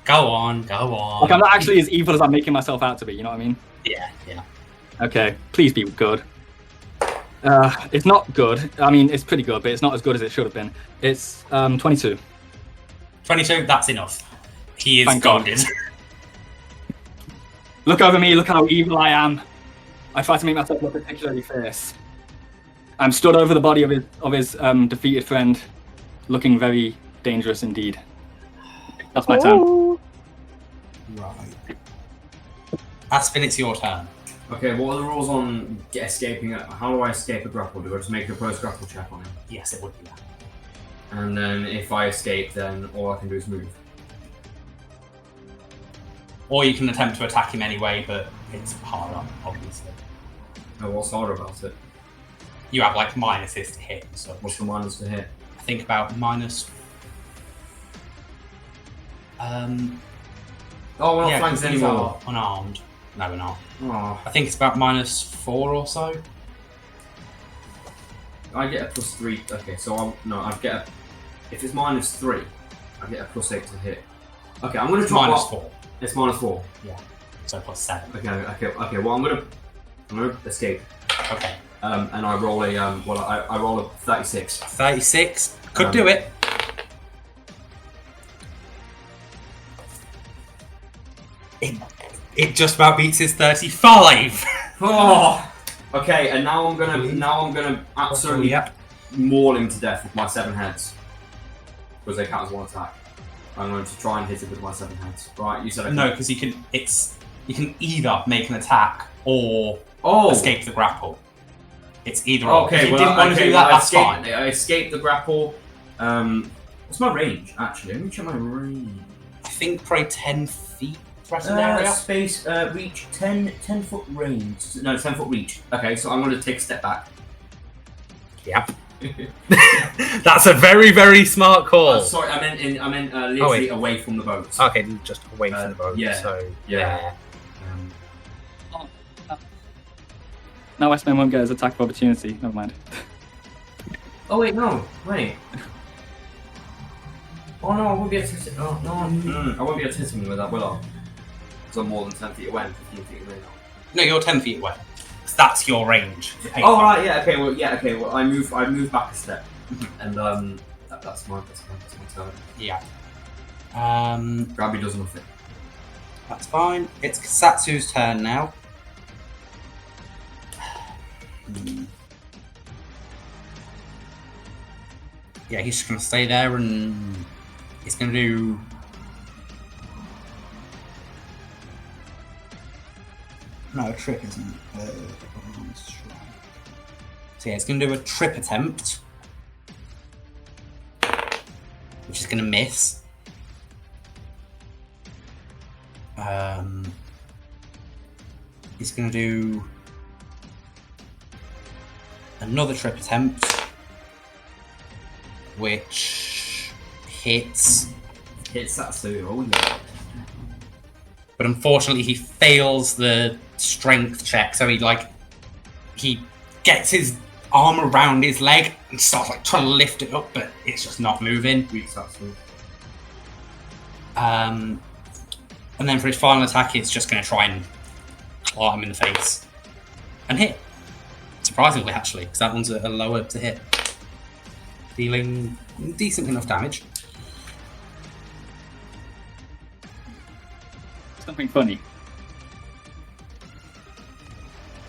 Go on, go on. Like, I'm not actually as evil as I'm making myself out to be, you know what I mean? Yeah. Okay, please be good. It's not good. I mean, it's pretty good, but it's not as good as it should have been. It's 22. 22, that's enough. He is Thank God. goaded. Look over me, look how evil I am. I try to make myself look particularly fierce. I'm stood over the body of his defeated friend, looking very dangerous indeed. That's my turn. Ooh. Right. Aspen, it's your turn. Okay, what are the rules on escaping? How do I escape a grapple? Do I just make a close grapple check on him? Yes, it would be that. And then if I escape, then all I can do is move. Or you can attempt to attack him anyway, but it's harder, obviously. Oh, what's harder about it? You have like minuses to hit and stuff. What's the minus to hit? I think about minus. Oh, we're not yeah, flanked 'cause these anymore. are unarmed. No, we're not. Oh, I think it's about -4 or so. I get a +3. Okay, so I get a. If it's -3, I get a +8 to hit. Okay, I'm gonna It's try. -4, It's -4. so +7. Okay. Well, I'm gonna escape. Okay. And I roll a I roll a 36. 36 could do it. It just about beats his 35. Oh. Okay, and now I'm gonna absolutely Yep. maul him to death with my 7 heads because they count as one attack. I'm going to try and hit it with my 7 heads. Right? You said I No, because you can either make an attack or Oh. escape the grapple. It's either or. Okay, If you well, didn't want to do that, that's fine. I escaped the grapple. What's my range? Actually, let me check my range. I think probably 10 feet threatened area. Space, reach, 10 foot range. No, 10 foot reach. Okay, so I'm going to take a step back. Yep. That's a very, very smart call. Sorry, I meant literally away from the boat. Okay, just away from the boat. yeah. So Yeah. Now Westman won't get his attack of opportunity. Never mind. Oh wait, no, wait. Oh no, I won't be able to hit him. Oh, no, I won't be able to hit him with that, will I? Because I'm more than 10 feet away and 15 feet away now. No, you're 10 feet away. That's your range. Oh right, yeah, okay, well, I move back a step, and that's my turn. Yeah. Grabby does nothing. That's fine. It's Kasatsu's turn now. Yeah, he's just gonna stay there and he's gonna do. No, a trip isn't it? So yeah, it's gonna do a trip attempt, which is gonna miss. He's gonna do another trip attempt, which hits. Hits Satsu, oh yeah. But unfortunately, he fails the strength check. So he gets his arm around his leg and starts trying to lift it up, but it's just not moving. Weak Satsu. And then for his final attack, it's just going to try and claw him in the face and hit. Surprisingly, actually, because that one's a lower to hit, dealing decent enough damage. Something funny.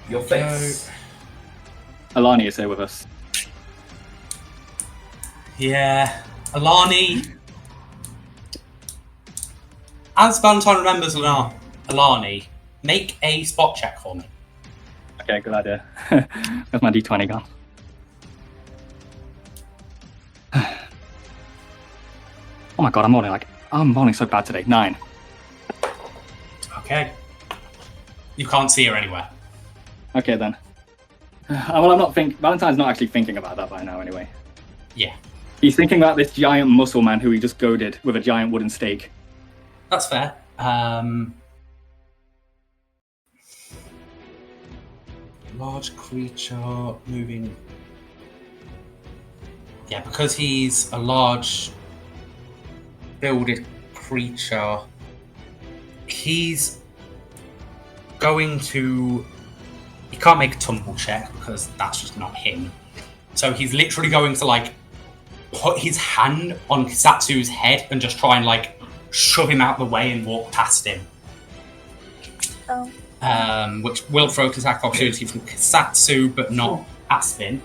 Your face. Alani is here with us. Yeah, Alani. As Valentine remembers Alani, make a spot check for me. Okay, good idea. Where's my D20 gone? Oh my god, I'm rolling so bad today. 9. Okay. You can't see her anywhere. Okay then. Well, I'm not Valentine's not actually thinking about that by now anyway. Yeah, He's thinking about this giant muscle man who he just goaded with a giant wooden stake. that's fair. Large creature moving. Yeah, because he's a large builded creature, he's going to... He can't make a tumble check because that's just not him. So he's literally going to, like, put his hand on Kisatsu's head and just try and, like, shove him out the way and walk past him. Oh. Which will throw an attack opportunity from Kisatsu, but not Aspen.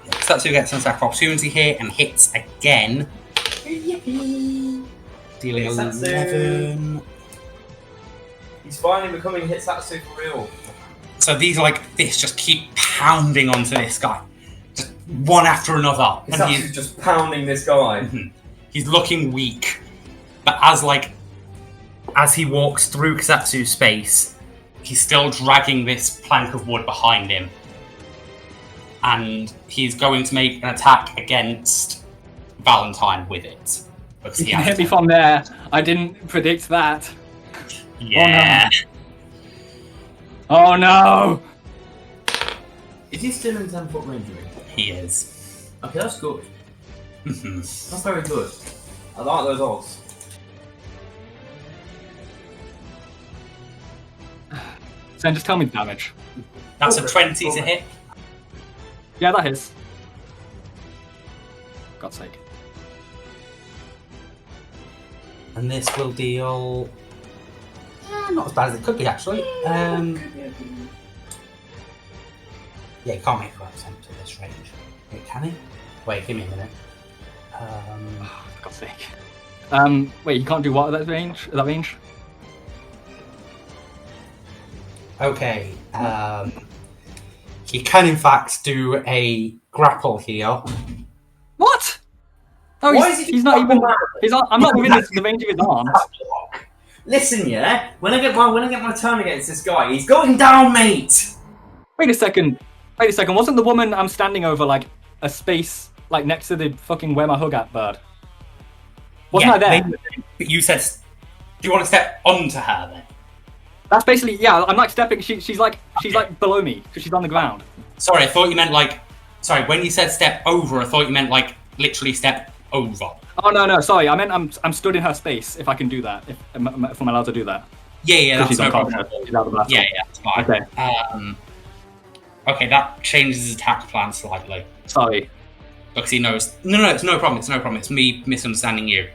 Kisatsu gets an attack opportunity here and hits again. Dealing Kisatsu. 11. He's finally becoming Hitsatsu for real. So these like this just keep pounding onto this guy, just one after another, and Hitsatsu's just pounding this guy. he's looking weak. But as he walks through Kisatsu's space, he's still dragging this plank of wood behind him, and he's going to make an attack against Valentine with it. Because You can hit me from there. I didn't predict that. Yeah. Oh no! Is he still in 10-foot range of me? He is. Okay, that's good. Mhm. That's very good. I like those odds. So just tell me the damage. That's a 20 to hit. Yeah, that is. God's sake. And this will deal... not as bad as it could be, actually. Yeah, you can't make 5% to this range. Wait, can he? Wait, give me a minute. For God's sake. Wait, you can't do what at that range? At that range? Okay. He can, in fact, do a grapple here. What? Oh, Why is he he's not even. I'm not within the range of his arms. Listen, yeah. When I get my turn against this guy, he's going down, mate. Wait a second. Wasn't the woman I'm standing over like a space like next to the fucking where my hug at bird? Wasn't I there? But you said... Do you want to step onto her, then? That's basically I'm like stepping. She's like below me because she's on the ground. Sorry, I thought you meant, like... Sorry, when you said step over, I thought you meant, like, literally step over. Oh no, sorry. I meant I'm stood in her if I can do that. If I'm allowed to do that. Yeah, that's She's no unconscious. problem. She's out of the battle. Yeah, that's fine. Okay. Okay, that changes his attack plan slightly. Sorry. Because he knows... No, it's no problem, It's me misunderstanding you.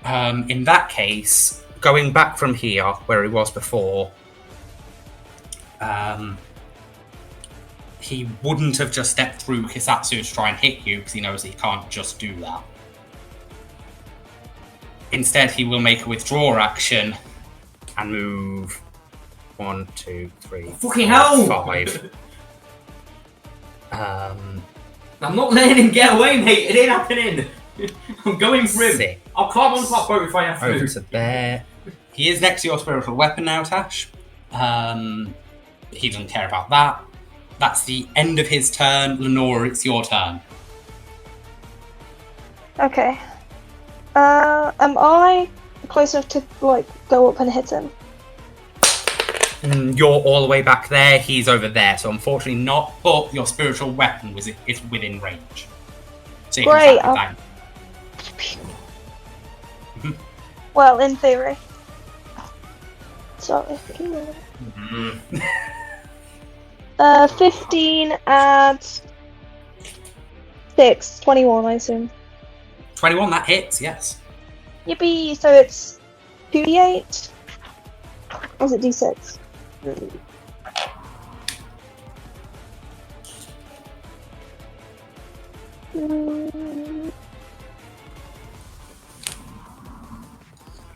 In that case, going back from here, where he was before, he wouldn't have just stepped through Kisatsu to try and hit you, because he knows that he can't just do that. Instead, he will make a withdraw action and move 1, 2, 3, Fucking hell! 5. I'm not letting him get away, mate. It ain't happening. I'm going through. 6. I'll climb onto that boat if I have Over to. to there. He is next to your spiritual weapon now, Tash. He doesn't care about that. That's the end of his turn. Lenora, it's your turn. Okay. Am I close enough to like go up and hit him? You're all the way back there. He's over there, so unfortunately not. But your spiritual weapon is within range. So you Great. can track it down. Well, in theory. Sorry. 15 and 6, 21, I assume. 21, that hits, yes. Yippee! So it's 2d8? Or is it d6? I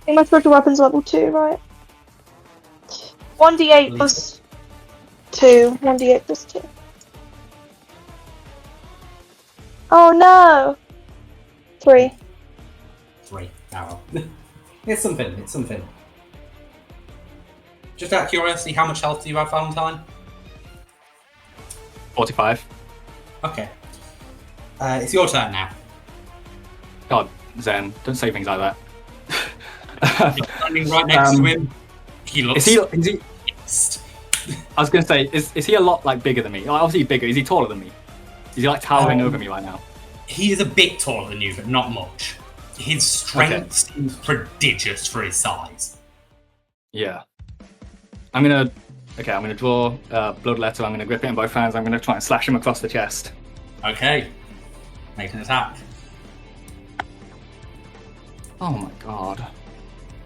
think my spiritual weapon's level 2, right? 1d8 plus 2. 1d8 plus 2. Oh no! 3. 3. Oh. It's something. Just out of curiosity, how much health do you have, Valentine? 45. Okay. It's your turn now. God, Zen, don't say things like that. You're standing right next to him. He looks... Is he? pissed. I was gonna say, is he a lot like bigger than me? Like, obviously bigger. Is he taller than me? Is he like towering over me right now? He is a bit taller than you, but not much. His strength seems prodigious for his size. Yeah. I'm gonna draw Bloodletter. I'm gonna grip it in both hands. I'm gonna try and slash him across the chest. Okay. Make an attack. Oh my god.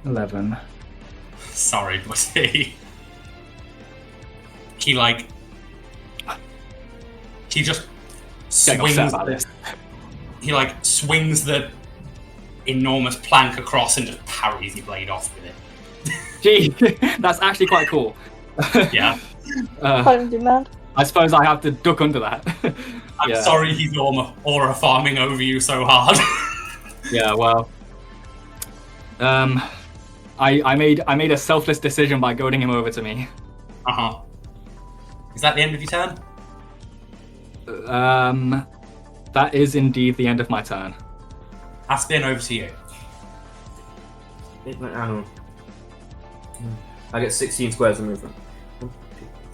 11. Sorry, buddy. He just swings. He swings the enormous plank across and just parries your blade off with it. Gee, that's actually quite cool. Yeah. Can't do mad. I suppose I have to duck under that. I'm sorry he's aura farming over you so hard. Yeah, well. I made a selfless decision by goading him over to me. Uh-huh. Is that the end of your turn? That is indeed the end of my turn. Aspian, over to you. I get 16 squares of movement. 1,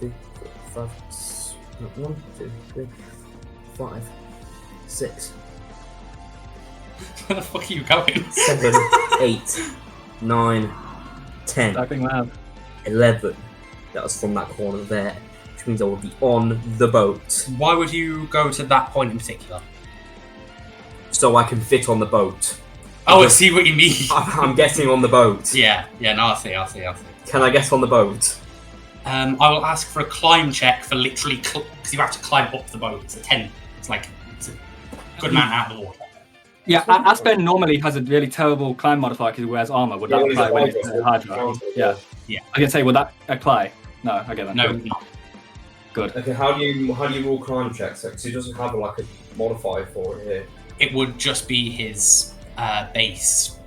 2, 3, 4, 5, 1, 2, 3, 5, 6. Where the fuck are you going? 7, 8, 9, 10, Typing loud. 11. That was from that corner there, which means I will be on the boat. Why would you go to that point in particular? So I can fit on the boat. Oh, I see what you mean. I'm getting on the boat. Yeah, no, I see. Can I get on the boat? I will ask for a climb check for literally, because you have to climb up the boat. It's a 10. It's a good amount out of the water. Yeah, Aspen normally has a really terrible climb modifier because he wears armor. Would that apply when it's Hydra? Yeah. I can say, would that apply? No, okay then. No, Good. not. Good. Okay, how do you roll climb checks? Because he doesn't have a modifier for it here. It would just be his base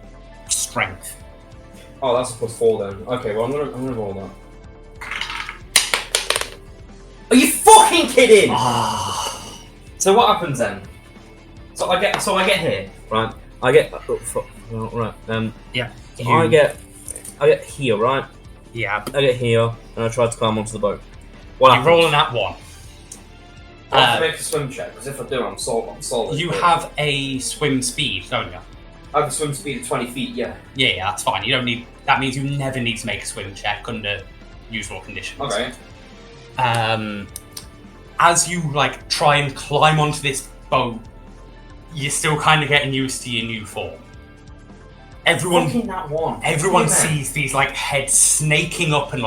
strength. Oh, that's a +4 then. Okay, well I'm gonna roll that. Are you fucking kidding? So what happens then? So I get here, right? I get Yeah. So I get here, right? Yeah. I get here, and I try to climb onto the boat. What You're happens? rolling that one. I have to make a swim check, because if I do, I'm solid. You have a swim speed, don't you? I have a swim speed of 20 feet, yeah. Yeah, that's fine. You don't need. That means you never need to make a swim check under usual conditions. Okay. As you try and climb onto this boat, you're still kind of getting used to your new form. Everyone sees these heads snaking up and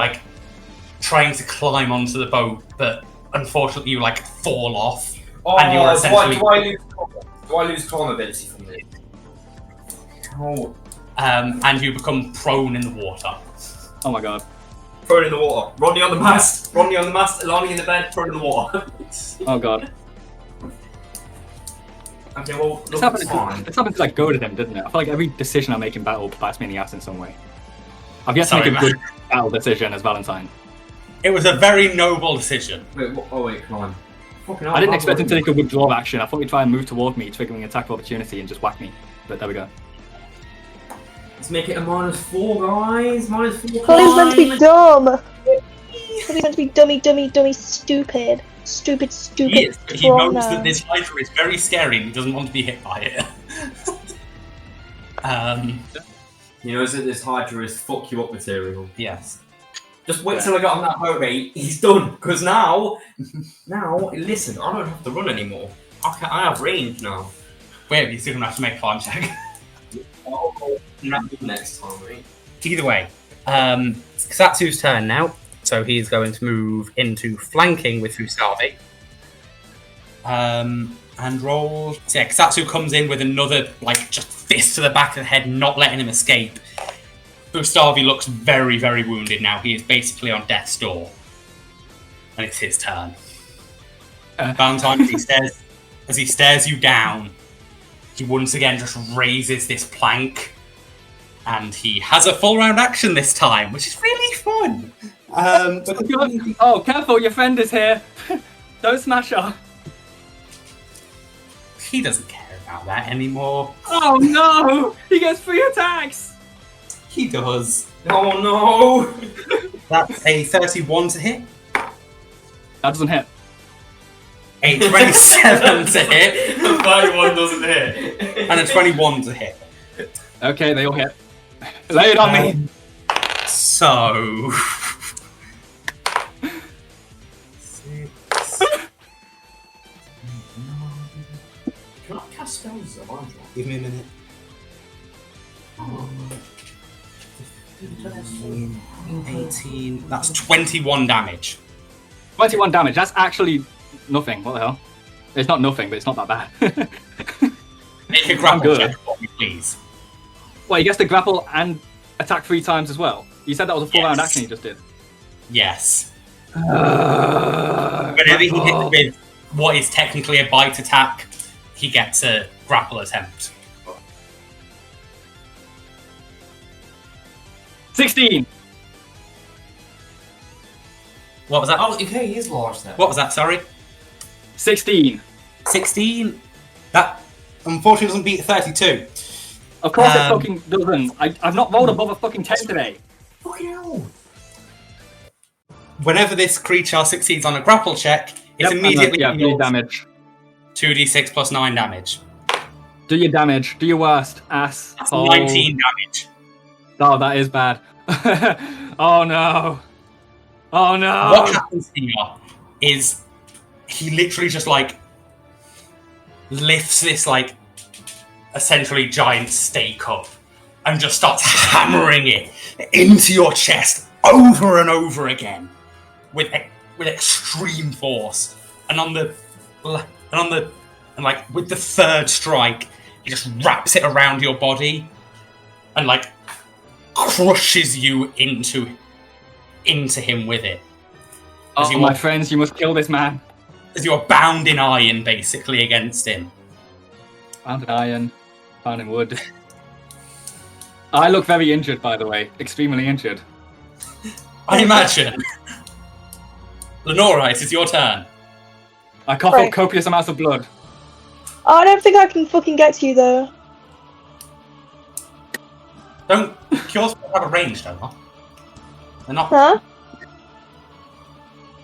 trying to climb onto the boat, but unfortunately you fall off. Oh, and you're essentially... do I lose climb ability from this? Oh. And you become prone in the water. Oh my god. Prone in the water. Rodney on the mast. Lonnie in the bed. Prone in the water. Oh god. Okay, well, It's happened to go to them, didn't it? I feel like every decision I make in battle bites me in the ass in some way. I've yet to make a good battle decision as Valentine. It was a very noble decision. Wait, climb. I didn't expect him to take a withdrawal action. I thought he'd try and move toward me, triggering attack of opportunity and just whack me. But there we go. Let's make it a -4, guys. -4. Holly's meant to be dumb. Holly's meant to be dummy, stupid. Stupid. He knows Toronto. that this Hydra is very scary and he doesn't want to be hit by it. He knows that this Hydra is fuck you up material. Yes. Just wait till I get on that boat, mate. He's done. Because now, listen, I don't have to run anymore. I have range now. Wait, you're still going to have to make a climb check. I'll next time, mate. Either way, Ksatsu's turn now. So he's going to move into flanking with Usavi. And roll. So yeah, Ksatsu comes in with another, just fist to the back of the head, not letting him escape. Usavi looks very, very wounded now. He is basically on death's door. And it's his turn. Valentine, as he stares you down, he once again just raises this plank. And he has a full round action this time, which is really fun. Oh, careful, your friend is here. Don't smash her. He doesn't care about that anymore. Oh no! He gets 3 attacks! He does. Oh no! That's a 31 to hit. That doesn't hit. A 27 to hit. The 31 doesn't hit. And a 21 to hit. Okay, they all hit. Lay it on me! So. 6. Can I cast spells at mine? Give me a minute. 18. That's 21 damage. 21 damage. That's actually nothing. What the hell? It's not nothing, but it's not that bad. Make a grapple good. check for me, please. Well, he gets to grapple and attack 3 times as well. You said that was a full round Yes. action he just did. Yes. Whenever he hits with what is technically a bite attack, he gets a grapple attempt. 16! What was that? Oh, okay, he is large then. What was that? Sorry. 16! 16. That unfortunately doesn't beat 32. Of course it fucking doesn't. I've not rolled above a fucking 10 today. Fucking hell. Whenever this creature succeeds on a grapple check, it's immediately do your damage. 2d6 plus 9 damage. Do your damage. Do your worst, ass. That's 19 damage. Oh, that is bad. Oh no. Oh no. What happens here is he literally just like lifts this like essentially giant stake up and just starts hammering it into your chest over and over again with extreme force. And with the third strike, he just wraps it around your body and like crushes you into him with it. As Oh, my friends, you must kill this man. As you're bound in iron, basically, against him. Found in iron, found in wood. I look very injured, by the way. Extremely injured. I imagine. Lenora, it is your turn. I cough Right. up copious amounts of blood. I don't think I can fucking get to you though. Don't cure spells have a range, don't they? They're not. Huh?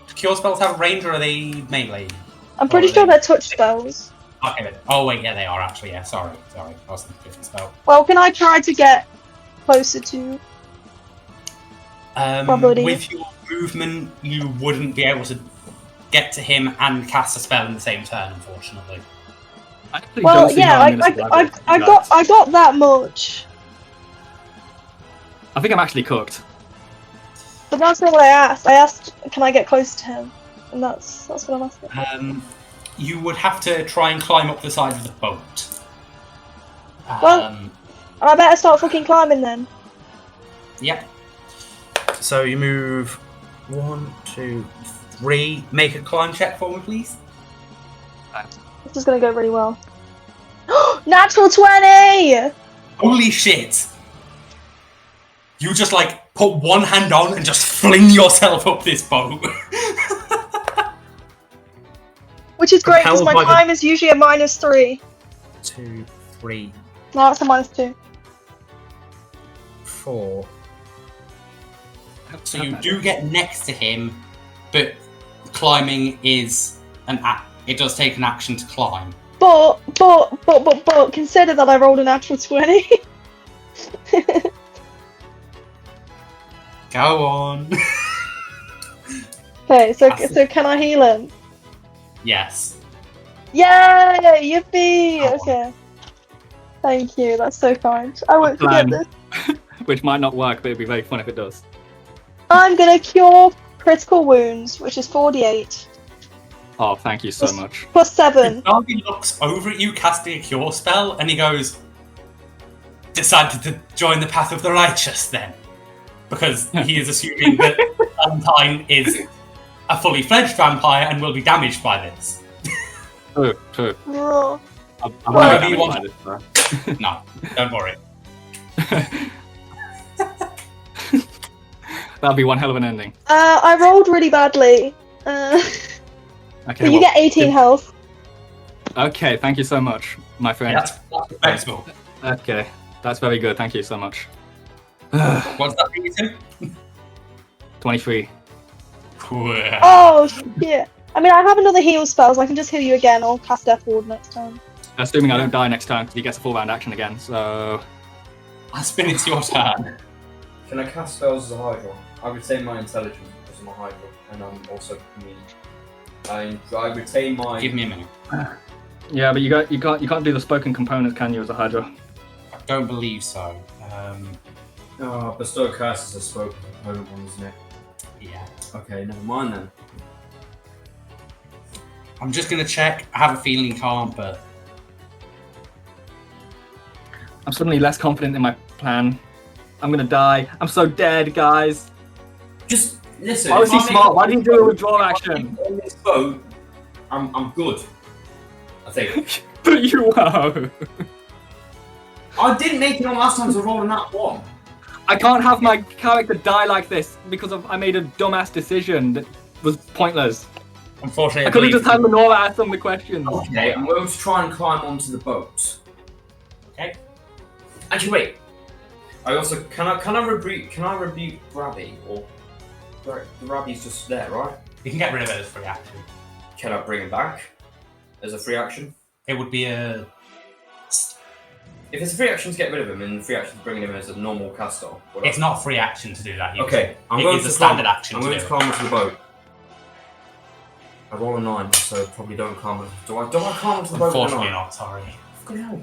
Do cure spells have a range, or are they melee? I'm pretty Oh, sure they- they're touch spells. Okay. Then. Oh wait, yeah, they are actually. Yeah, sorry. I was thinking different spell. Well, can I try to get closer to? Probably. With your movement, you wouldn't be able to get to him and cast a spell in the same turn, unfortunately. I actually Well, don't see yeah, how I'm gonna survive this. I got that much, I think I'm actually cooked. but that's not what I asked. I asked, can I get close to him, and that's what I'm asking. You would have to try and climb up the side of the boat. Well- I better start fucking climbing then. Yep. So you move 1, 2, 3. Make a climb check for me, please. This is gonna go really well. Natural 20! Holy shit! You just like put one hand on and just fling yourself up this boat. Which is great because Propelled my by the- climb is usually a -3. 2, 3, Now it's a -2. 4. So you do get next to him, but climbing is it does take an action to climb. But consider that I rolled a natural 20. Go on. Okay, so can I heal him? Yes. Yay! Yippee! Go on. Okay. Thank you, that's so kind. I won't forget Plan. this. Which might not work, but it'd be very fun if it does. I'm gonna cure critical wounds, which is 48. Oh, thank you so much. Plus 7. Darby looks over at you casting a cure spell and he goes, decided to join the path of the righteous then. Because he is assuming that Valentine is a fully fledged vampire and will be damaged by this. True. Oh. I'm Well, very you damaged want- by this, bro. No, don't worry. That'll be one hell of an ending. I rolled really badly. Okay, But you well, get 18 health. Okay, thank you so much, my friend. That's respectable. Okay, that's very good. Thank you so much. What's that bring you to? 23. Oh, yeah. I mean, I have another heal spell, so I can just heal you again or cast Death Ward next time. Assuming I don't die next time, because he gets a full round action again. So Aspen, it's your turn. Can I cast spells as a Hydra? I retain my intelligence because I'm a Hydra, and I'm also mean. I retain my. Give me a minute. Yeah, but you can't do the spoken components, can you, as a Hydra? I don't believe so. Bestow curse is a spoken component one, isn't it? Yeah. Okay, never mind then. I'm just gonna check. I have a feeling you can't, but I'm suddenly less confident in my plan. I'm gonna die. I'm so dead, guys. Just listen. Why was if he I make smart? a- Why didn't he do a withdrawal action? On this boat, I'm good. I think. But you were. I didn't make it on last time, so I rolled a nat 1. I can't have my character die like this because I made a dumbass decision that was pointless. unfortunately, I could have just had Lenora ask them the questions. Okay, I'm going to try and climb onto the boat. Okay. Actually, wait. I also can I rebuke Rabby or the Rabby's just there, right? You can get rid of it as free action. Can I bring him back as a free action? It would be a. If it's a free action to get rid of him, and the free action to bring him as a normal caster. It's not a free action to do that. Okay, I'm It going is to a standard climb, action I'm to going do to it. climb onto the boat. I roll a 9, so probably don't climb. Do I climb onto the boat? Unfortunately, not. Sorry. Fucking hell.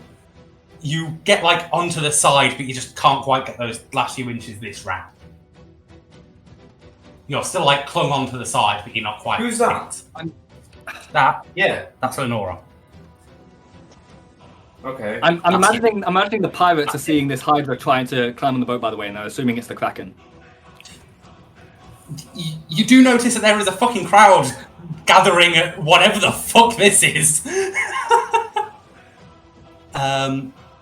You get like onto the side, but you just can't quite get those last few inches this round. You're still like clung onto the side, but you're not quite. Who's that? Yeah. That's Lenora. Okay. I'm That's imagining the pirates are seeing this Hydra trying to climb on the boat, by the way, and they're assuming it's the Kraken. You do notice that there is a fucking crowd gathering at whatever the fuck this is.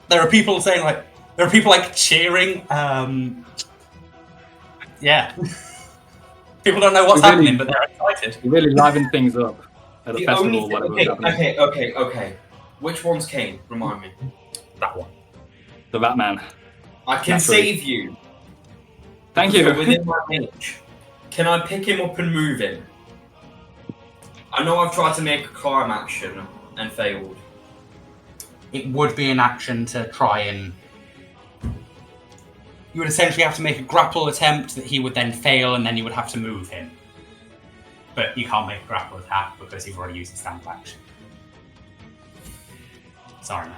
There are people saying like, there are people like cheering. Yeah. People don't know what's Really- happening, but they're excited. You really liven things up at a The festival, only whatever thing, was happening. okay. Which one's Kane? Remind me. That one. The Batman. I can Naturally. save you. Thank You're you. within my reach. Can I pick him up and move him? I know I've tried to make a climb action and failed. It would be an action to try and. You would essentially have to make a grapple attempt that he would then fail, and then you would have to move him. But you can't make a grapple attack because you've already used a standard action. Sorry, man.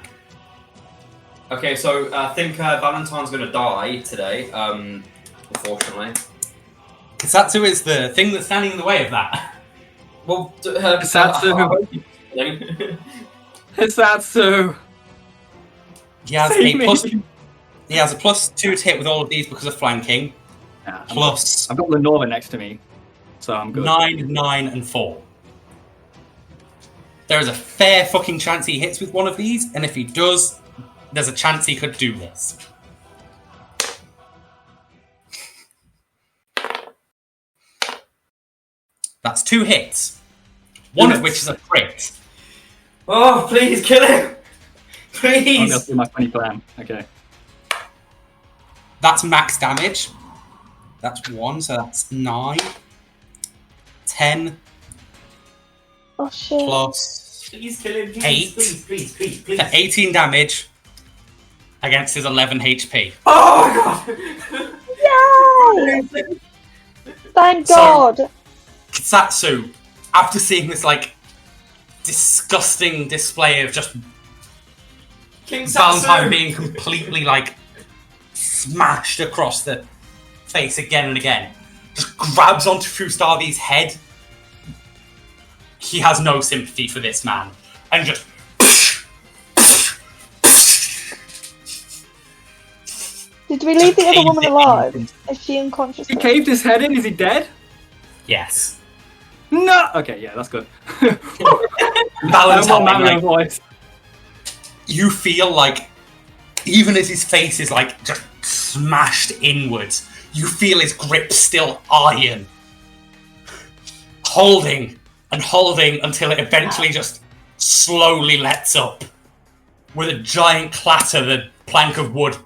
Okay, so I think Valentine's gonna die today, unfortunately. Kisatsu is the thing that's standing in the way of that. Well, Kisatsu. Hisatsu. He has Save a me. plus. He has a +2 to hit with all of these because of flanking. Yeah, Plus I've got Lenora next to me, so I'm good. 9, 9, and 4. There is a fair fucking chance he hits with one of these, and if he does, there's a chance he could do this. That's 2 hits. One of which is a crit. Oh, please kill him! I'm gonna Please! do my funny plan. Okay. That's max damage. That's 1, so that's 9. 10 Oh shit. plus Please kill him, 8. please. for 18 damage against his 11 HP. Oh my god! Yay! Thank So- God. Kisatsu, after seeing this like disgusting display of just King Valentine Satsu! being completely like smashed across the face again and again, just grabs onto Fustarvi's head. He has no sympathy for this man, and just Did we leave the other woman Just alive? caves Is she unconscious? He caved his head in. Is he dead? yes. No. Okay, yeah, that's good. I Valentine, want Mario like, voice. you feel like even as his face is like just smashed inwards, you feel his grip still iron, holding and holding until it eventually just slowly lets up. With a giant clatter, the plank of wood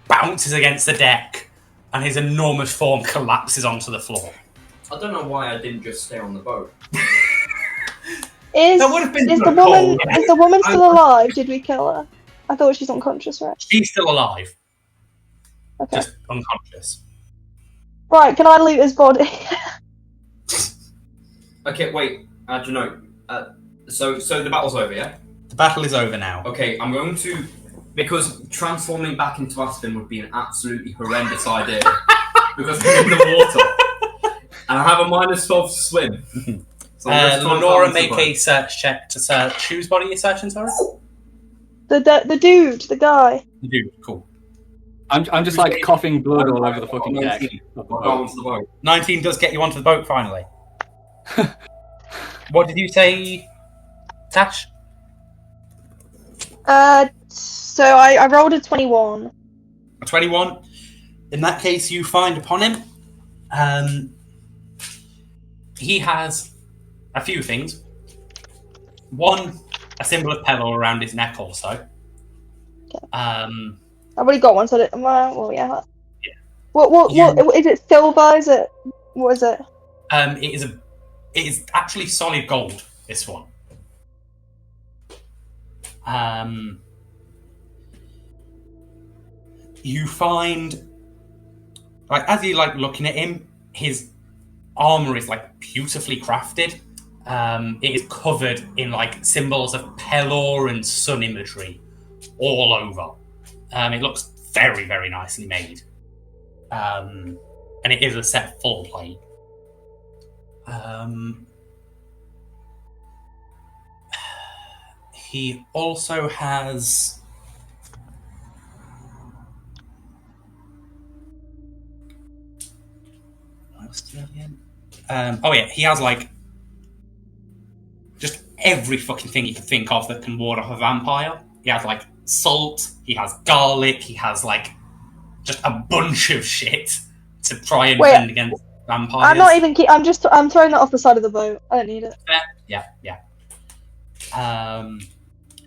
bounces against the deck, and his enormous form collapses onto the floor. I don't know why I didn't just stay on the boat. Is That would have been is the good woman call. is the woman still alive? Did we kill her? I thought she's unconscious, right? She's still alive, Okay. just unconscious. Right, can I loot his body? Okay, wait. Do you know? So the battle's over, yeah? The battle is over now. Okay, I'm going to, because transforming back into Aspen would be an absolutely horrendous idea. Because I'm in the water. And I have a -12 to swim. So Lenora, make a search check to search. Whose body you're searching, sorry? The dude, the guy. The dude, cool. I'm just like coughing blood all over the fucking deck. 19 does get you onto the boat finally. What did you say, Tash? So I rolled a 21. A 21. In that case, you find upon him. He has a few things. One, a symbol of Pelor around his neck also. Okay. I've already got one, so well, yeah. Yeah. What is it? Silver? Is it? What is it? It is actually solid gold. This one. You find, like, as you like looking at him, his armor is like beautifully crafted. It is covered in like symbols of Pelor and sun imagery all over. It looks very, very nicely made. And it is a set full plate. He also has he has like just every fucking thing you can think of that can ward off a vampire. He has like salt, he has garlic, he has like just a bunch of shit to try and defend against vampires. I'm not even. I'm throwing that off the side of the boat. I don't need it. Yeah.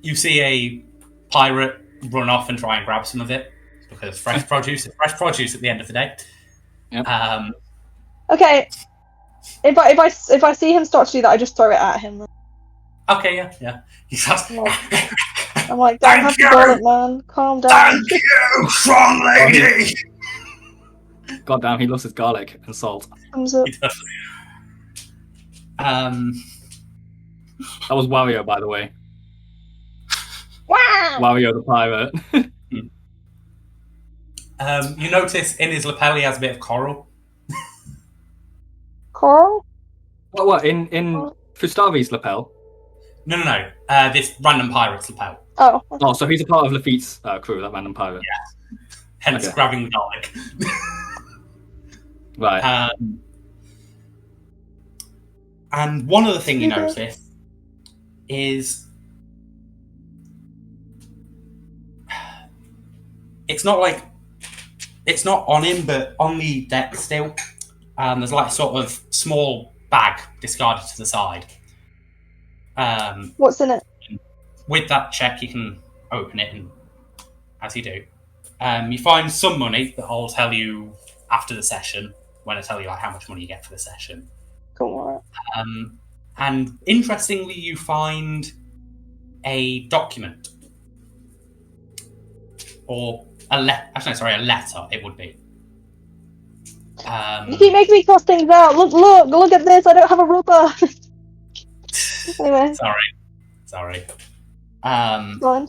You see a pirate run off and try and grab some of it because fresh produce is fresh produce at the end of the day. Yep. Okay. If I see him start to do that, I just throw it at him. Okay, yeah. He starts. I'm like, don't have to roll it, man. Calm down. Thank you, strong lady. God damn, he loves his garlic and salt. Thumbs up. That was Wario, by the way. Wow. Wario the pirate. You notice in his lapel he has a bit of coral. Coral? What? In Fustavi's lapel? No. This random pirate's lapel. Oh. Oh, so he's a part of Lafitte's crew, that random pirate. Yeah. Hence Okay. grabbing the garlic. Right. And one other thing you notice is it's not on him, but on the deck still. There's like sort of small bag discarded to the side. What's in it? With that check, you can open it, and as you do, you find some money that I'll tell you after the session when I tell you like how much money you get for the session. Cool. And interestingly, you find a document or a letter. A letter. It would be. You keep making me cross things out. Look at this. I don't have a rubber. Anyway. Sorry. Go on.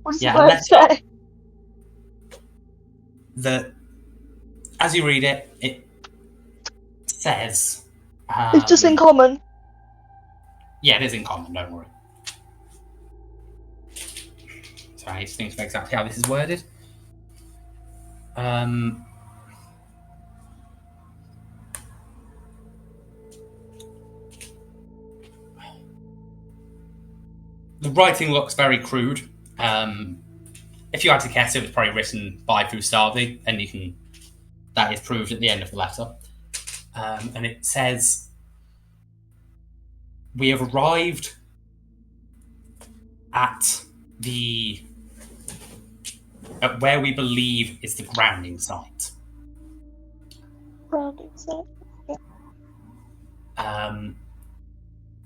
What does Yeah, the word say? That as you read it, it says. It's just in common. Yeah, it is in common. Don't worry. So I need to think of exactly how this is worded. The writing looks very crude. If you had to guess, it was probably written by Fustavi, and that is proved at the end of the letter. And it says, "We have arrived at where we believe is the grounding site. Grounding site.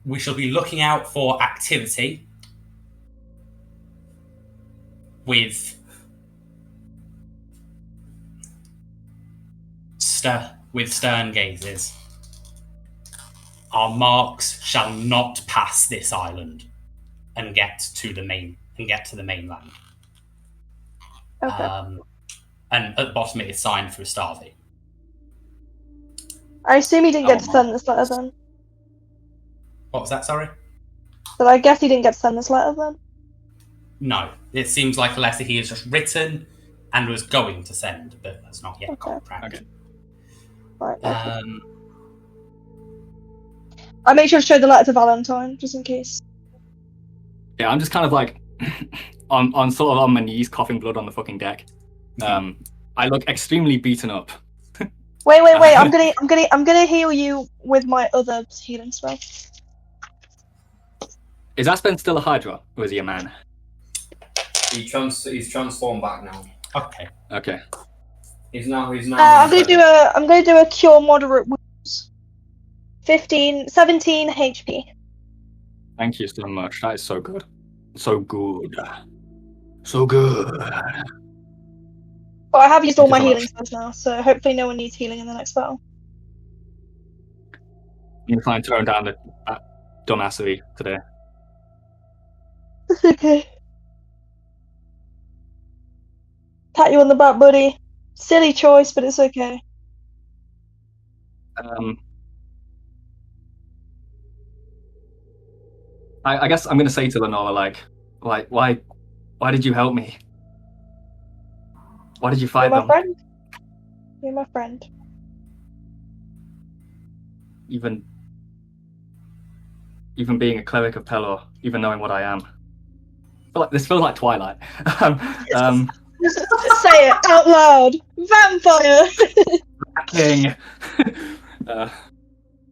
We shall be looking out for activity with with stern gazes. Our marks shall not pass this island and get to the mainland. Okay. And at the bottom it is signed for Starvey. I assume he didn't get to send this letter then. What was that, sorry? But I guess he didn't get to send this letter then. No. It seems like a letter he has just written and was going to send, but has not yet got back. Okay. Right. Okay. Um, I make sure to show the letter to Valentine, just in case. Yeah, I'm just kind of like on sort of on my knees, coughing blood on the fucking deck. I look extremely beaten up. Wait. I'm gonna heal you with my other healing spell. Is Aspen still a Hydra, or is he a man? He's transformed back now. Okay. He's now. I'm gonna do a cure moderate wounds. 17 HP. Thank you so much. That is so good. So good. So good. But I have used all my Thank you so healing spells now, so hopefully no one needs healing in the next battle. I'm gonna try and tone down that dumbassery today. It's okay. Pat you on the back, buddy. Silly choice, but it's okay. I guess I'm gonna say to Lenora, like, why did you help me? Why did you fight You're my them? friend. You're my friend. Even being a cleric of Pelor, even knowing what I am. This feels like Twilight. Say it out loud. Vampire. King.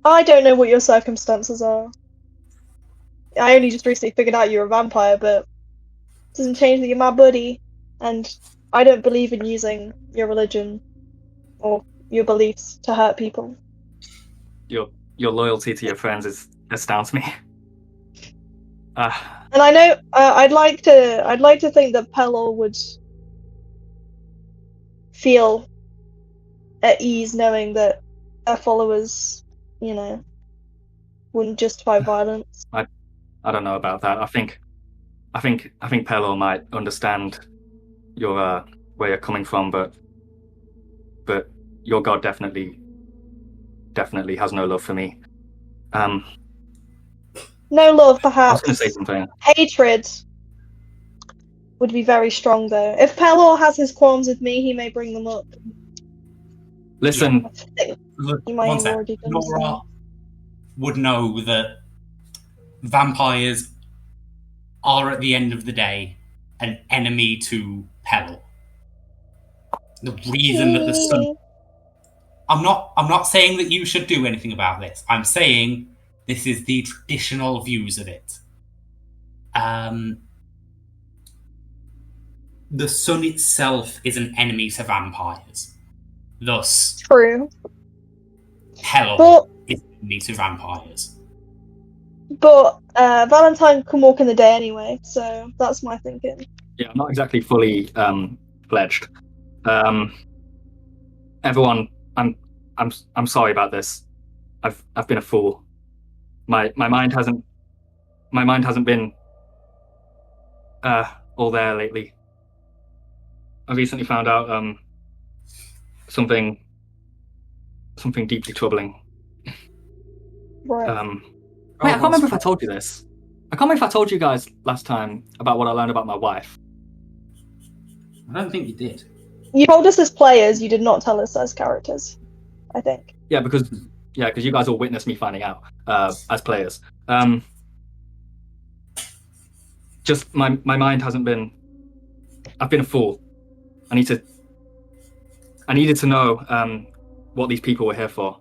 I don't know what your circumstances are. I only just recently figured out you're a vampire, but it doesn't change that you're my buddy, and I don't believe in using your religion or your beliefs to hurt people. Your loyalty to your friends astounds me. And I know I'd like to think that Pelor would feel at ease knowing that their followers, wouldn't justify violence. I don't know about that. I think Pelor might understand your where you're coming from, but your god definitely has no love for me. No love, I perhaps. was going to say something. Hatred would be very strong, though. If Pelor has his qualms with me, he may bring them up. Listen, He might one have sec. already done Nora so. would know that vampires are, at the end of the day, an enemy to Pelor. The reason that the sun... I'm not saying that you should do anything about this. I'm saying this is the traditional views of it. The sun itself is an enemy to vampires. Thus, True. Pelor is an enemy to vampires. But Valentine can walk in the day anyway, so that's my thinking. yeah, I'm not exactly fully fledged. Everyone, I'm sorry about this. I've been a fool. My mind hasn't been all there lately. I recently found out something deeply troubling. Right. I can't remember if I told you this. I can't remember if I told you guys last time about what I learned about my wife. I don't think you did. You told us as players, you did not tell us as characters, I think. Yeah, because you guys all witnessed me finding out as players. Just my mind hasn't been. I've been a fool. I needed to know what these people were here for.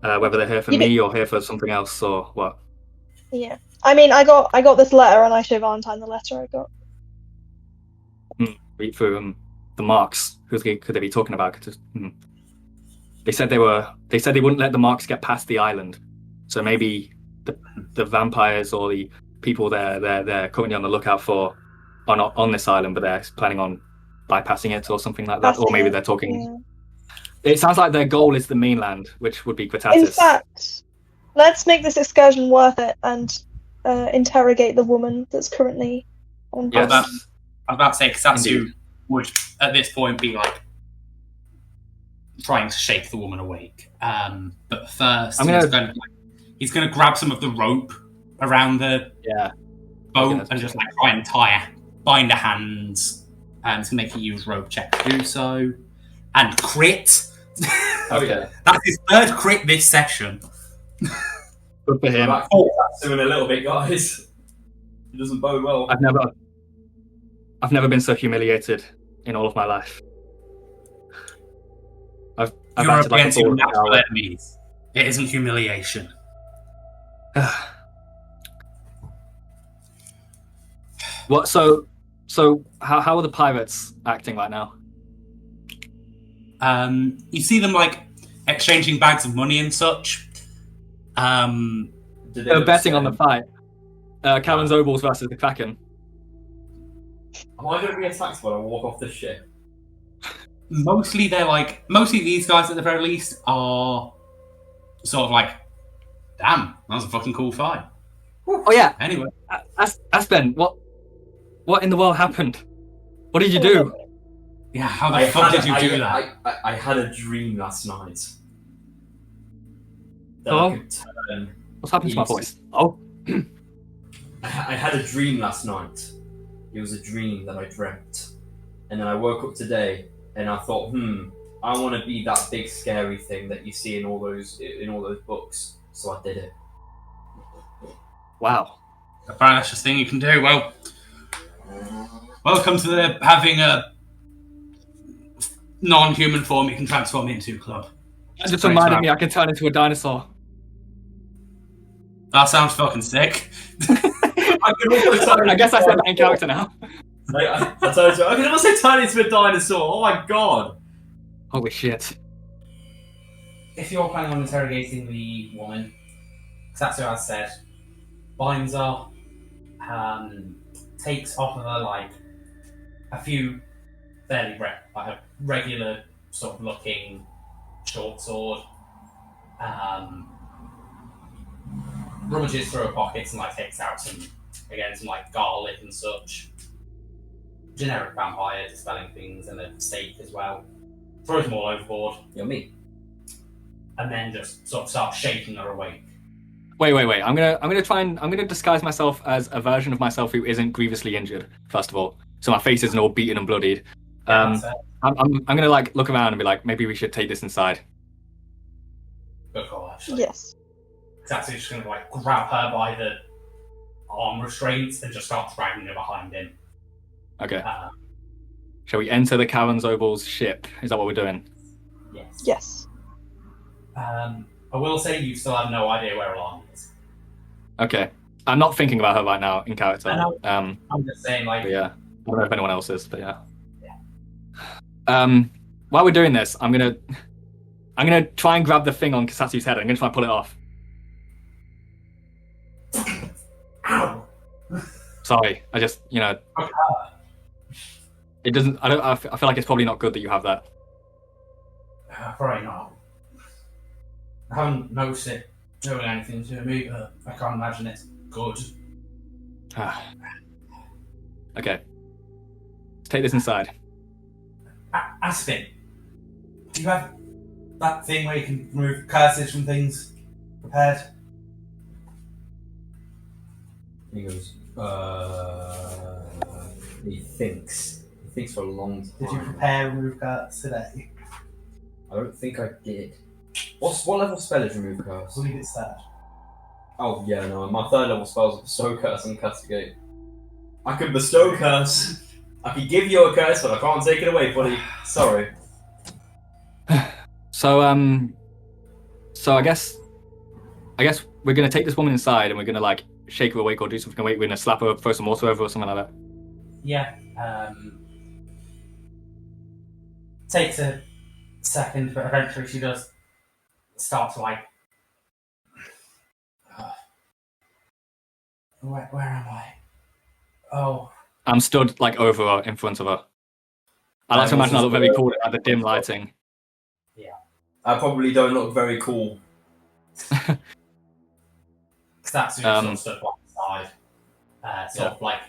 Whether they're here for me or here for something else or what. Yeah. I mean, I got this letter, and I show Valentine the letter I got. Read through the marks. Who could they be talking about? They said they wouldn't let the marks get past the island. So maybe the vampires or the people they're currently on the lookout for are not on this island, but they're planning on bypassing it or something like that. Or maybe they're talking. It sounds like their goal is the mainland, which would be In Quitatis. fact, let's make this excursion worth it and interrogate the woman that's currently on Yes. board. I was about to say, Kasatsu Indeed. would, at this point, be like trying to shake the woman awake. But first, he's going to grab some of the rope around the Yeah. boat and just like try and bind her hands. And to make you use rope check to do so. And crit. Oh yeah. That's his third crit this session. Good for him. Doing a little bit, guys. It doesn't bode well. I've never been so humiliated in all of my life. I've You're acted up like a against your fool. natural enemies. It isn't humiliation. What? So how are the pirates acting right now? You see them like exchanging bags of money and such. They're betting on the fight. Callan's Obols versus the Kraken. Am I going to be attacked when I walk off the ship? Mostly these guys at the very least are sort of like, damn, that was a fucking cool fight. Oh yeah. Anyway, Aspen, what in the world happened? What did you do? yeah, how the fuck did you do that? I had a dream last night. That Oh. I could turn. What's happened to my Easy. voice? Oh, I had a dream last night. It was a dream that I dreamt. And then I woke up today and I thought, I want to be that big scary thing that you see in all those books. So I did it. wow. Apparently that's just a thing you can do. Well, welcome to the having a non-human form you can transform into club. That just reminded me I can turn into a dinosaur. That sounds fucking sick. I guess I said that in character now. I told you, I can also turn into a dinosaur. Oh my god. Holy shit. If you're planning on interrogating the woman, Satsu has said, binds her, takes off of her like a few fairly like a regular sort of looking short sword, rummages through her pockets and like takes out some like garlic and such. Generic vampire dispelling things and a steak as well. Throws them all overboard. Yummy. And then just sort of starts shaking her awake. Wait. I'm gonna disguise myself as a version of myself who isn't grievously injured, first of all. So my face isn't all beaten and bloodied. I'm gonna like look around and be like, maybe we should take this inside. Good call, actually. Yes. Satsu's just going to like grab her by the arm restraints and just start dragging her behind him. Okay. Shall we enter the Karen's Obal's ship? Is that what we're doing? Yes. Yes. I will say you still have no idea where Alana is. Okay. I'm not thinking about her right now in character. I know. I'm just saying, like, yeah. I don't know if anyone else is, but yeah. While we're doing this, I'm gonna try and grab the thing on Kasatsu's head. I'm gonna try and pull it off. Ow! Sorry, I just it doesn't. I feel like it's probably not good that you have that. Probably not. I haven't noticed it doing anything to me, but I can't imagine it's good. Okay. Let's take this inside. Aspen, do you have that thing where you can remove curses from things prepared? He goes, he thinks for a long time. Did you prepare remove curse today? I don't think I did. What level spell is remove curse? I believe it's third. Oh yeah, no, my third level spells are bestow curse and castigate. I can bestow curse. I can give you a curse, but I can't take it away, buddy. Sorry. So I guess we're gonna take this woman inside and we're gonna like shake her awake or do something awake. We're gonna slap her, throw some water over her or something like that. Yeah. Takes a second, but eventually she does start to like. Where am I? Oh. I'm stood like over her, in front of her. I like to imagine I look very cool at the dim lighting. Yeah. I probably don't look very cool. Statue sort of stood by the side, sort of like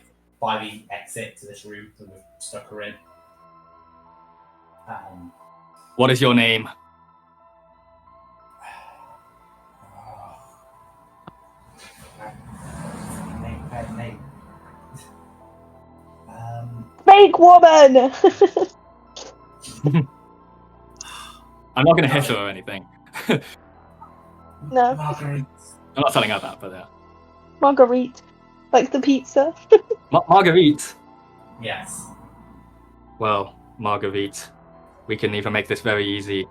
by the exit to this room that we've stuck her in. What is your name? Name. Fake woman! I'm not going to hit her or anything. No, Marguerite. I'm not telling her that, but yeah. Marguerite. Like the pizza. Marguerite. Yes. Well, Marguerite, we can either make this very easy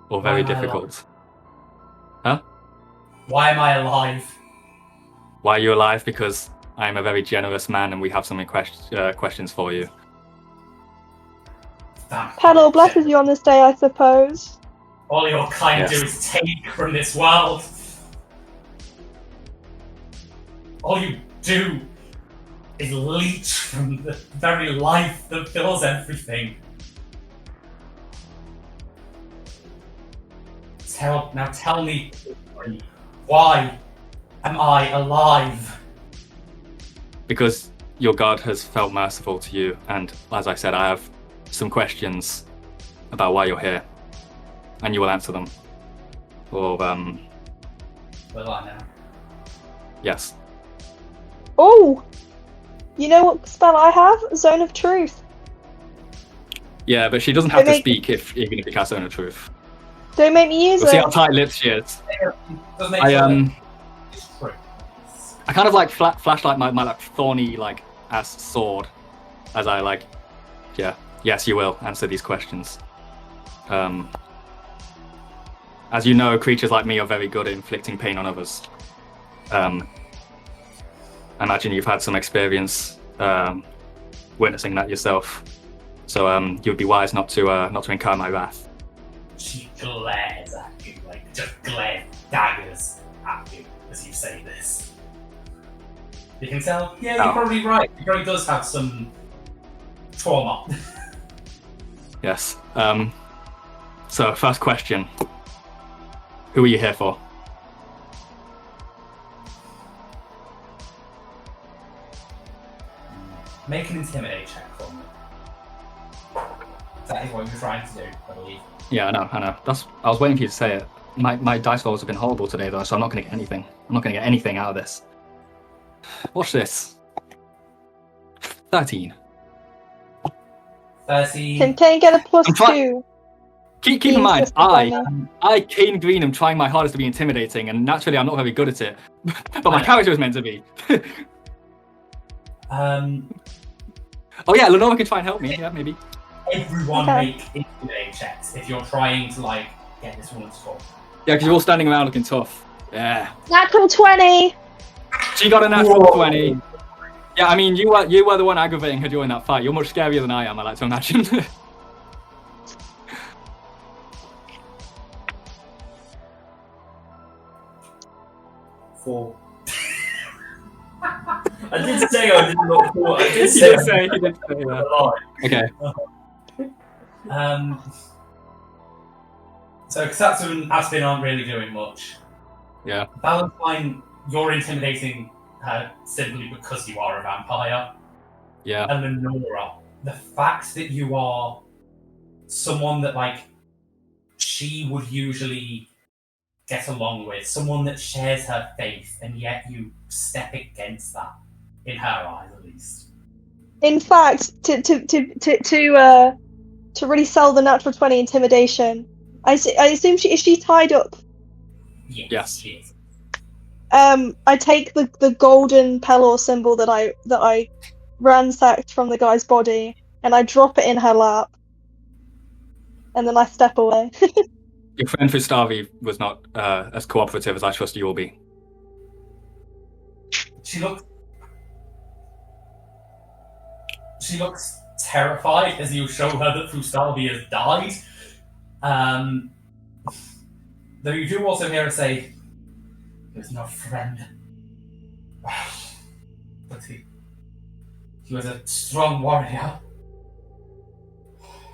or very Why am I difficult. Why am I alive? Why are you alive? Because I am a very generous man and we have some questions for you. Pedal blesses you on this day, I suppose. All your kind Yes. do is take from this world. All you do is leech from the very life that fills everything. Tell me, why am I alive? Because your God has felt merciful to you, and as I said, I have some questions about why you're here, and you will answer them. Or, Will I now? yes. Oh! You know what spell I have? Zone of Truth. Yeah, but she doesn't have to Okay. speak even if you cast Zone of Truth. Don't make me use We'll see it. how tight-lipped she is. Doesn't make I sense. It's true. I kind of like flashlight my like thorny like ass sword as I like, yeah, yes, you will answer these questions. As you know, creatures like me are very good at inflicting pain on others. I imagine you've had some experience witnessing that yourself, so you'd be wise not to incur my wrath. She glares at you, like just glares daggers at you as you say this. You can tell, yeah, you're Oh. probably right. He probably does have some trauma. Yes. So first question: who are you here for? Make an intimidate check for me. That is what you're trying to do, I believe. Yeah, I know. I was waiting for you to say it. My dice rolls have been horrible today, though, so I'm not going to get anything. I'm not going to get anything out of this. Watch this. 13. 30. Can Kane get a plus I'm try- 2? Keep Being in mind, assisted by me. Kane Green, am trying my hardest to be intimidating, and naturally I'm not very good at it. But my character is meant to be. Oh yeah, Lenora can try and help me. Yeah, maybe. Everyone Okay. make intimidate checks if you're trying to like get this woman to talk. Yeah, because you're all standing around looking tough. Yeah. Natural 20! She got a natural Whoa. 20. Yeah, I mean, you were the one aggravating her during that fight. You're much scarier than I am, I like to imagine. 4. I did say I didn't look cool. I did He say did say, yeah. Okay. So Katsu and Aspen aren't really doing much. Yeah. Valentine, you're intimidating her simply because you are a vampire. Yeah. And Lenora, the fact that you are someone that like she would usually get along with, someone that shares her faith, and yet you step against that, in her eyes at least. In fact, to really sell the natural 20 intimidation, I assume is she tied up? Yes. She is. I take the golden Pelor symbol that I ransacked from the guy's body, and I drop it in her lap, and then I step away. Your friend Fustavi was not as cooperative as I trust you will be. She looks terrified as you show her that Fustalvi has died. Though you do also hear her say, "He was no friend, but he was a strong warrior.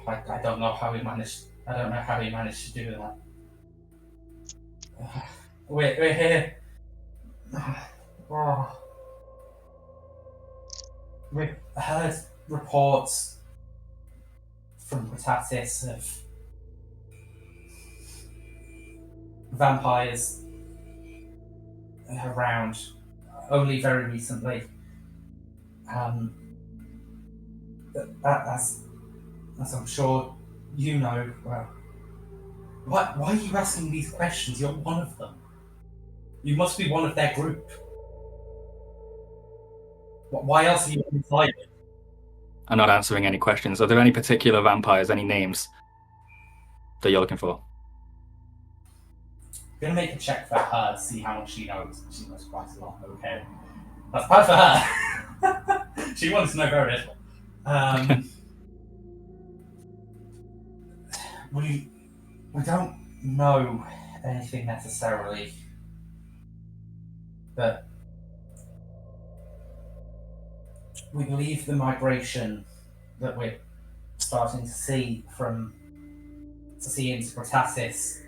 I don't know how he managed I don't know how he managed to do that. We're here. Oh. We've heard reports from Britatis of vampires around only very recently. As I'm sure you know, well, why are you asking these questions? You're one of them. You must be one of their group. Why else are you inside it? I'm not answering any questions. Are there any particular vampires, any names that you're looking for? I'm gonna make a check for her to see how much she knows. She knows quite a lot. Okay, that's bad for her. She wants to know very little. We don't know anything necessarily, but we believe the migration that we're starting to see into Britasis.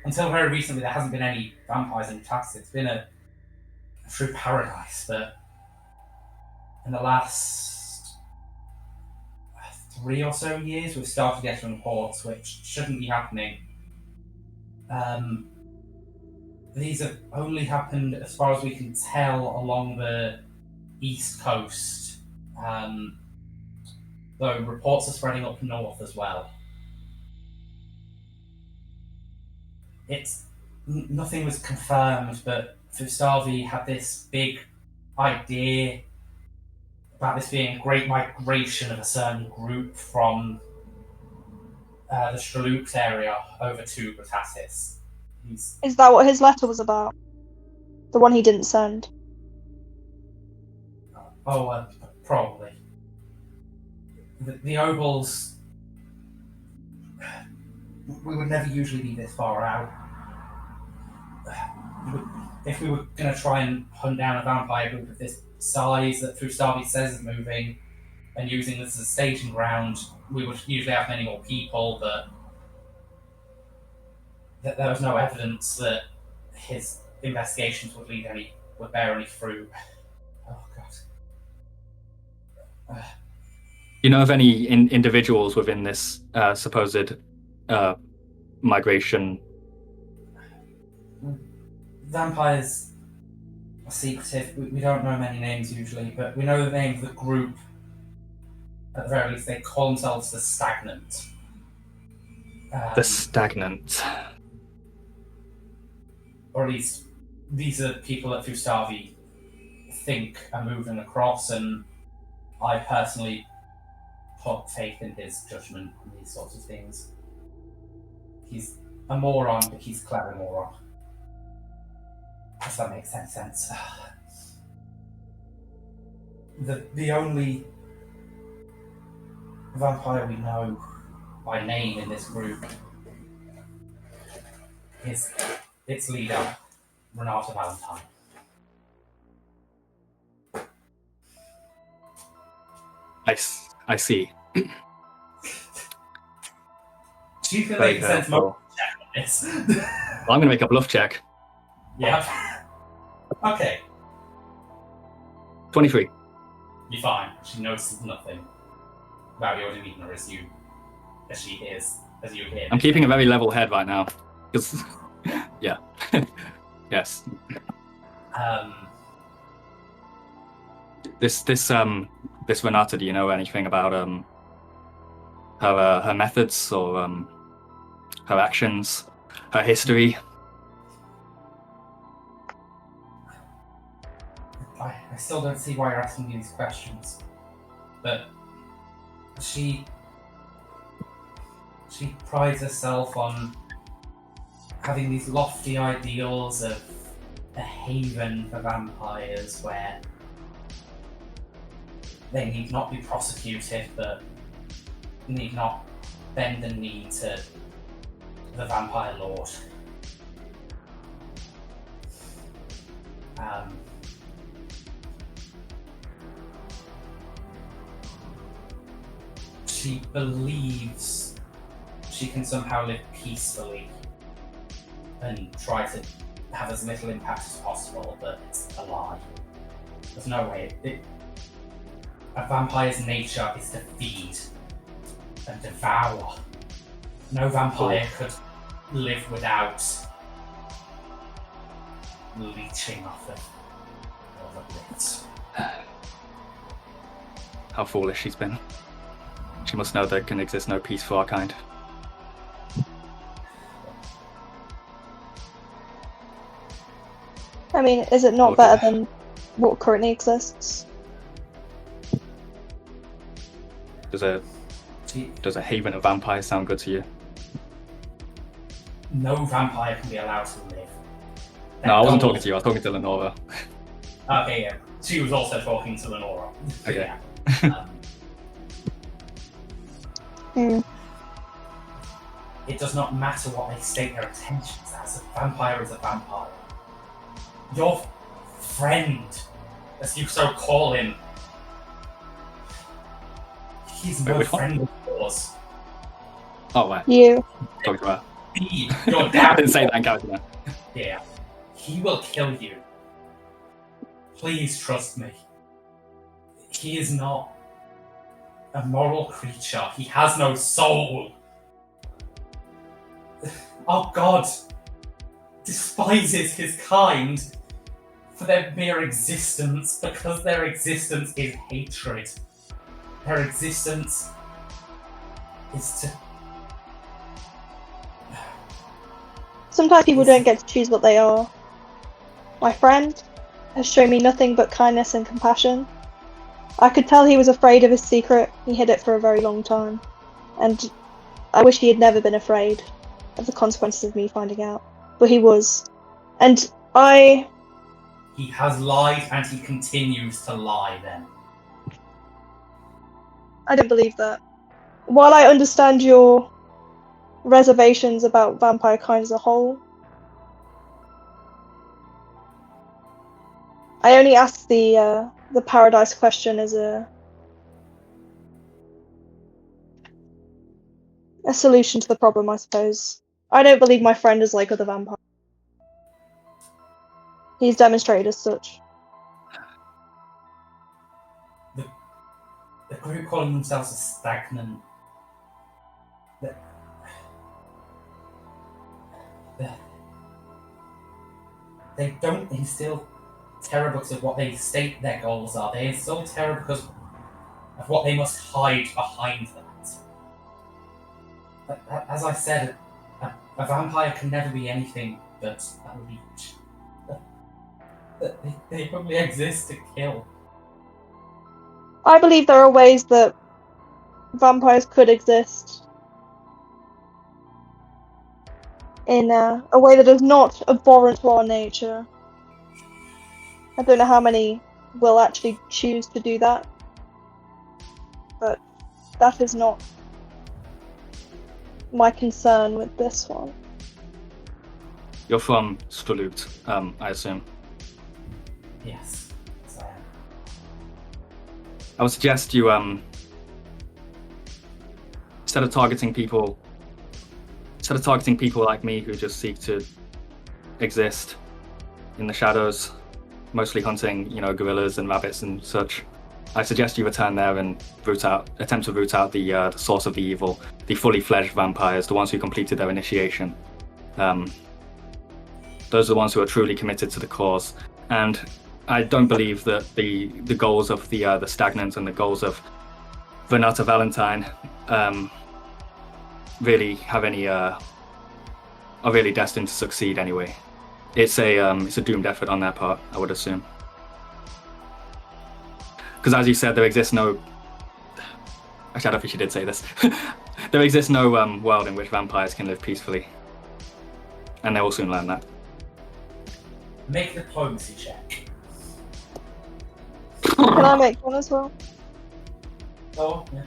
Until very recently, there hasn't been any vampires in Britasis. It's been a true paradise, but in the last 3 or so years, we've started getting reports which shouldn't be happening. These have only happened, as far as we can tell, along the east coast, though reports are spreading up north as well. Nothing was confirmed, but Fustavi had this big idea about this being a great migration of a certain group from the Strelux area over to Britasis. Is that what his letter was about? The one he didn't send? Probably. The Obols... We would never usually be this far out. If we were going to try and hunt down a vampire group of this size that Fustavi says is moving and using this as a staging ground, we would usually have many more people, but there was no evidence that his investigations would bear any fruit. Oh god. You know of any individuals within this supposed migration? Vampires are secretive. We don't know many names usually, but we know the name of the group. At the very least, they call themselves the Stagnant. The Stagnant. Or at least, these are people that Fustavi think are moving across, and I personally put faith in his judgment on these sorts of things. He's a moron, but he's a clever moron. If that makes any sense. The only vampire we know by name in this group is its leader, Renata Valentine. I see. Do you feel Very like sense helpful. more check on this? Well, I'm going to make a bluff check. Yeah. Okay. 23. You're fine. She notices nothing about your demeanor as you hear. I'm keeping a very level head right now. Because, yeah. Yes. This Renata, do you know anything about her methods or her actions, her history? I still don't see why you're asking me these questions, but she prides herself on having these lofty ideals of a haven for vampires where they need not be prosecuted, but need not bend the knee to the vampire lord. She believes she can somehow live peacefully and try to have as little impact as possible, but it's a lie. There's no way. A vampire's nature is to feed and devour. No vampire could live without leeching off of it. How foolish she's been. She must know there can exist no peace for our kind. I mean, is it not better than what currently exists? Does a haven of vampires sound good to you? No vampire can be allowed to live. No, I wasn't talking to you. I was talking to Lenora. Okay, yeah. She was also talking to Lenora. Okay. Yeah. Hmm. It does not matter what they state their intentions as. A vampire is a vampire. Your friend, as you so call him, he's no which one? friend of yours. Oh, right. You. Talking about. He, your I dad. didn't say that in character. No. Yeah. He will kill you. Please trust me. He is not a moral creature. He has no soul. Our God despises his kind for their mere existence because their existence is hatred. Their existence is to... Sometimes people don't get to choose what they are. My friend has shown me nothing but kindness and compassion. I could tell he was afraid of his secret. He hid it for a very long time. And I wish he had never been afraid of the consequences of me finding out. But he was. And He has lied and he continues to lie then. I don't believe that. While I understand your reservations about vampire kind as a whole, I only asked the paradise question as a solution to the problem, I suppose. I don't believe my friend is like other vampires. He's demonstrated as such. The group calling themselves a stagnant. They don't instill terror because of what they state their goals are. They instill terror because of what they must hide behind that. As I said, a vampire can never be anything but a leech. They only exist to kill. I believe there are ways that vampires could exist in a way that is not abhorrent to our nature. I don't know how many will actually choose to do that, but that is not my concern with this one. You're from Spalut, I assume. Yes, I am. I would suggest you, instead of targeting people like me who just seek to exist in the shadows, mostly hunting, gorillas and rabbits and such, I suggest you return there and attempt to root out the source of the evil, the fully fledged vampires, the ones who completed their initiation. Those are the ones who are truly committed to the cause. And I don't believe that the goals of the stagnant and the goals of Renata Valentine really have any are really destined to succeed anyway. It's a doomed effort on their part, I would assume. Because as you said, there exists no... Actually, I don't think she did say this. There exists no world in which vampires can live peacefully. And they will soon learn that. Make a diplomacy check. Can I make one as well? Oh, yeah.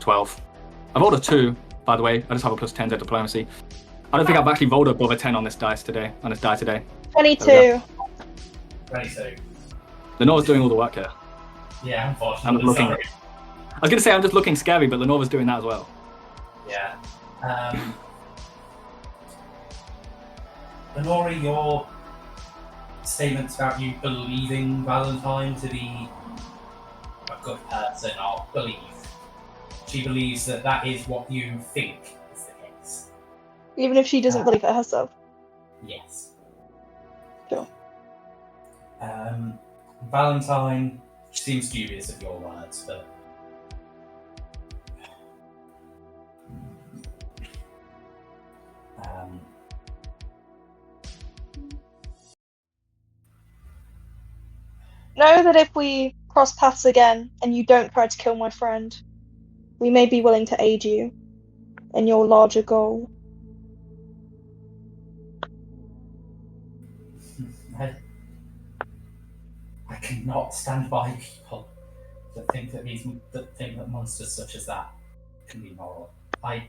12. I've rolled a 2, by the way. I just have a +10 to diplomacy. I don't think I've actually rolled above a 10 on this die today. 22. 22. Lenore's doing all the work here. Yeah, I'm unfortunately. looking. Sorry. I was going to say I'm just looking scary, but Lenore's doing that as well. Yeah. Honora, your statements about you believing Valentine to be a good person are believed. She believes that that is what you think is the case. Even if she doesn't believe it herself. Yes. Sure. Valentine seems dubious of your words, but know that if we cross paths again and you don't try to kill my friend, we may be willing to aid you in your larger goal. I cannot stand by people that think that monsters such as that can be moral. I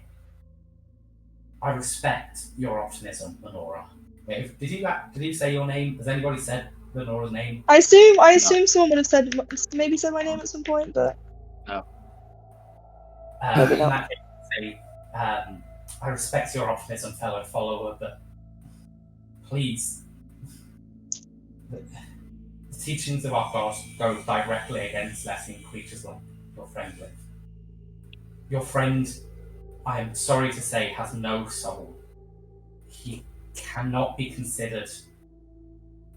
respect your optimism, Lenora. Wait, did you say your name? Has anybody said Lenora's name? I assume someone would have said my name at some point, but No. Maybe In not. that case, say, I respect your optimism, fellow follower, but please, the teachings of our God go directly against letting creatures like your friend live. Your friend, I am sorry to say, has no soul. He cannot be considered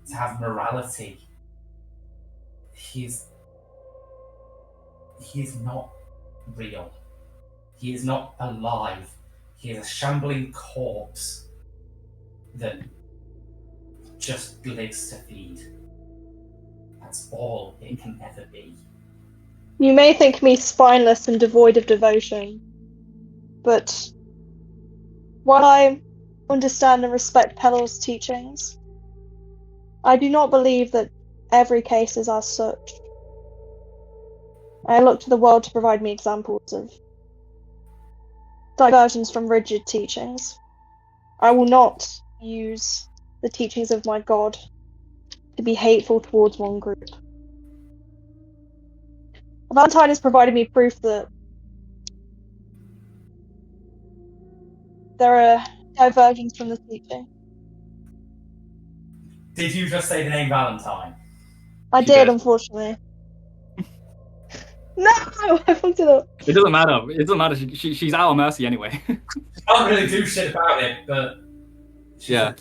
to have morality. He is not real. He is not alive. He is a shambling corpse that just lives to feed. That's all it can ever be. you may think me spineless and devoid of devotion, but while I understand and respect Pelor's teachings, I do not believe that every case is as such. I look to the world to provide me examples of diversions from rigid teachings. I will not use the teachings of my God to be hateful towards one group. Valentine has provided me proof that there are diversions from the teaching. Did you just say the name Valentine? I She did, did. unfortunately. No! I fucked it up. It doesn't matter. It doesn't matter. She's our mercy anyway. Can't really do shit about it, but Yeah.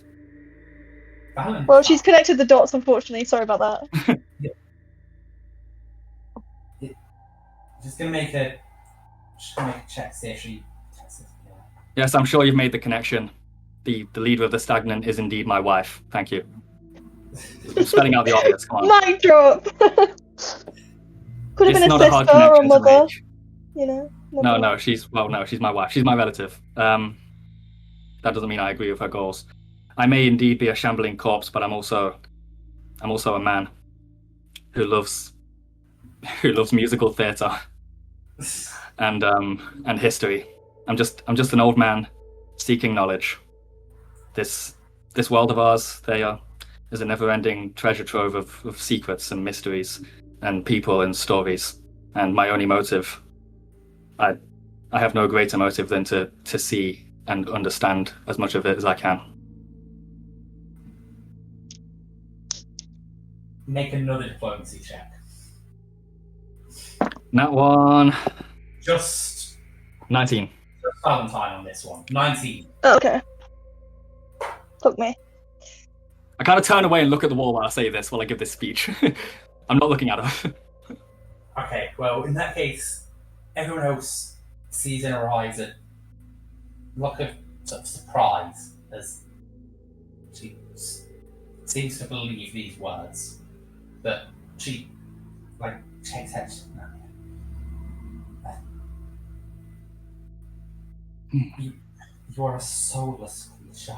Valentine. Well, she's connected the dots, unfortunately. Sorry about that. Just gonna make a check, see if she texts it. Yeah. Yes, I'm sure you've made the connection. The leader of the stagnant is indeed my wife. Thank you. I'm spelling out the obvious. Come on. Mic drop! Could have It's been a not a hard sister or a connection to mother, make. you know? No, she's my wife. She's my relative. That doesn't mean I agree with her goals. I may indeed be a shambling corpse, but I'm also a man who loves musical theatre and history. I'm just an old man seeking knowledge. This world of ours, is a never-ending treasure trove of secrets and mysteries and people and stories. And my only motive, I have no greater motive than to see and understand as much of it as I can. Make another diplomacy check. That one, Just 19. Valentine on this one. 19. Oh, okay. Fuck me. I kind of turn away and look at the wall while I say this, while I give this speech. I'm not looking at her. Okay, well, in that case, everyone else sees in her eyes a look of sort of surprise as she seems to believe these words. But she, shakes her head. You are a soulless creature.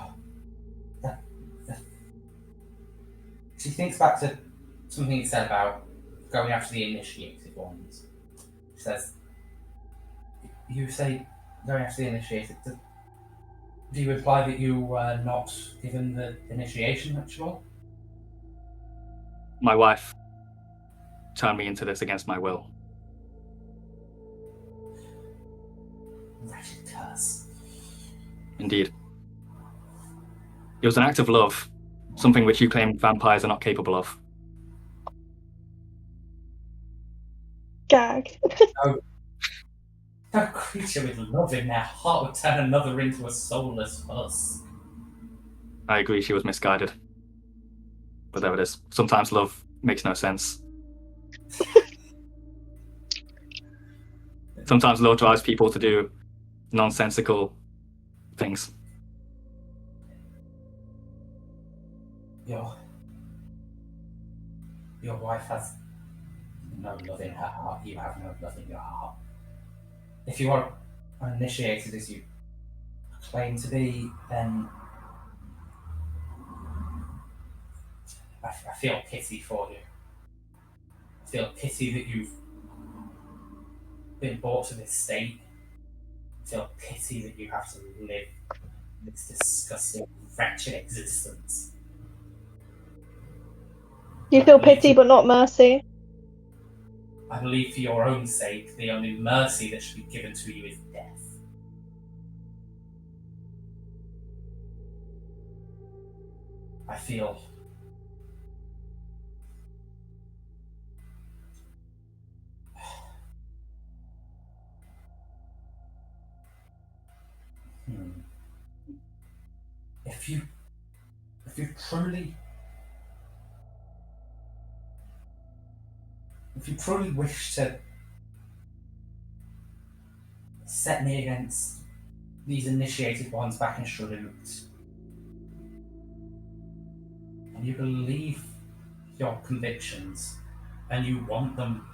She thinks back to something he said about going after the initiated ones. She says, you say going after the initiated. Do you imply that you were not given the initiation ritual? My wife turned me into this against my will. Wretched curse. Indeed. It was an act of love, something which you claim vampires are not capable of. Gag. No creature with love in their heart would turn another into a soulless husk. I agree she was misguided. But there it is. Sometimes love makes no sense. Sometimes love drives people to do nonsensical things. Your wife has no love in her heart. You have no love in your heart. If you are uninitiated as you claim to be, then I feel pity for you. I feel pity that you've been brought to this state. I feel pity that you have to live this disgusting, wretched existence. You feel pity but not mercy. I believe for your own sake, the only mercy that should be given to you is death. I feel If you truly wish to set me against these initiated ones back in Shrewd, and you believe your convictions, and you want them,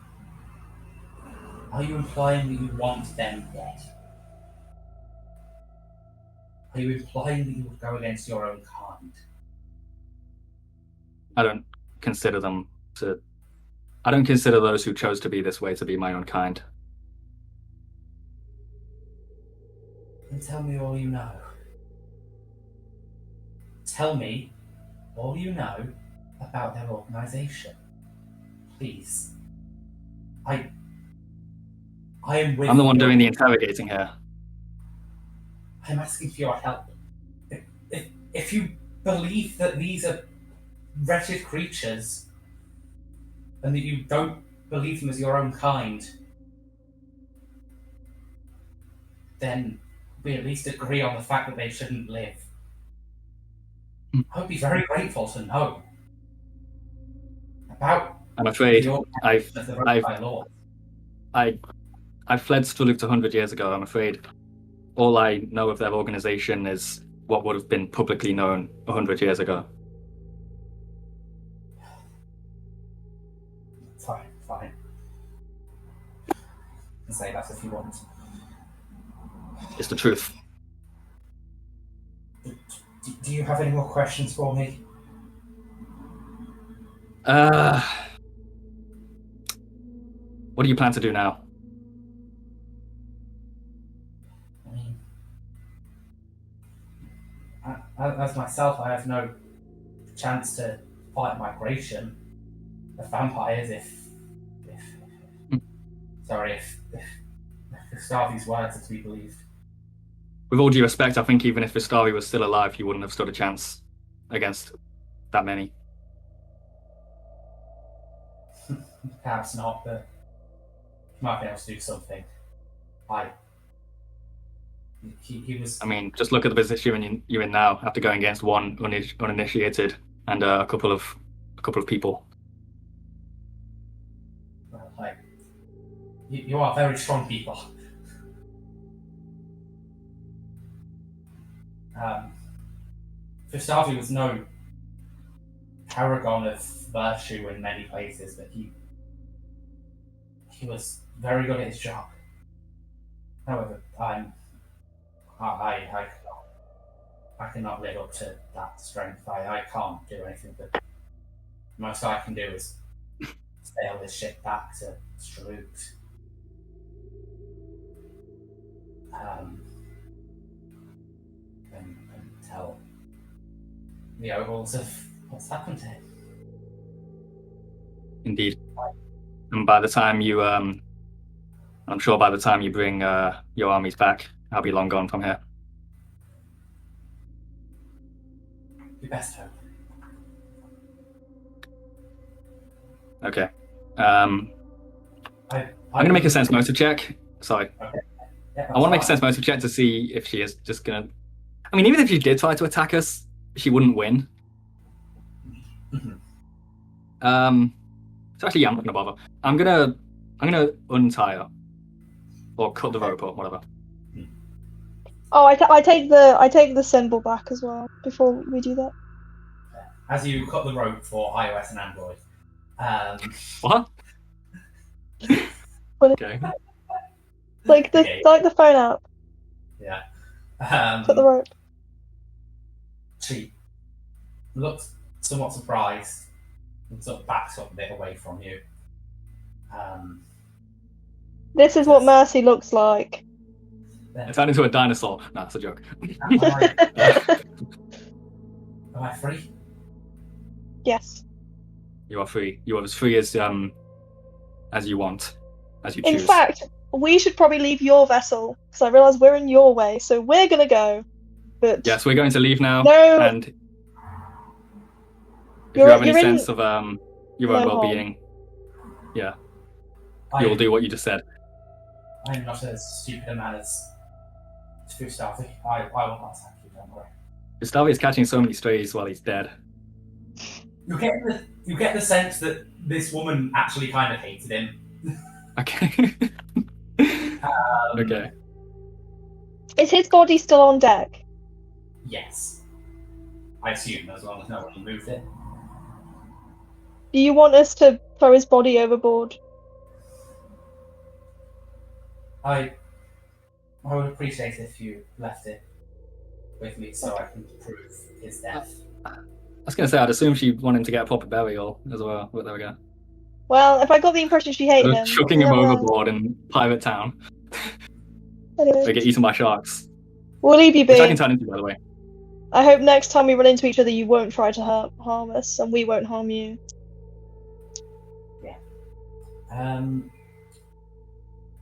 are you implying that you want them dead? Are you implying that you would go against your own kind? I don't consider those who chose to be this way to be my own kind. Then tell me all you know. Tell me all you know about their organization. Please. I am with I'm the one you. doing the interrogating here. I'm asking for your help. If you believe that these are wretched creatures, and that you don't believe them as your own kind, then we at least agree on the fact that they shouldn't live. I would be very grateful to know about I'm afraid your I've of the vampire lord. I fled Streluk 100 years ago. I'm afraid all I know of their organization is what would have been publicly known 100 years ago. Fine. You can say that if you want. It's the truth. Do you have any more questions for me? What do you plan to do now? I mean, as myself, I have no chance to fight migration of vampires if Gustavi's words are to be believed. With all due respect, I think even if Vistavi was still alive, he wouldn't have stood a chance against that many. Perhaps not, but he might be able to do something. He was. I mean, just look at the position you're in now after going against one uninitiated and a couple of people. Well, you are very strong people. Gustavi was no paragon of virtue in many places, but he was very good at his job. However, I cannot live up to that strength. I can't do anything, but the most I can do is sail this ship back to Streluk. And tell the overalls of what's happened to him. Indeed. And by the time you, I'm sure by the time you bring your armies back, I'll be long gone from here. Your best hope. Okay. I'm gonna make a sense motive check. Sorry. Yeah, I want to make a sense motive check to see if she is just gonna. I mean, even if she did try to attack us, she wouldn't win. So actually, yeah, I'm not gonna bother. I'm gonna untie her or cut the rope or whatever. Oh, I take the symbol back as well before we do that. As you cut the rope for iOS and Android. What? What- Okay. Like the phone app. Yeah. Cut the rope. She looks somewhat surprised and sort of backs up a bit away from you. This is what mercy looks like. I turned into a dinosaur. No, that's a joke. Am I free? Yes. You are free. You are as free as you want, as you In choose. fact, we should probably leave your vessel because I realise we're in your way, so we're gonna go. But Yes, we're going to leave now. No. And if you You're- have any you're in sense of your own no well-being, yeah, you'll do what you just said. I'm not as stupid a man as Gustavi. I will not attack you, don't worry. Gustavi is catching so many strays while he's dead. You get the sense that this woman actually kind of hated him. Okay. Okay. is his body still on deck? Yes. I assume, as long as no one moved it. Do you want us to throw his body overboard? I would appreciate it if you left it with me so I can prove his death. I was going to say, I'd assume she'd want him to get a proper burial as well, but there we go. Well, if I got the impression she hated him, Chucking him never mind. overboard in Pirate Town. Anyway, They get eaten by sharks. we'll leave you Which I can be. turn into, by the way. I hope next time we run into each other, you won't try to harm us, and we won't harm you.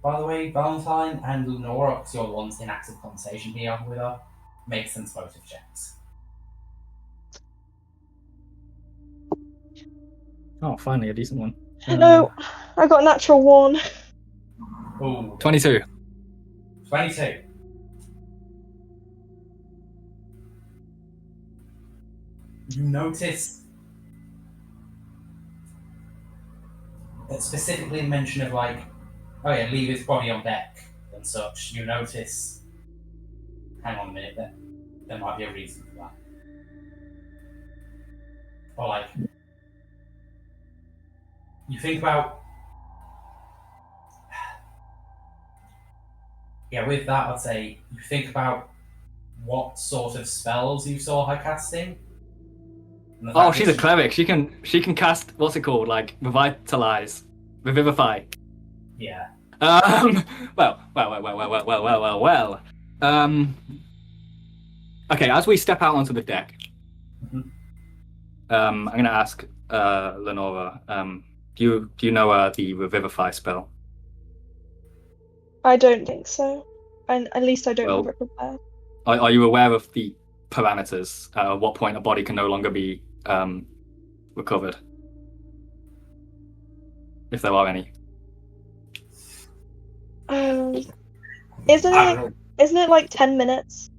By the way, Valentine and Lenora, because you're the ones in active conversation here with her, make sense motive checks. Oh, finally, a decent one. No, I got a natural 1. Ooh, 22. 22. You notice that specifically mention of like, oh yeah, leave his body on deck and such. You notice, hang on a minute, there might be a reason for that. Or like, you think about, yeah, with that I'd say you think about what sort of spells you saw her casting. And the Oh, fact she's that a cleric. She can cast, what's it called? Like, revitalize. Revivify. Yeah. Well. Okay, as we step out onto the deck, Mhm. I'm going to ask Lenora, do you know the Revivify spell? I don't think so. And at least I don't Well- have it prepared. Are you aware of the parameters? At what point a body can no longer be recovered? If there are any. Isn't I it? don't know. Isn't it like 10 minutes?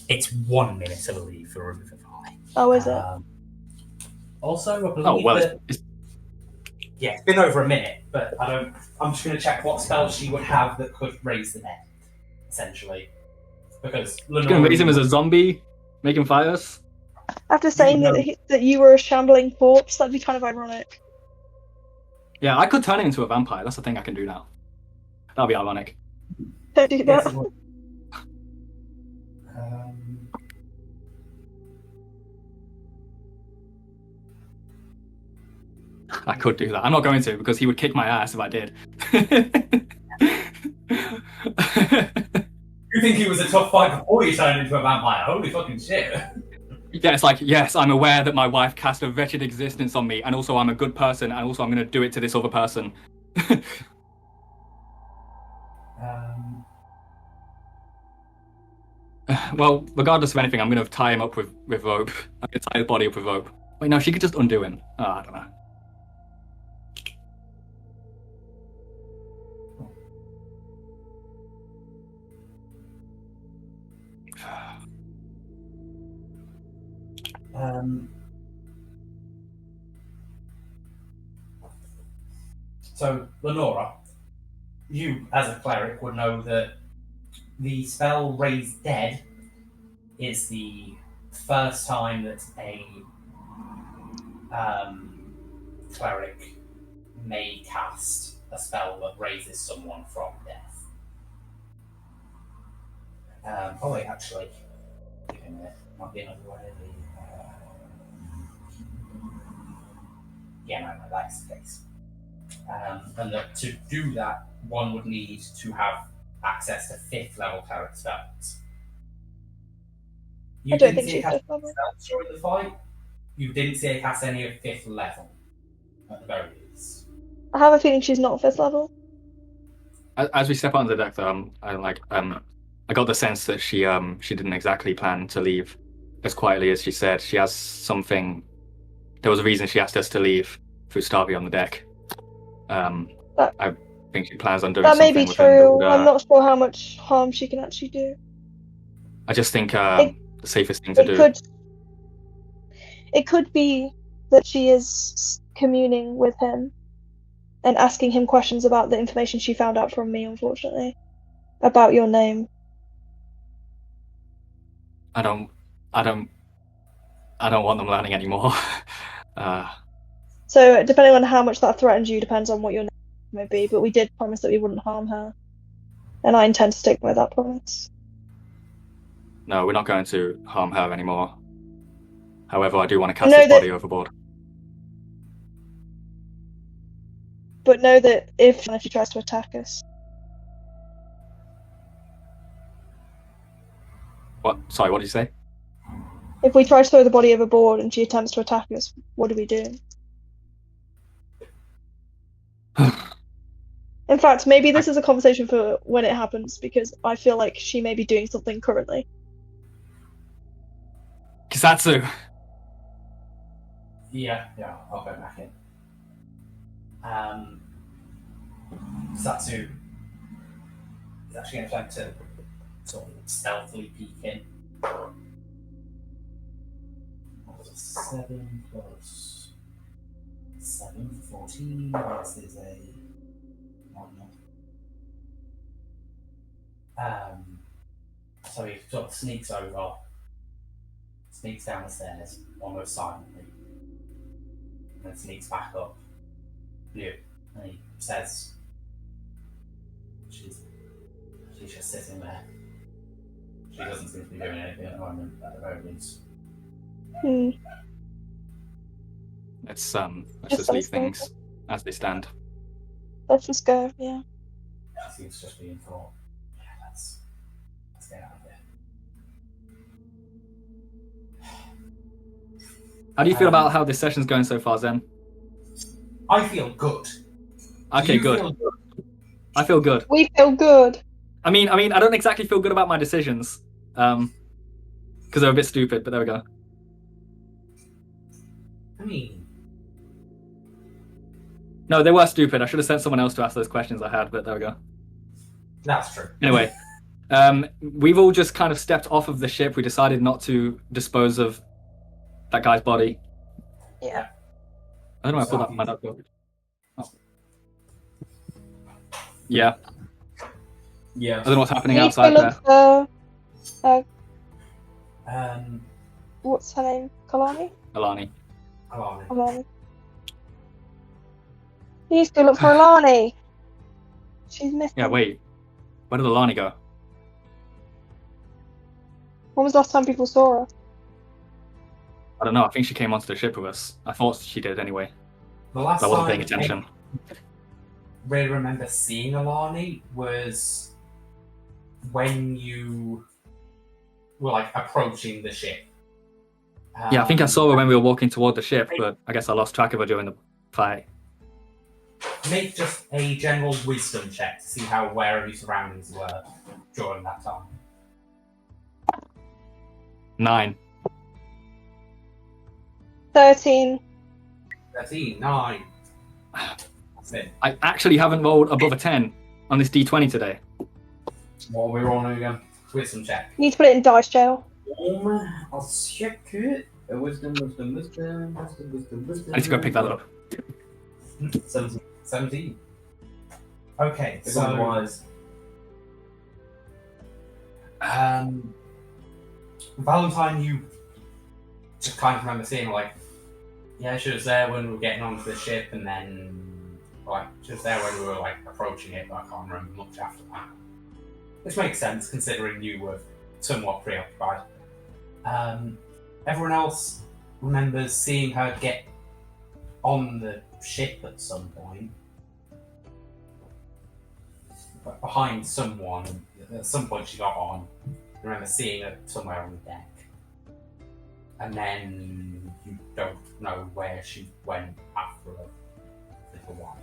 It's 1 minute, I believe, for Revivify. Oh, is it? Also, I believe Oh, well, that, it's yeah, it's been over a minute, but I'm just going to check what spells she would have that could raise the dead, essentially. Because you can raise him as a zombie, make him fight us. After saying No. that you were a shambling corpse, that'd be kind of ironic. Yeah, I could turn him into a vampire. That's the thing I can do now. That'll be ironic. Don't do Yes, that. it would. I could do that. I'm not going to because he would kick my ass if I did. You think he was a tough fight before he turned into a vampire? Holy fucking shit. Yeah, it's like, yes, I'm aware that my wife cast a wretched existence on me, and also I'm a good person, and also I'm going to do it to this other person. Well, regardless of anything, I'm going to tie him up with rope. I'm going to tie his body up with rope. Wait, no, she could just undo him. Oh, I don't know. So, Lenora, you as a cleric would know that the spell Raise Dead is the first time that a cleric may cast a spell that raises someone from death. Oh wait, actually, give me a minute. Might be another way. Yeah, no, that's the case. And that to do that, one would need to have access to 5th level cleric spells. You I don't didn't think see she's her cast 5th level. spells during the fight. You didn't see her cast any of 5th level, at the very least. I have a feeling she's not 5th level. As we step onto the deck, though, I got the sense that she didn't exactly plan to leave as quietly as she said. She has something. There was a reason she asked us to leave through Starby on the deck. I think she plans on doing That may something be with him. true. But, I'm not sure how much harm she can actually do. I just think the safest thing to It do. could be that she is communing with him and asking him questions about the information she found out from me, unfortunately, about your name. I don't want them learning anymore. So, depending on how much that threatens you, depends on what your name may be. But we did promise that we wouldn't harm her, and I intend to stick by that promise. No, we're not going to harm her anymore. However, I do want to cast his body overboard. But know that if she tries to attack us, What? Sorry, what did you say? if we try to throw the body overboard and she attempts to attack us, what do we do? In fact, maybe this is a conversation for when it happens, because I feel like she may be doing something currently. Kisatsu! Yeah, I'll go back in. Satsu is actually going to attempt to sort of stealthily peek in. 7 plus 7, 14. This is a 1. So he sort of sneaks over, sneaks down the stairs almost silently, and then sneaks back up. And he says, she's just sitting there. She doesn't seem to be doing anything at the moment, at the very least. Let's just leave things as they stand. Let's just go, yeah. She seems to just be in thought. Yeah, let's get out of here. How do you feel about how this session's going so far, Zen? I feel good. Okay, good. Feel good? I feel good. We feel good. I mean, I don't exactly feel good about my decisions, because they're a bit stupid. But there we go. I mean, no, they were stupid. I should have sent someone else to ask those questions I had, but there we go. that's true. Anyway, we've all just kind of stepped off of the ship. We decided not to dispose of that guy's body. Yeah. I don't know. I pulled that from my notebook. Oh. Yeah. Yeah. I don't know what's happening You need outside to look there. for, what's her name? Kalani? Alani. Alani. You need to look for Alani. She's missing. Yeah, wait. Where did Alani go? When was the last time people saw her? I don't know. I think she came onto the ship with us. I thought she did anyway. The last I wasn't time paying attention. I really remember seeing Alani was when you were like approaching the ship. Yeah, I think I saw her when we were walking toward the ship, but I guess I lost track of her during the fight. Make just a general wisdom check to see how aware of your surroundings were during that time. 9. 13. 13, 9. That's it. I actually haven't rolled above a 10 on this D20 today. What are we rolling again? Wisdom check. You need to put it in dice jail. I'll check it. Wisdom. I need to go pick that up. 17. 17. Okay, It's so otherwise. Valentine, you just kind of remember seeing like, yeah, she was there when we were getting onto the ship, and then like she was there when we were like approaching it, but I can't remember much after that. Which makes sense considering you were somewhat preoccupied. Everyone else remembers seeing her get on the ship at some point. But behind someone, at some point she got on. I remember seeing her somewhere on the deck. And then you don't know where she went after a little while.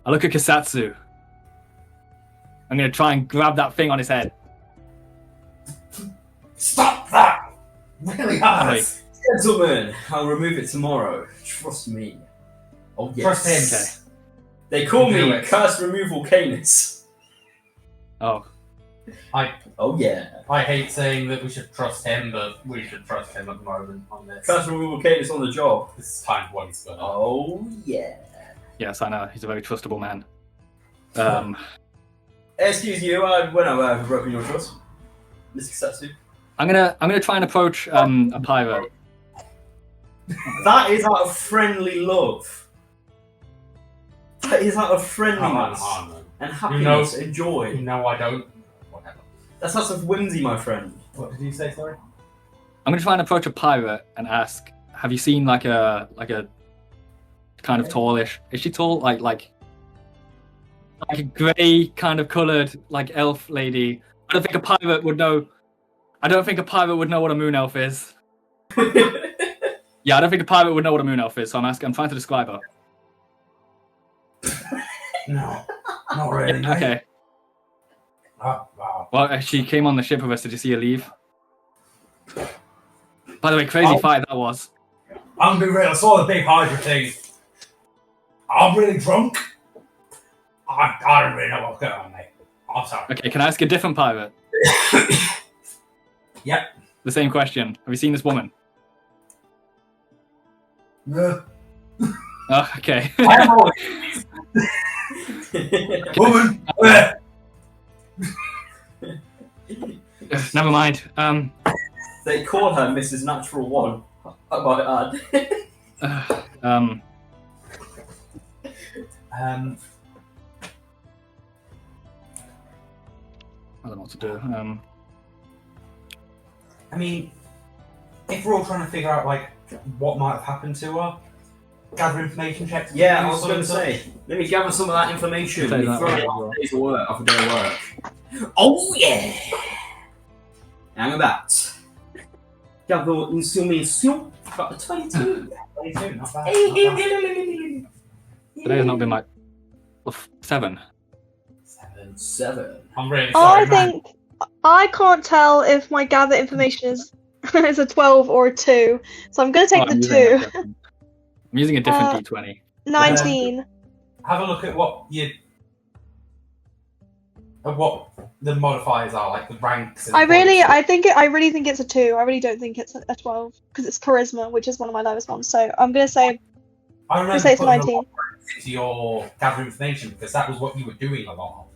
I look at Kasatsu. I'm going to try and grab that thing on his head. Stop that! Really hard! Wait. Gentlemen, I'll remove it tomorrow. Trust me. Oh, yes. Trust him. Okay. They call Do me it. Curse Removal Canis. Oh. Oh, yeah. I hate saying that we should trust him, but we should trust him at the moment on this. Curse Removal Canis on the job. This is kind of what he's got. Oh, yeah. Yes, I know. He's a very trustable man. Excuse you, when I've broken your trust, Mr. Kasatsu. I'm gonna try and approach a pirate. That is out of friendly love. That is out of friendliness and happiness and joy. No, I don't. Whatever. That's out of whimsy, my friend. What did you say, sorry? I'm gonna try and approach a pirate and ask, have you seen like a kind of tallish? Is she tall? Like a grey kind of coloured like elf lady? I don't think a pirate would know. I don't think a pirate would know what a moon elf is. Yeah, I don't think a pirate would know what a moon elf is. So I'm trying to describe her. No, not really. mate. Okay. Oh, wow. Well, she came on the ship with us. Did you see her leave? By the way, crazy fight that was. I'm gonna be real. I saw the big Hydra thing. I'm really drunk. I don't really know what's going on, mate. I'm sorry. Okay, can I ask a different pirate? Yep. The same question. Have you seen this woman? No. Oh, okay. Woman. Never mind. They call her Mrs. Natural One. I might add. I don't know what to do. I mean, if we're all trying to figure out like what might have happened to her, gather information checks. Yeah, I was going to say, let me gather some of that information. Say Let me that throw way it as off well. a day's work, off a day of work. Oh yeah! Hang about. Gather information. Got a 22. 22, not bad. Today has not been like 7. 7. I'm really sorry, man. I can't tell if my gather information is is a 12 or a 2, so I'm going to take the 2. I'm using a different D20. 19. Have a look at what the modifiers are, like the ranks. And I really think it's a 2. I really don't think it's a 12 because it's charisma, which is one of my lowest ones. So I'm going to say I remember say it's putting 19. a lot into your gather information because that was what you were doing a lot of.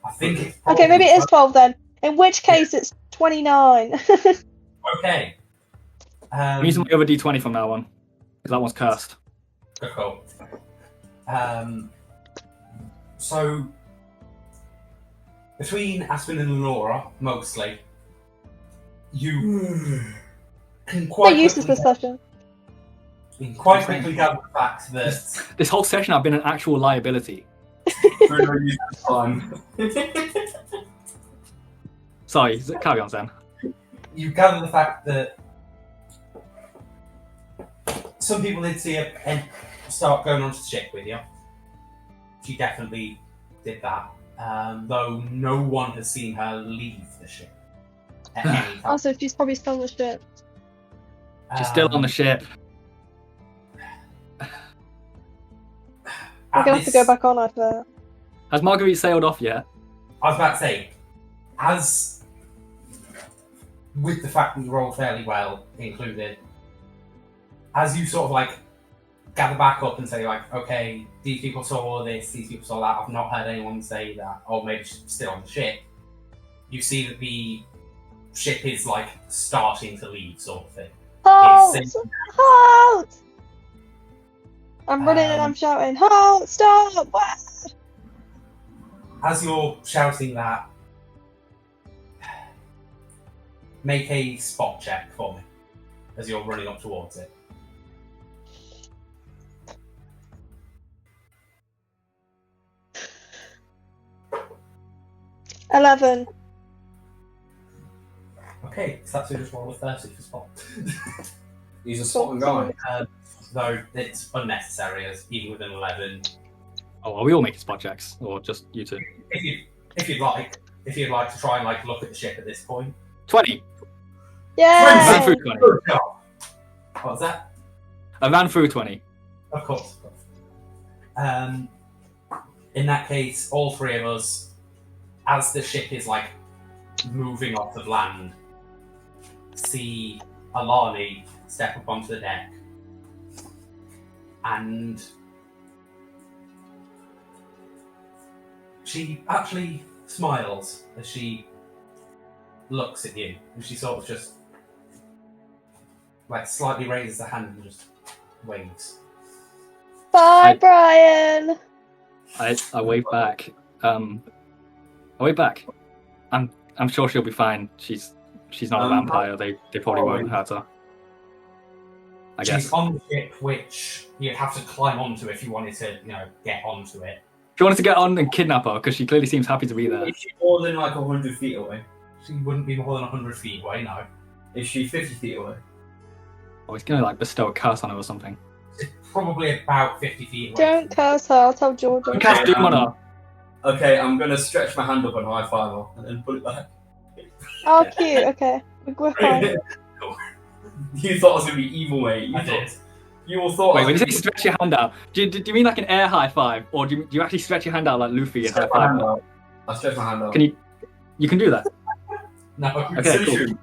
I think it's Okay, maybe it is 12 then. In which case, it's 29. Okay. I'm using my other D20 from now on because that one's cursed. Cool. So between Aspen and Laura, mostly, you can They're quite useless quickly, discussion. you can quite quickly gather the fact that This whole session I've been an actual liability. For no use of time. Sorry, carry on, Sam. you gather the fact that some people did see her and start going onto the ship with you. She definitely did that. though no one has seen her leave the ship at any time. Also, she's probably still on the ship. She's still on the ship. We're gonna have to go back on after. Has Marguerite sailed off yet? I was about to say, as with the fact that you rolled fairly well included, as you sort of like gather back up and say like, okay, these people saw all this, these people saw that, I've not heard anyone say that, oh, maybe she's still on the ship. You see that the ship is like starting to leave, sort of thing. Halt! It's Halt! I'm running and I'm shouting, halt! Stop! What? As you're shouting that, make a spot check for me as you're running up towards it. $11. Okay, so that's just roll a 30 for spot. He's a spotting guy. Though it's unnecessary, as even with an 11. Oh, are we all making spot checks, or just you two? If you'd like to try and like look at the ship at this point. 20. Yay! Ran through 20. Good job. What was that? I ran through 20. Of course. In that case, all three of us, as the ship is like moving off of land, see Alani step up onto the deck, and she actually smiles as she looks at you, and she sort of just like slightly raises her hand and just waves. Bye, Brian! I wave back. I wave back. I'm sure she'll be fine. She's not a vampire. They probably won't hurt her. I guess. She's on the ship, which you'd have to climb onto if you wanted to, get onto it. She wanted to get on and kidnap her because she clearly seems happy to be there. Is she more than like 100 feet away? She wouldn't be more than 100 feet away, no. Is she 50 feet away? Oh, he's gonna like bestow a curse on her or something. It's probably about 50 feet away. Don't curse her, I'll tell Jordan. Don't cast doom on her. Okay, I'm gonna stretch my hand up and high five her and then put it back. Oh, cute, okay. We're fine. You thought I was gonna be evil, mate. I did. You all thought. Wait, when you say stretch your hand out, do you mean like an air high five, or do you actually stretch your hand out like Luffy and high five her? I stretch my hand out. Can you can do that? No. Okay, cool.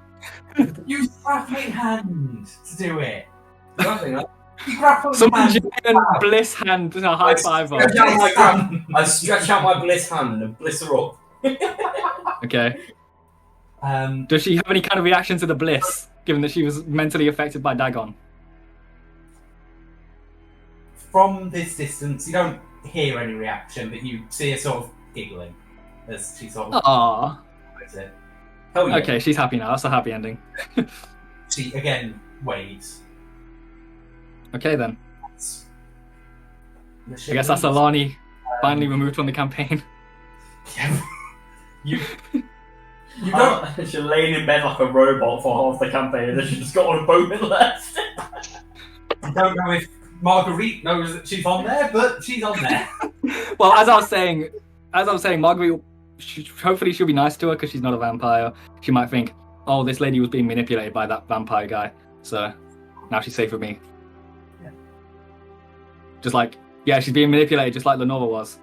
Use grappling hand to do it. Nothing. Some giant bliss hand to high five her. I stretch out my bliss hand and bliss her up. Okay. Does she have any kind of reaction to the bliss, given that she was mentally affected by Dagon? From this distance, you don't hear any reaction, but you see her sort of giggling as she sort of Aww. does it. Hell yeah. Okay, she's happy now. That's a happy ending. She again waves. Okay then. The I ship guess that's leaves. Alani finally removed from the campaign. Yeah. You don't. She's laying in bed like a robot for half the campaign, and then she just got on a boat and left. I don't know if Marguerite knows that she's on there, but she's on there. Well, as I was saying, Marguerite, hopefully she'll be nice to her because she's not a vampire. She might think, oh, this lady was being manipulated by that vampire guy, so now she's safe with me. Yeah. Just like, yeah, she's being manipulated just like Lenora was,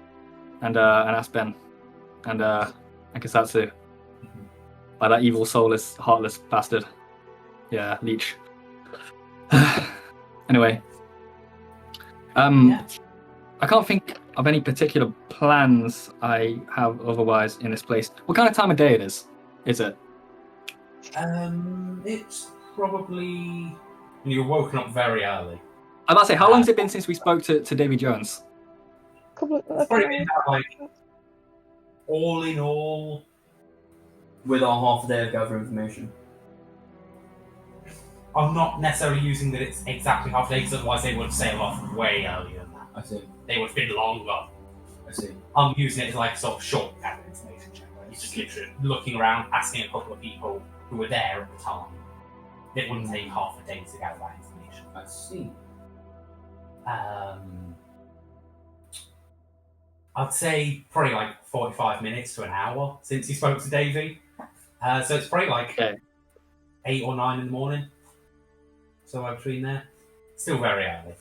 and Aspen, and Kasatsu. By that evil, soulless, heartless bastard. Yeah, leech. Anyway. I can't think of any particular plans I have otherwise in this place. What kind of time of day is it? It's probably you're woken up very early. I was about to say, how long has it been since we spoke to Davy Jones? It's probably been about, like, all in all, With our half a day of gathering information. I'm not necessarily using that it's exactly half a day, because otherwise they would have sailed off way earlier than that. I see. They would have been longer. I see. I'm using it as like a sort of short gathering information check, where you're just literally looking around, asking a couple of people who were there at the time. It wouldn't take half a day to gather that information. I see. I'd say probably like 45 minutes to an hour since you spoke to Davey. So it's probably like Okay. 8 or 9 in the morning. Somewhere between there. Still very early.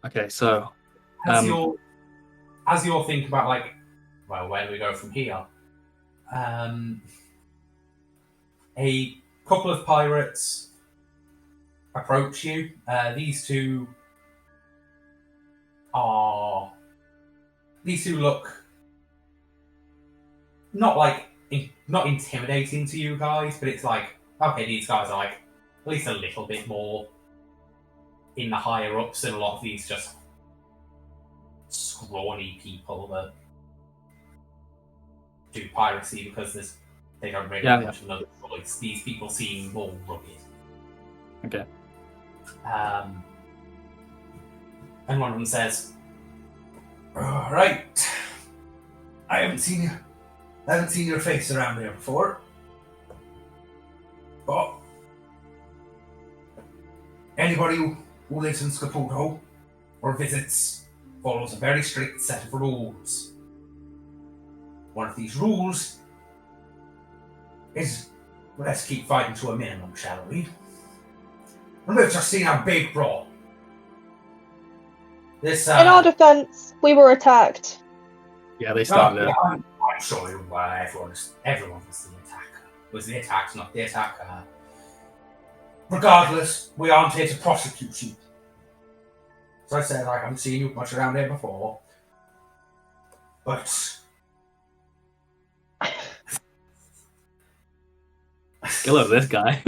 Okay, so As you're thinking about like, well, where do we go from here? A couple of pirates approach you. These two look not intimidating to you guys, but it's like, okay, these guys are like at least a little bit more in the higher ups than a lot of these just scrawny people that do piracy because they don't really mention another choice. These people seem more rugged. Okay. And one of them says, "Right, I haven't seen your face around here before, but anybody who lives in Scopudo or visits follows a very strict set of rules. One of these rules is, let's keep fighting to a minimum, shall we? And we've just seen a big brawl. This, In our defense, we were attacked. Yeah, they started it. I'm sure everyone was the attacker, not the attacker. Regardless, we aren't here to prosecute you. So I said, I haven't seen you much around here before. But Skill of this guy.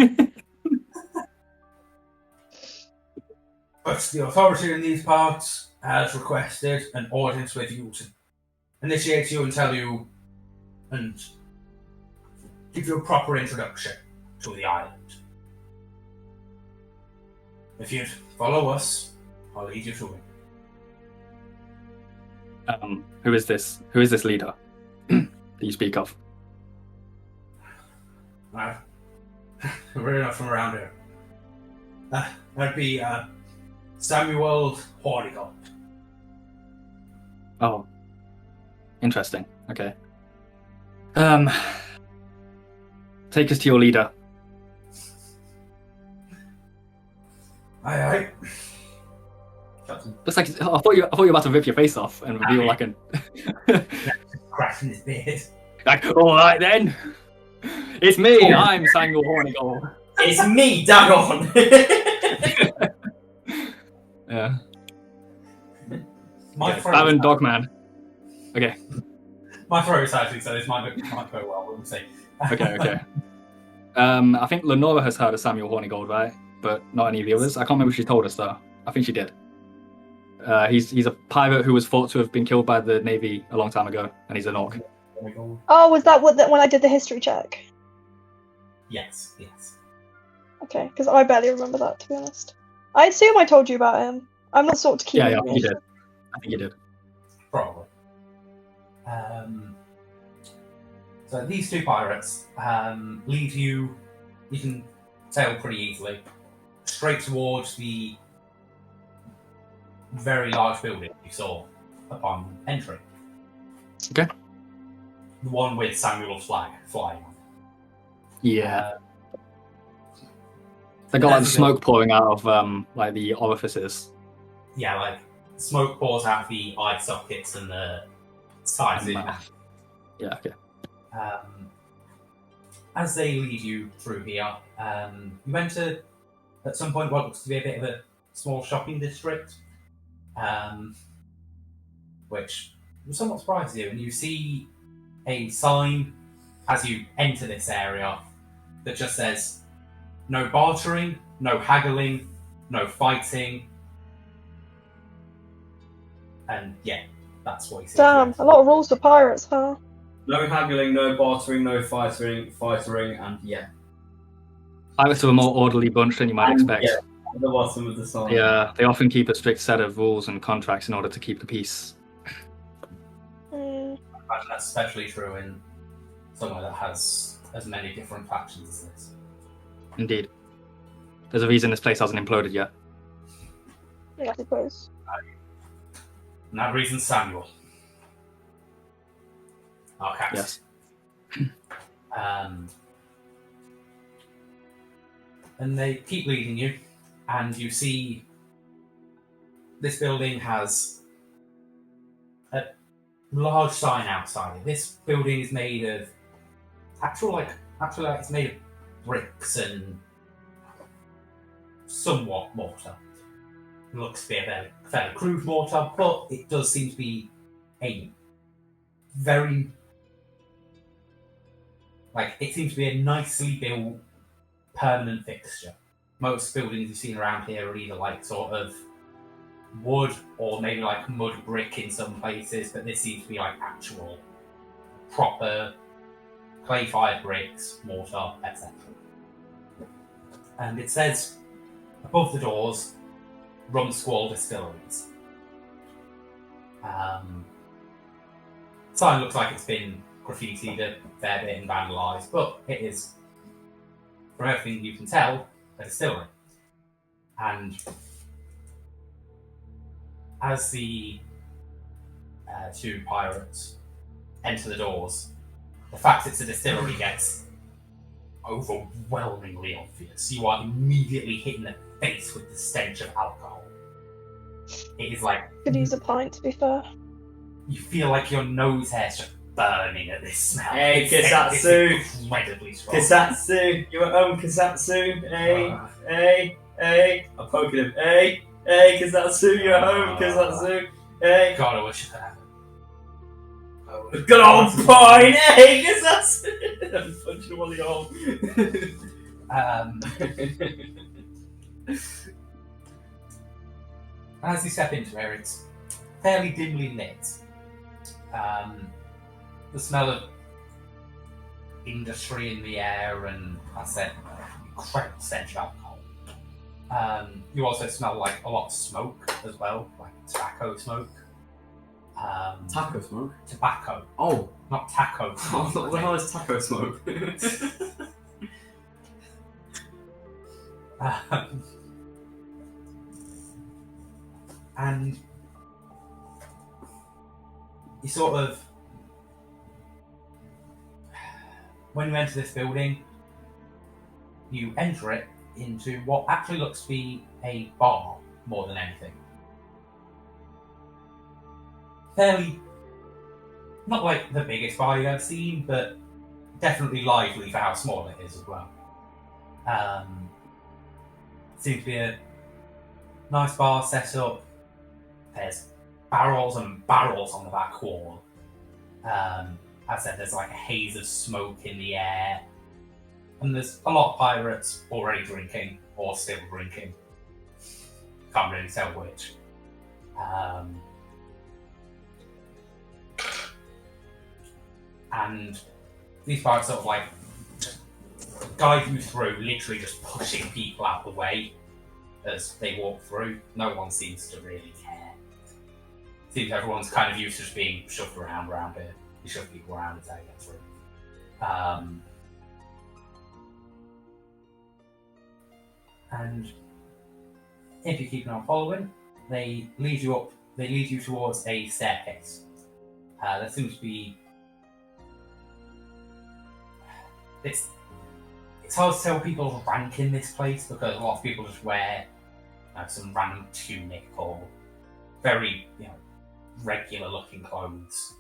But the authority in these parts has requested an audience with you to initiate you and tell you and give you a proper introduction to the island. If you'd follow us, I'll lead you to it. Who is this? Who is this leader that you speak of? We're not from around here. That'd be Samuel Hornigold. Oh, interesting. Okay. Take us to your leader. Aye. Just like I thought you were about to rip your face off and reveal like a Cracking his beard. like. All right then, it's me. I'm Samuel Hornigold. It's me, Dagon! Yeah. My throat. Baron Dogman. Okay. My throat is actually, so this might go well. We'll see. Okay. I think Lenora has heard of Samuel Hornigold, right? But not any of the others. I can't remember if she told us though. I think she did. He's a pirate who was thought to have been killed by the Navy a long time ago, and he's an orc. Oh, was that when I did the history check? Yes. Okay, because I barely remember that, to be honest. I assume I told you about him. I'm not sort of keen. Yeah, I think you did. Probably. So these two pirates lead you can sail pretty easily, straight towards the very large building you saw upon entry. Okay. The one with Samuel's flag flying. Yeah. They got like the smoke pouring out of like the orifices. Yeah, like smoke pours out of the eye sockets and the sides of the mouth. Yeah, okay. As they lead you through here, you enter at some point what looks to be a bit of a small shopping district, which somewhat surprises you, and you see a sign as you enter this area that just says no bartering, no haggling, no fighting, and yeah, that's what you see. Damn, a lot of rules for pirates, huh? No haggling, no bartering, no fighting, and yeah. Pirates are a more orderly bunch than you might expect. Yeah, at the bottom of the sign. Yeah, they often keep a strict set of rules and contracts in order to keep the peace. I imagine that's especially true in somewhere that has as many different factions as this. Indeed. There's a reason this place hasn't imploded yet. Yeah, I suppose. And that reason's Samuel. Our captain. Yes. And they keep leading you, and you see this building has a large sign outside it. This building is made of actually it's made of bricks and somewhat mortar. It looks to be a fairly crude mortar, but it does seem to be a very it seems to be a nicely built permanent fixture. Most buildings you've seen around here are either like sort of wood or maybe like mud brick in some places, but this seems to be like actual proper clay-fired bricks, mortar, etc. And it says above the doors, Rum Squall Distilleries. Sign looks like it's been graffitied a fair bit and vandalised, but it is, from everything you can tell, a distillery. And as the two pirates enter the doors, the fact it's a distillery gets overwhelmingly obvious. You are immediately hit in the face with the stench of alcohol. It is like... Could use a pint, to be fair. You feel like your nose hair's just burning at this smell. Hey, It's Kisatsu! incredibly strong. Kisatsu! You at home, Kisatsu? Hey! I'm poking him. Hey, Kisatsu, you're at home, Kisatsu. Hey! God, I wish I could have it. Good old point! Hey, Kisatsu! I'm punching him on the arm. As you step into here, it's fairly dimly lit. The smell of industry in the air, and I said, incredible stench of alcohol. You also smell like a lot of smoke as well, like tobacco smoke. Taco smoke? Tobacco, Oh! not taco smoke. What the hell is taco smoke? And you sort of, when you enter this building, you enter it into what actually looks to be a bar more than anything. Fairly, not like the biggest bar you've ever seen, but definitely lively for how small it is as well. Seems to be a nice bar set up. There's barrels and barrels on the back wall. As I said, there's like a haze of smoke in the air. And there's a lot of pirates already drinking or still drinking. Can't really tell which. And these pirates sort of like guide you through, literally just pushing people out of the way as they walk through. No one seems to really care. Seems everyone's kind of used to just being shoved around here. You shove people around until they get through. And if you keep on following, they lead you towards a staircase. There seems to be... It's hard to tell people's rank in this place because a lot of people just wear some random tunic or very, regular looking clothes.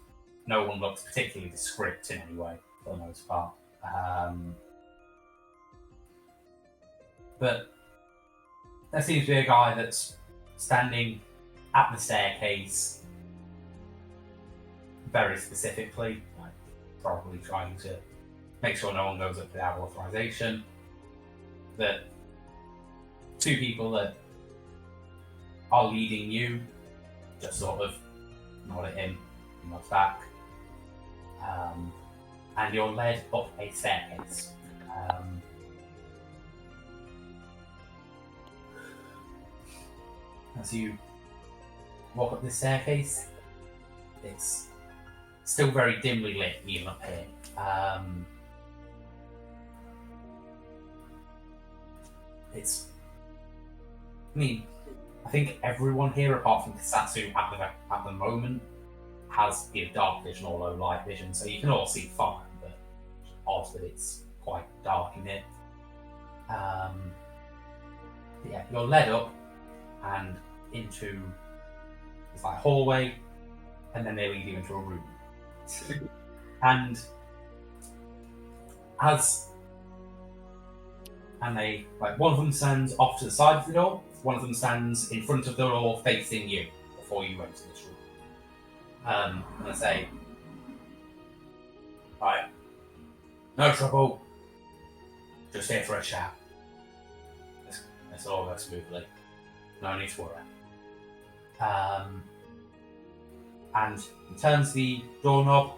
No one looks particularly descript in any way, for the most part. But there seems to be a guy that's standing at the staircase very specifically, probably trying to make sure no one goes up without authorization. The two people that are leading you just sort of nod at him, he nods back. And you're led up a staircase. As you walk up this staircase, it's still very dimly lit even up here. I think everyone here, apart from Kasatsu at the moment, has either dark vision or low light vision, so you can all see fine, but it's odd that it's quite dark in here. Yeah, you're led up and into this like hallway, and then they lead you into a room. And one of them stands off to the side of the door, one of them stands in front of the door facing you before you enter this room. And I say, right, no trouble, just here for a chat. This all goes smoothly, no need to worry. And he turns the doorknob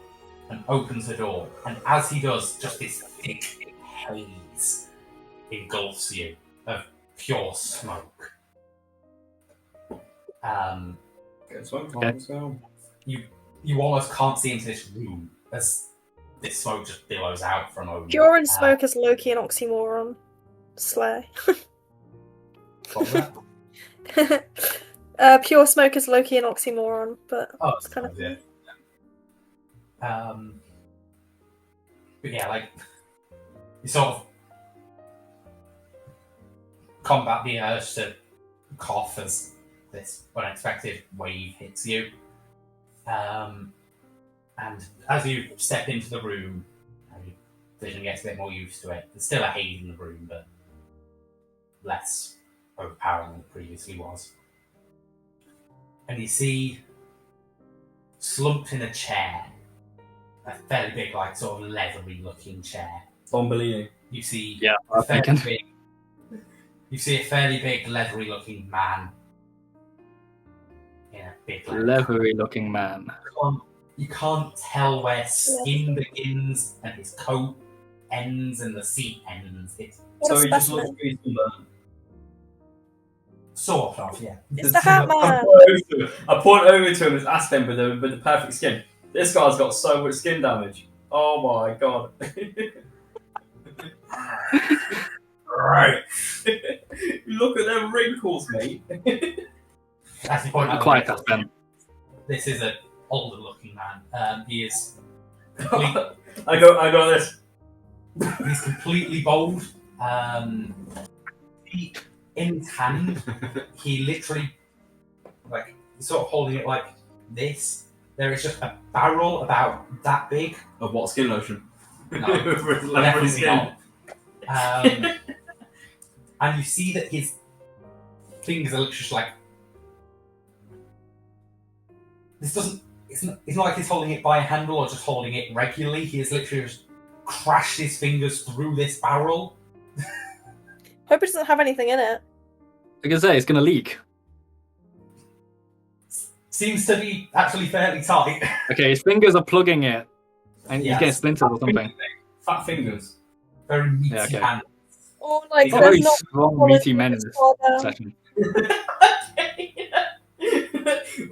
and opens the door, and as he does, just this thick haze engulfs you of pure smoke. You almost can't see into this room as this smoke just billows out from over. Pure and smoke is Loki an oxymoron. Slay. What was that? Pure smoke is Loki an oxymoron, but it's kind of yeah. But yeah, like you sort of combat the urge to cough as this unexpected wave hits you. And as you step into the room, your vision gets a bit more used to it. There's still a haze in the room, but less overpowering than it previously was. And you see, slumped in a chair, a fairly big, like, sort of leathery-looking chair. Bombellini. You see, Yeah, I was thinking. You see a fairly big, leathery-looking man. In a big, Leathery-looking man. You can't tell where skin begins and his coat ends and the seat ends. It's So he just looks pretty sunburned. sort of, yeah. It's the Hat Man. I point over to him and ask him with the perfect skin. This guy's got so much skin damage. Oh my god. Right. Look at them wrinkles, mate. As you point out, Quite has been. this is an older looking man. He is complete, I got this. he's completely bald. In his hand, he literally, like, he's sort of holding it like this. There is just a barrel about that big. Of what, skin lotion? No, For his leathery definitely skin. not. And you see that his fingers are literally just like. This doesn't. It's not like he's holding it by a handle or just holding it regularly. He has literally just crashed his fingers through this barrel. Hope it doesn't have anything in it. Like I say, it's going to leak. Seems to be actually fairly tight. Okay, his fingers are plugging it, and Yes. he's getting splintered or something. Fat fingers. Very meaty Yeah, okay. hand. Or like He's there's Very not strong, meaty men in this session.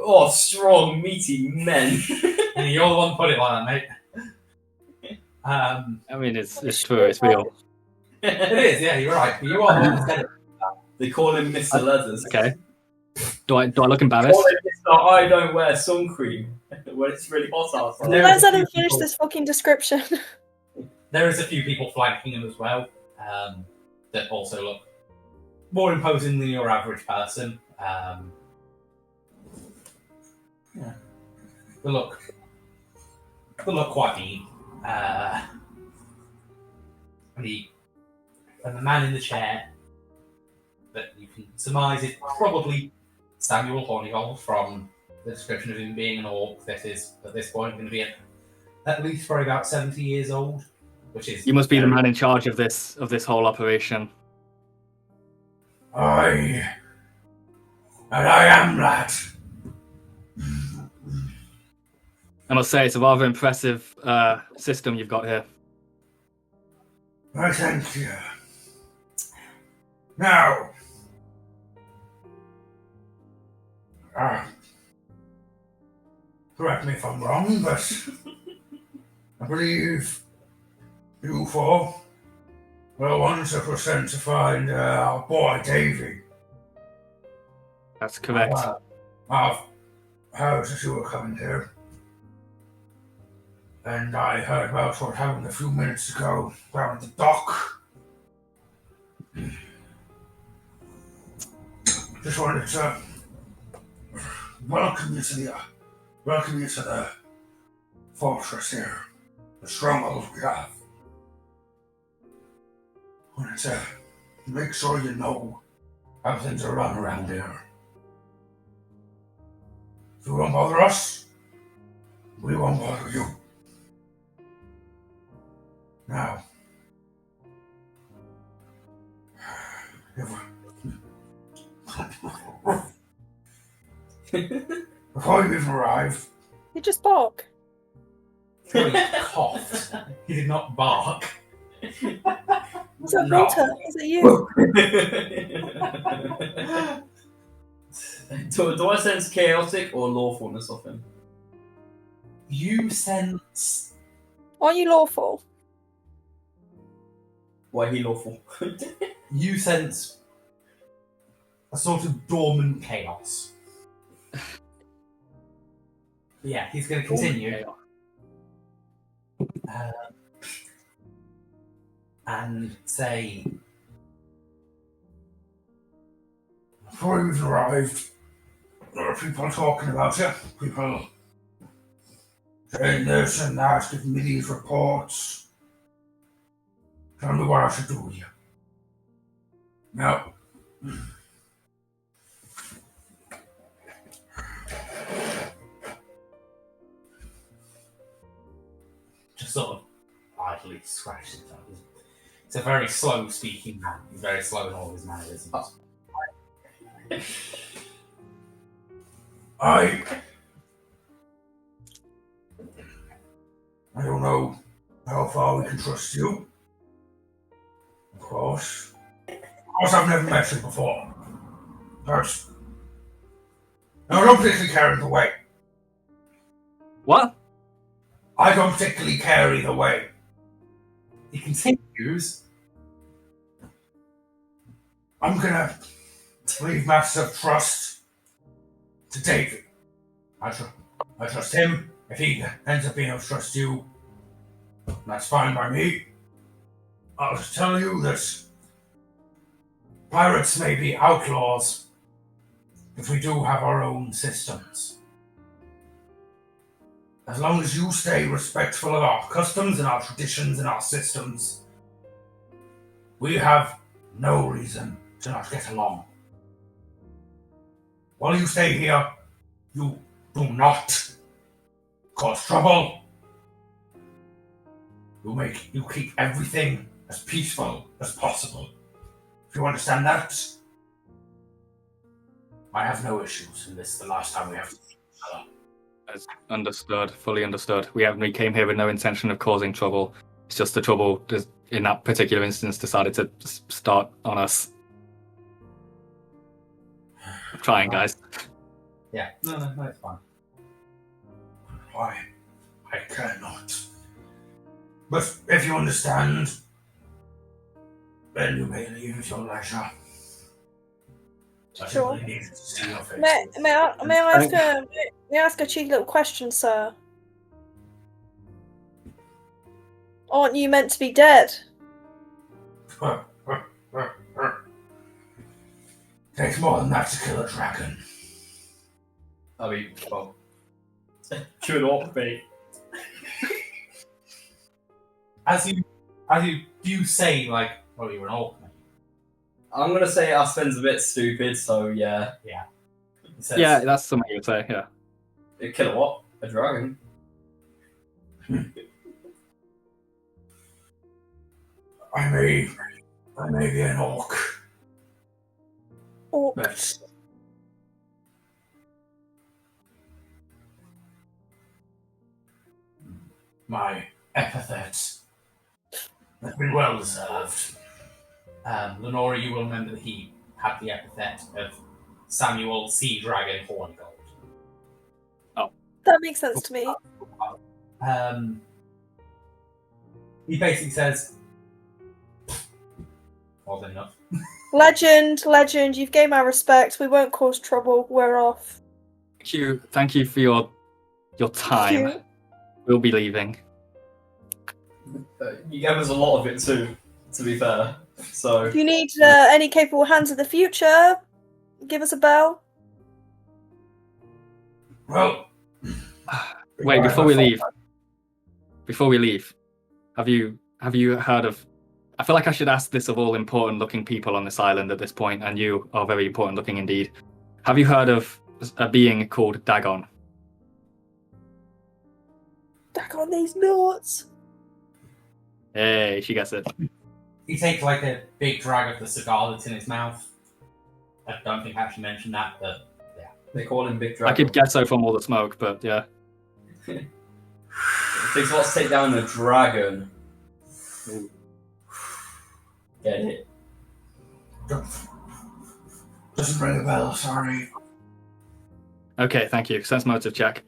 Oh, strong, meaty men. Yeah, you're the one who put it like that, mate. I mean, it's true, it's real. It is, yeah, you're right. But you are the one who said it. They call him Mr. Leathers. Okay. Do I look embarrassed? Call him Mr. I don't wear sun cream when it's really hot outside. There Let's is a let him few finish people- this fucking description. There is a few people flanking him as well, that also look more imposing than your average person. Yeah. They look quite mean. And the man in the chair that you can surmise is probably Samuel Hornigold from the description of him being an orc that is, at this point, going to be at least probably about 70 years old, which is... You must be the man in charge of this whole operation. And I am that. I must say, it's a rather impressive system you've got here. I thank you. Now, correct me if I'm wrong, but I believe you four were the ones that were sent to find our boy Davy. That's correct. I've heard that you were coming here. And I heard about what happened a few minutes ago down at the dock. Just wanted to welcome you to the fortress here, the stronghold we have. Wanted to make sure you know how things are run around here. If you won't bother us, we won't bother you. Now, before you even arrive, You just bark. He coughed. He did not bark. Is that No. Walter? Is it you? Do I sense chaotic or lawfulness of him? You sense Aren't you lawful? Why he lawful? you sense a sort of dormant chaos. Yeah, he's going to continue. And say, before you even arrived, there were people talking about you. People saying this and that, giving me these reports. Tell me what I should do with you. Now, just sort of idly scratched it up. He's a very slow speaking man. He's very slow in all his mannerisms. I don't know how far we can trust you. Of course, I've never met you before. But I don't particularly care either way. What? I don't particularly care either way. He continues. I'm gonna leave matters of trust to David. I trust him. If he ends up being able to trust you, that's fine by me. I'll just tell you that pirates may be outlaws, but we do have our own systems. As long as you stay respectful of our customs and our traditions and our systems, we have no reason to not get along. While you stay here, you do not cause trouble. You keep everything as peaceful as possible. If you understand that, I have no issues, and this is the last time we have to see each other. That's understood, fully understood. We came here with no intention of causing trouble. It's just the trouble just in that particular instance decided to start on us. I'm trying, guys. Yeah, no, it's fine. I cannot. But if you understand, then you may leave at your leisure. I Sure. simply needed to see your face. May I ask a cheeky little question, sir? Aren't you meant to be dead? Takes more than that to kill a dragon. I mean, well, should not be. As you say, like, well, you're an orc, mate. I'm gonna say Aspen's a bit stupid, so yeah. He says, Yeah, that's something you would say, yeah. A kill a what? A dragon? I may be an orc, Or but my epithet has been well deserved. Lenora, you will remember that he had the epithet of Samuel Sea Dragon Horngold. that makes sense to me. He basically says, "More than enough." Legend, you've gained my respect. We won't cause trouble. We're off. Thank you for your time. You. We'll be leaving. You gave us a lot of it too, to be fair. So If you need any capable hands in the future, give us a bell. Well, Wait, before we leave, have you heard of? I feel like I should ask this of all important-looking people on this island at this point, and you are very important-looking indeed. Have you heard of a being called Dagon? Back on these nuts. Hey, she gets it. He takes like a big drag of the cigar that's in his mouth. I don't think I actually mentioned that, but yeah. they call him Big I Dragon. could guess so from all the smoke, but yeah. It takes a lot to take down a dragon. Get it? doesn't ring a bell, sorry. Okay, thank you. Sense motive check.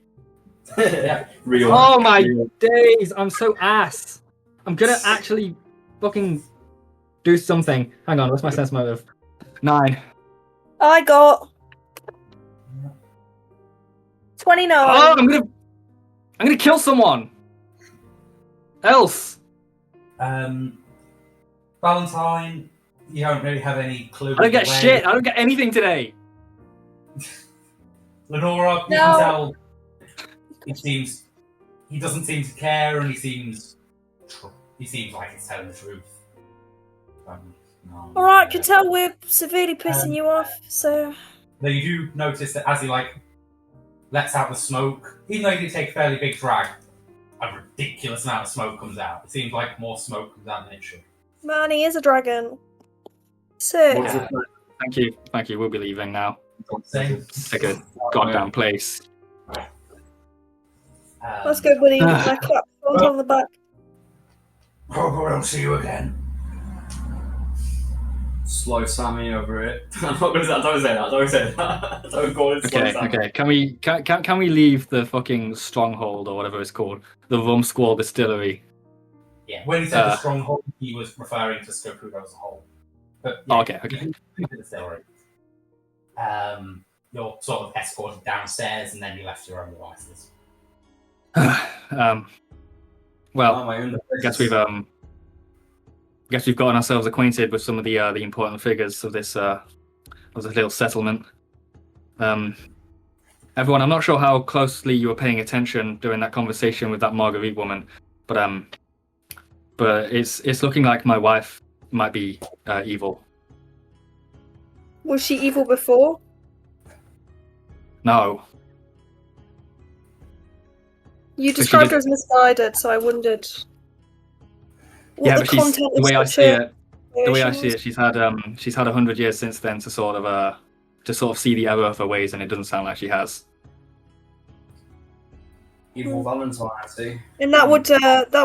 Real. Oh my days! I'm so ass. I'm gonna actually fucking do something. Hang on, what's my sense motive? 9. I got 29. Oh, I'm gonna kill someone. Else. Valentine, you don't really have any clue. I don't get either way. shit. I don't get anything today. Lenora, you No. can tell he doesn't seem to care, and he seems like he's telling the truth. Alright, can tell we're severely pissing you off, so... Though you do notice that as he lets out the smoke, even though he did take a fairly big drag, a ridiculous amount of smoke comes out. It seems like more smoke comes out than it should. Man, he is a dragon. Sick. What is it? Thank you. We'll be leaving now. Same. Take a goddamn place. Let's go, buddy. I clap on the back. Hope I don't see you again. Slow Sammy over it. I'm not gonna say that. Don't say that. Don't call it slow Sammy. Okay. Can we leave the fucking stronghold or whatever it's called, the Rum Squall Distillery? Yeah, when he said the stronghold, he was referring to Scopudo as a whole. But yeah, Okay. you can still right. You're sort of escorted downstairs, and then you left your own devices. Well, Oh, my goodness. guess we've gotten ourselves acquainted with some of the important figures of this little settlement. Everyone, I'm not sure how closely you were paying attention during that conversation with that Marguerite woman, but it's looking like my wife might be evil. Was she evil before? No. You So she described did- her as misguided, so I wondered what Yeah, the but she's content the of way I such see a it. The way I creation see was. it, she's had 100 years since then to sort of see the error of her ways, and it doesn't sound like she has. Evil Valentine, I see. And that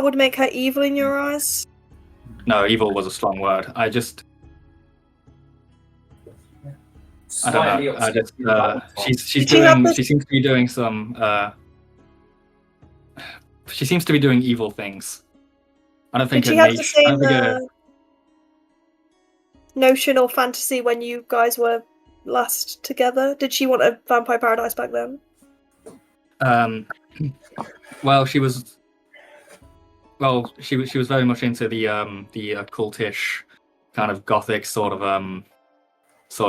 would make her evil in your eyes? No, evil was a strong word. I don't Slightly know. I just Valentine. she seems to be doing some she seems to be doing evil things. I don't think Did she her have the nature. I don't same think her, notion or fantasy when you guys were last together? Did she want a vampire paradise back then? well, she was very much into the occultish kind of gothic sort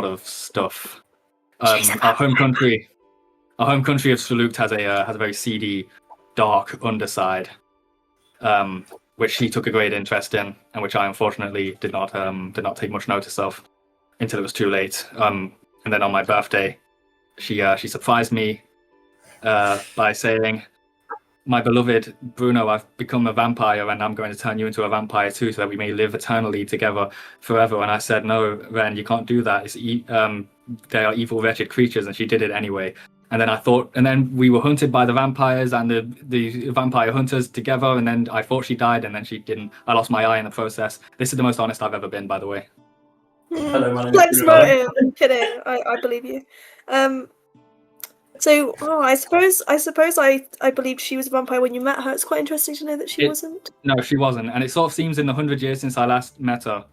of stuff. Our home country of Salute has a very seedy, dark underside, which she took a great interest in, and which I unfortunately did not take much notice of until it was too late. And then on my birthday, she surprised me by saying, "My beloved Bruno, I've become a vampire, and I'm going to turn you into a vampire too, so that we may live eternally together forever." And I said, "No, Ren, you can't do that. They are evil, wretched creatures." And she did it anyway. And then we were hunted by the vampires and the vampire hunters together. And then I thought she died, and then she didn't. I lost my eye in the process. This is the most honest I've ever been, by the way. Hello, my name Flex is Bruno. motive. I'm kidding. I believe you. So, I suppose I believed she was a vampire when you met her. It's quite interesting to know that she wasn't. No, she wasn't. And it sort of seems in the 100 years since I last met her,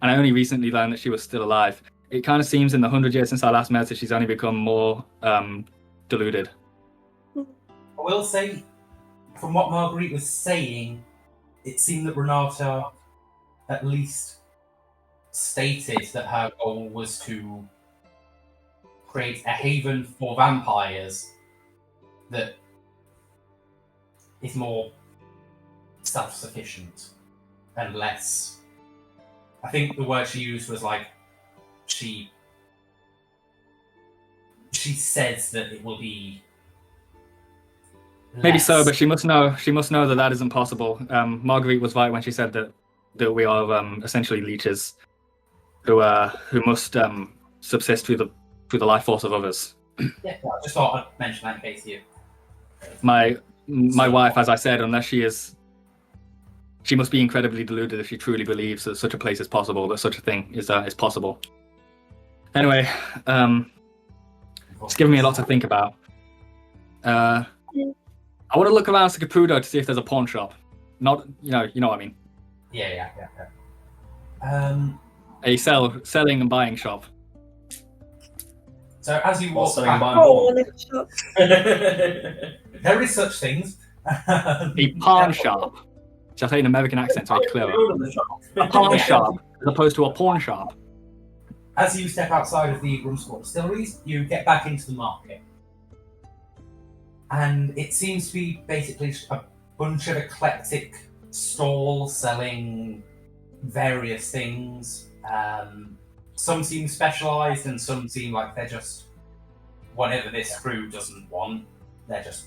and I only recently learned that she was still alive. It kind of seems in the 100 years since I last met her, she's only become more deluded. I will say, from what Marguerite was saying, it seemed that Renata at least stated that her goal was to create a haven for vampires that is more self-sufficient and less. I think the word she used was like she says that it will be Maybe so, less. but she must know that that isn't possible. Marguerite was right when she said that we are essentially leeches who must subsist through the life force of others. Yeah, I just thought I'd mention that in case you. My wife, as I said, unless she must be incredibly deluded if she truly believes that such a place is possible, that such a thing is possible. Anyway, it's given me a lot to think about. I want to look around Scopudo to see if there's a pawn shop. Not, you know what I mean. Yeah. A selling and buying shop. So as you walk selling back, by Oh, and a shop. there is such things. A pawn shop. Shall I say in American accent to make it clearer? A pawn shop as opposed to a pawn shop. As you step outside of the Rumscourt distilleries, you get back into the market. And it seems to be basically a bunch of eclectic stalls selling various things. Some seem specialised and some seem like they're just whatever this crew doesn't want. They'll just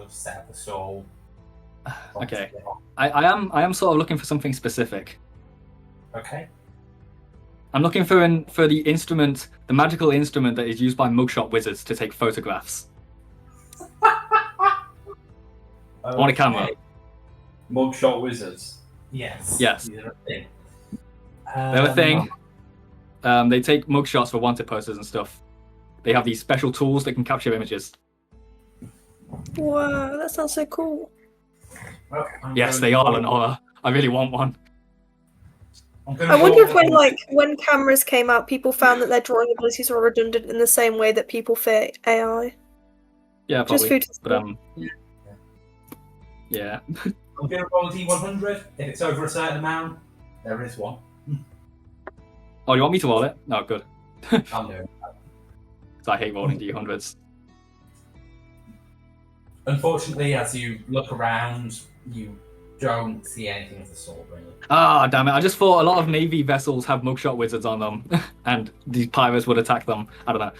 set up a stall. Okay. I am sort of looking for something specific. Okay. I'm looking for the instrument, the magical instrument that is used by mugshot wizards to take photographs. I want a camera. Mugshot wizards. Yes. Yes. These are a thing. They're a thing. They take mugshots for wanted posters and stuff. They have these special tools that can capture images. Wow, that sounds so cool. Well, Yes, they are, Lenora. I really want one. I wonder if when cameras came out, people found that their drawing abilities were redundant in the same way that people fear AI. Yeah, Just probably. food to But Yeah. yeah. I'm going to roll a D100. If it's over a certain amount, there is one. Oh, you want me to roll it? No, good. I'm doing it. 'Cause I hate rolling D100s. Unfortunately, as you look around, you don't see anything of the sort, really. Ah, damn it. I just thought a lot of Navy vessels have mugshot wizards on them, and these pirates would attack them. I don't know.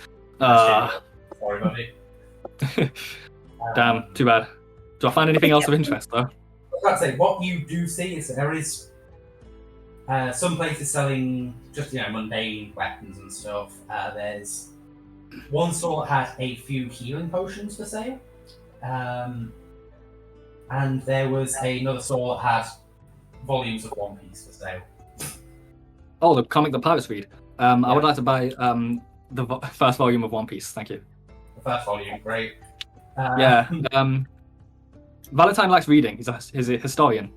Sorry, buddy. Damn, too bad. Do I find anything else of interest, though? I was about to say, what you do see is there is some places selling just, mundane weapons and stuff. There's one store that had a few healing potions for sale. And there was another store that had volumes of One Piece for sale. Oh, the comic the pirates read. I would like to buy the first volume of One Piece, thank you. The first volume, great. Yeah. Valentine likes reading. He's a historian.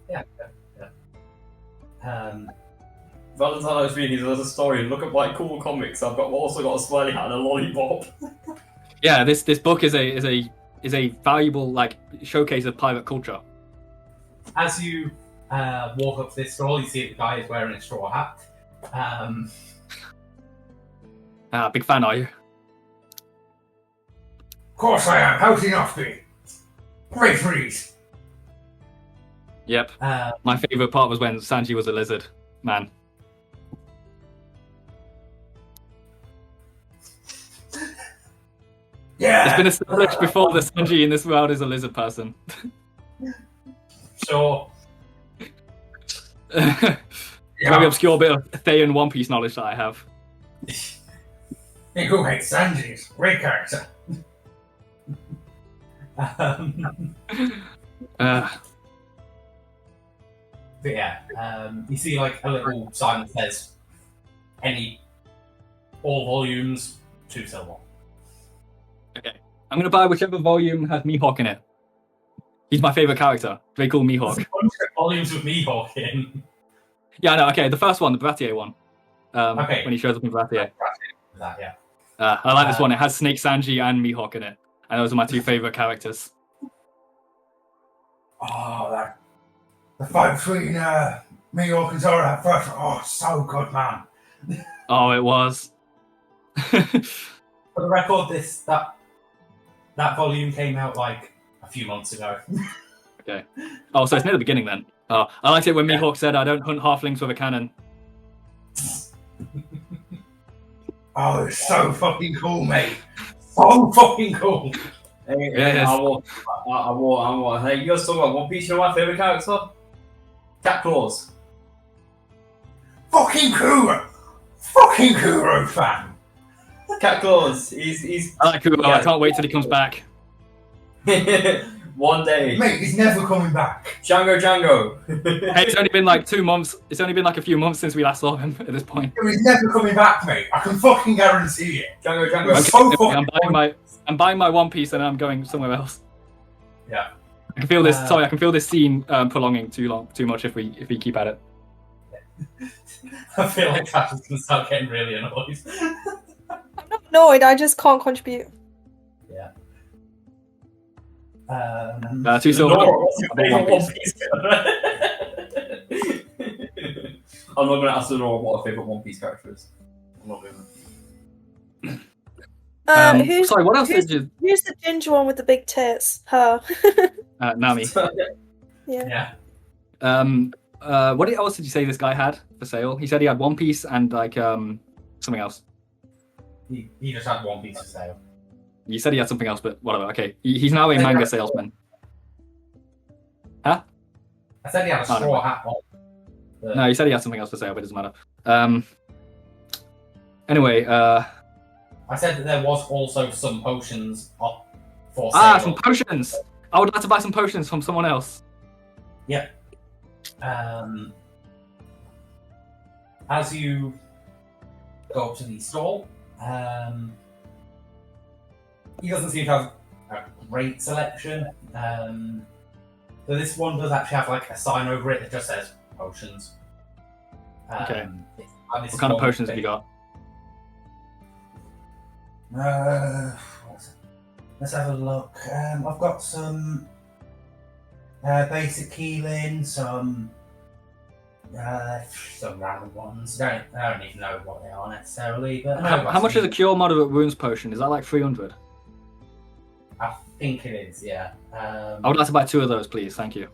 Yeah. Valentine was reading as a story. Look at my cool comics. I've also got a smiley hat and a lollipop. Yeah, this book is a valuable showcase of pirate culture. As you walk up to this store, you see the guy is wearing a straw hat. Big fan, are you? Of course I am. How can you not be? Great freeze. Yep. My favourite part was when Sanji was a lizard man. Yeah. It's been established before that Sanji in this world is a lizard person. Sure. Very obscure bit of Thean One Piece knowledge that I have. Hey, who hates Sanji's? Great character. But yeah, you see a little sign that says all volumes, 2 silver. Okay. I'm gonna buy whichever volume has Mihawk in it. He's my favourite character. Very cool There's Mihawk. a bunch of volumes with Mihawk in. Yeah, no, okay, the first one, the Bravatier one. Okay. When he shows up in Bravatier. That, yeah. I like this one. It has Snake Sanji and Mihawk in it. And those are my two favourite characters. Oh, the fight between Mihawk and Zoro at first. Oh, so good, man. Oh, it was. For the record, that volume came out like a few months ago. Okay. Oh, so it's near the beginning then. Oh, I liked it when Mihawk said, "I don't hunt halflings with a cannon." Oh, it's so fucking cool, mate. So fucking cool. Hey, Yes. I want. Hey, you guys talking about One Piece? You know my favorite character? Cat Claws. Fucking Kuro fan. Cat Claws. He's I like Kubo. Yeah. I can't wait till he comes back. one day. Mate, he's never coming back. Django. Hey, it's only been like 2 months. It's only been like a few months since we last saw him at this point. He's never coming back, mate. I can fucking guarantee it. Django. We're so fucking I'm buying my One Piece and I'm going somewhere else. Yeah. I can feel this. Sorry, I can feel this scene prolonging too much if we keep at it. I feel like Tash is going to start getting really annoyed. I'm not annoyed, I just can't contribute. Yeah. Two silver. Nora, what's your favourite One One Piece character? I'm not going to ask Nora what her favourite One Piece character is. I'm not doing that. Sorry, what else did you? Who's the ginger one with the big tits? Her. Nami. Yeah. What else did you say this guy had for sale? He said he had One Piece and like something else. He just had One Piece for sale. You said he had something else, but whatever. Okay, he's now a manga salesman. Huh? I said he had a straw hat on. But... No, he said he had something else for sale, but it doesn't matter. Anyway, I said that there was also some potions for sale. some potions! I would like to buy some potions from someone else. Yep. As you go up to the stall, he doesn't seem to have a great selection. So this one does actually have like a sign over it that just says potions. Okay. What kind of potions have you got? Let's have a look. I've got some basic healing, some random ones. I don't even know what they are necessarily. But How much is a cure moderate wounds potion? Is that like 300? I think it is, yeah. I would like to buy 2 of those, please. Thank you.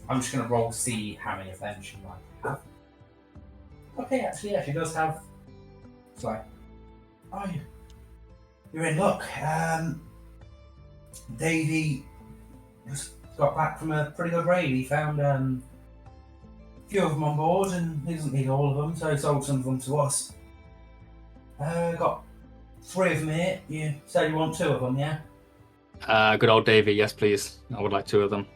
I'm just going to roll to see how many of them she might have. Okay, actually, yeah, she does have. It's like, oh, you're in luck. Davey just got back from a pretty good raid. He found a few of them on board, and he doesn't need all of them, so he sold some of them to us. Got 3 of them here. You said you want 2 of them, yeah? Good old Davey, yes please. I would like 2 of them.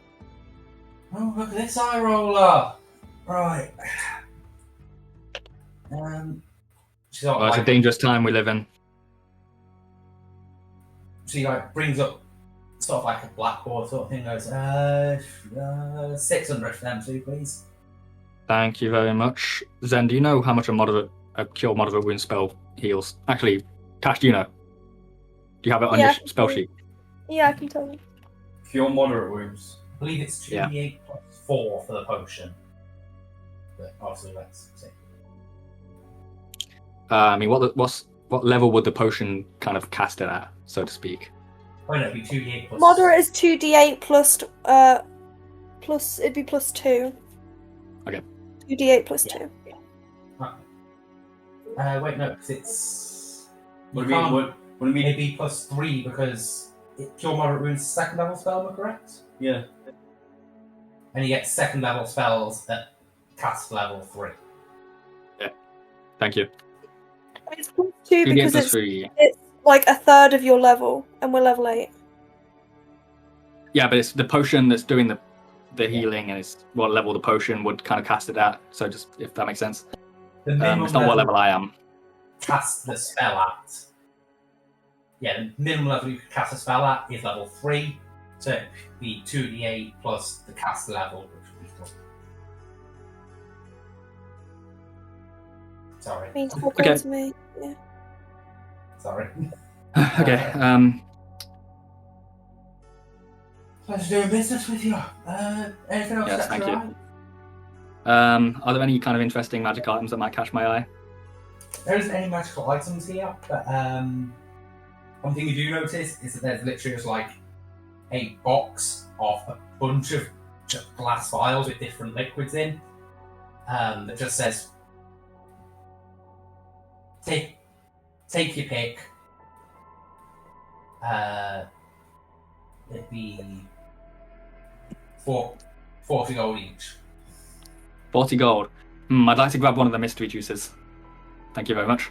Oh, look at this eye roller! Right. She's got, It's a dangerous time we live in. She like brings up sort of like a blackboard sort of thing. Goes, 600 for them too, please. Thank you very much. Zen, do you know how much a cure moderate wound spell heals? Actually, Tash, do you know? Do you have it on your spell sheet? Yeah, I can tell you. Cure moderate wounds. I believe it's 2d8 plus 4 for the potion. But obviously, let's see. I mean, what level would the potion kind of cast it at, so to speak? Oh no, it'd be 2d8 plus. Moderate is 2d8 plus it'd be plus 2. Okay. 2d8 plus 2. Wait, no, because it's. What do you mean? What do you mean? It'd be plus 3 because Cure Moderate Wounds is 2nd level spell, am I correct? Yeah. And you get 2nd level spells at cast level 3. Yeah. Thank you. It's plus 2 because plus 3. it's like a third of your level, and we're level 8. Yeah, but it's the potion that's doing the healing, and it's what level the potion would kind of cast it at. So just if that makes sense. The minimum it's not what level I am. Cast the spell at. Yeah, the minimum level you can cast a spell at is level 3. So it'd be 2d8 plus the cast level, which would be 4. Sorry. Means more Okay. to me. Yeah. Sorry. Okay. Pleasure doing business with you. Anything else? Yes, that's thank you. right? Are there any kind of interesting magic items that might catch my eye? There isn't any magical items here, but one thing you do notice is that there's literally just like a box of a bunch of just glass vials with different liquids in that just says, take your pick. It'd be 40 gold each. 40 gold. I'd like to grab one of the mystery juices. Thank you very much.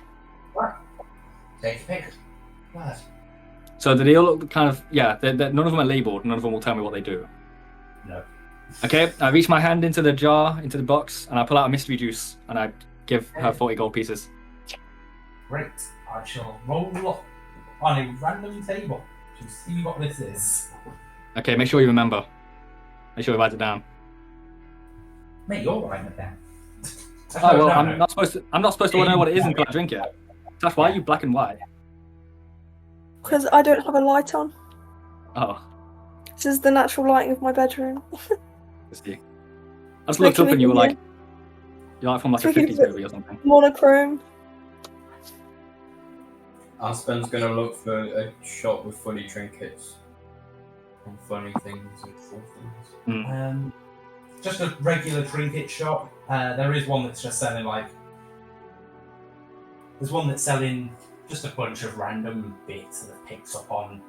Take your pick. Right. So do they all look kind of... Yeah, none of them are labelled. None of them will tell me what they do. No. Okay, I reach my hand into the jar, into the box, and I pull out a mystery juice, and I give her 40 gold pieces. Great. I shall roll on a random table to see what this is. Okay, make sure you remember. Make sure you write it down. Mate, you're writing it down. Oh well, No, I'm not supposed to know what it is until I drink it. Tash, why are you black and white? Because I don't have a light on. Oh, This is the natural lighting of my bedroom. I see. I just looked up and you were like, you're like from like a It's making 50s it- movie or something. Monochrome. Aspen's gonna look for a shop with funny trinkets and funny things and cool things. Just a regular trinket shop. There is one that's just selling there's one that's selling just a bunch of random bits that it picks up on,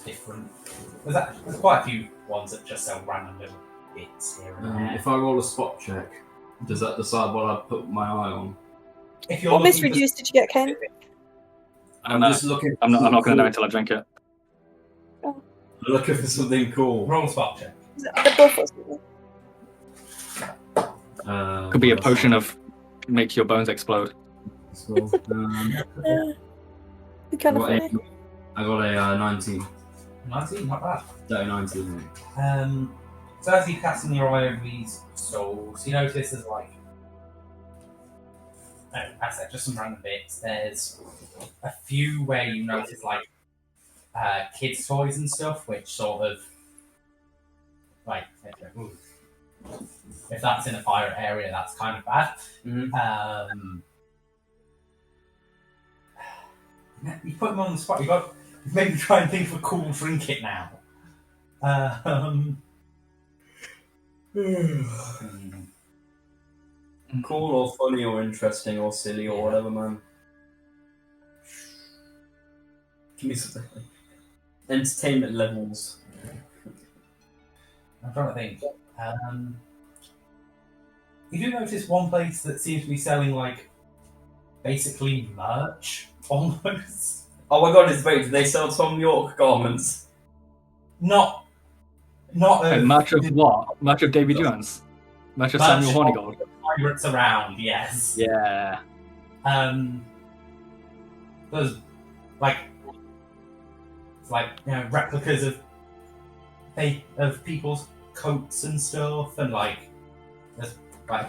different. There's quite a few ones that just sell random little bits here and there. If I roll a spot check, does that decide what I put my eye on? If you're What looking mystery for juice did you get, Ken? I'm No, just looking. I'm not going to know until I drink it. I'm looking for something cool. roll a spot check. Is it the buff or something? Could be a potion of makes your bones explode. Yeah. Be kind of funny. I got a 19. 19, not bad. No, 19. So as you cast your eye over these stalls, you notice there's as I said, just some random bits. There's a few where you notice kids' toys and stuff, which sort of ooh, if that's in a pirate area, that's kind of bad. Mm-hmm. You put them on the spot. You've made me try and think of a cool trinket now. Cool or funny or interesting or silly or whatever, man. Give me something. Entertainment levels. I'm trying to think. You do notice one place that seems to be selling basically merch almost. Oh my god, wait, do they sell Tom York garments? Not Much of what? Much of Davy Jones? Much of Samuel Hornigold? pirates around, yes. Yeah. There's replicas of people's coats and stuff, and there's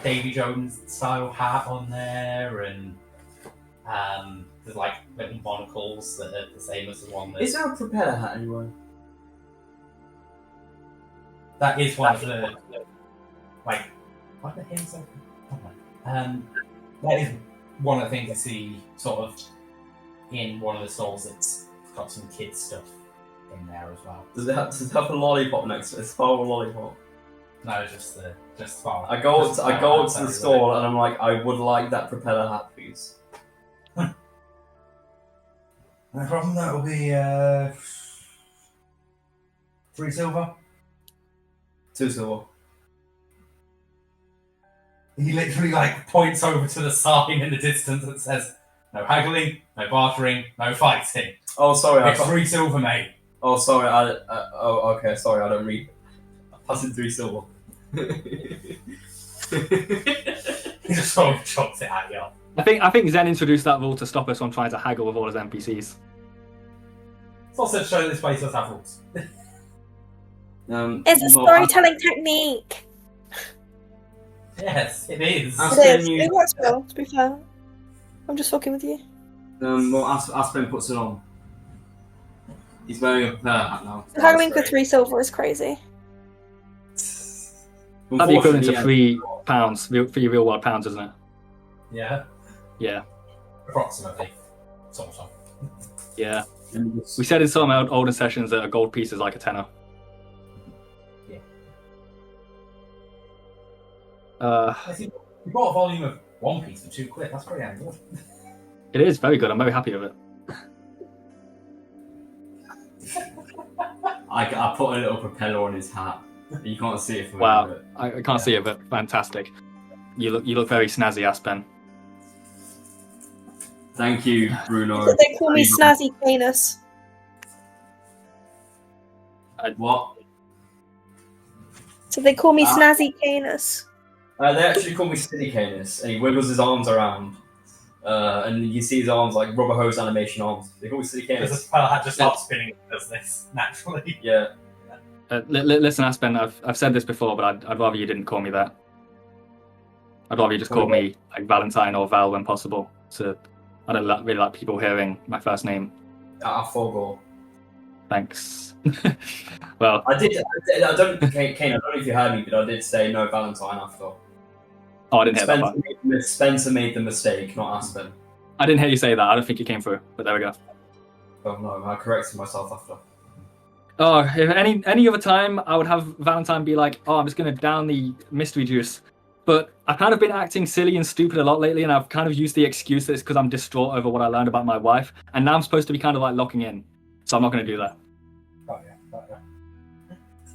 Davy Jones style hat on there, and there's little monocles that are the same as the one that Is there a propeller hat anywhere? that is one of the what the hell is that? That is one of the things you see sort of in one of the stalls that's got some kids stuff in there as well. Does it have a lollipop next to it? It's a lollipop. No, just far. I go up to the store and I'm like, I would like that propeller hat, please. No problem. That will be 3 silver. 2 silver. He literally points over to the sign in the distance that says, "No haggling, no bartering, no fighting." Oh, sorry. It's 3 silver, mate. Oh, sorry. Okay. Sorry, I don't read. I'm passing 3 silver. He just sort of chops it at you. I think Zen introduced that rule to stop us from trying to haggle with all his NPCs. It's also to show that this place does have rules. It's a storytelling technique. Yes, it is. Ask It is. Can you- It works well, to be fair. I'm just fucking with you. Well, Aspen puts it on. He's wearing a hat now. Haggling for 3 silver is crazy. That'd be equivalent to Unfortunately, £3 for your real world pounds, isn't it? Yeah, Yeah. approximately. Sort of. Yeah. yeah. We said in some older sessions that a gold piece is like a tenner. Yeah. Uh, You bought a volume of One Piece for £2. That's pretty damn good. it is very good. I'm very happy with it. I put a little propeller on his hat. You can't see it from Wow. here, I can't see it, but fantastic. You look very snazzy, Aspen. Thank you, Bruno. So they call me Snazzy Canis. What? So they call me Snazzy Canis. They actually call me Silly Canis, and he wiggles his arms around. And you see his arms like rubber hose animation arms. They call me Silly Because the Canis. spell had to start spinning and does this naturally. Yeah. Listen, Aspen, I've said this before, but I'd rather you didn't call me that. I'd rather you just call me like Valentine or Val when possible. So I don't really like people hearing my first name. I forgot. Thanks. Well, I don't, Kane, I don't know if you heard me, but I did say no Valentine after. oh, I didn't hear that part. Spencer made the mistake, not Aspen. I didn't hear you say that. I don't think it came through, but there we go. Oh no, I corrected myself after. Oh, if any other time, I would have Valentine be like, oh, I'm just going to down the mystery juice. But I've kind of been acting silly and stupid a lot lately, and I've kind of used the excuse that it's because I'm distraught over what I learned about my wife, and now I'm supposed to be kind of like locking in. So I'm not going to do that. Oh yeah.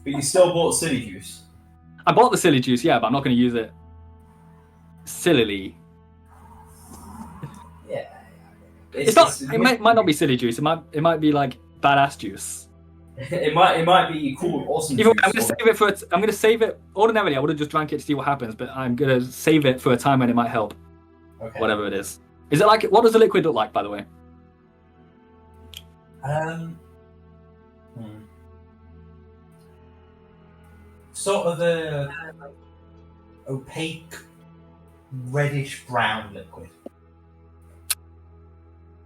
But you still bought Silly Juice. I bought the silly juice, yeah, but I'm not going to use it sillily. Yeah. It's not. It might not be silly juice. It might be like badass juice. It might be cool, awesome. Either way, juice, I'm going to save it. Ordinarily, I would have just drank it to see what happens, but I'm going to save it for a time when it might help. Okay. Whatever it is. Is it like? What does the liquid look like, by the way? Sort of a opaque, reddish brown liquid.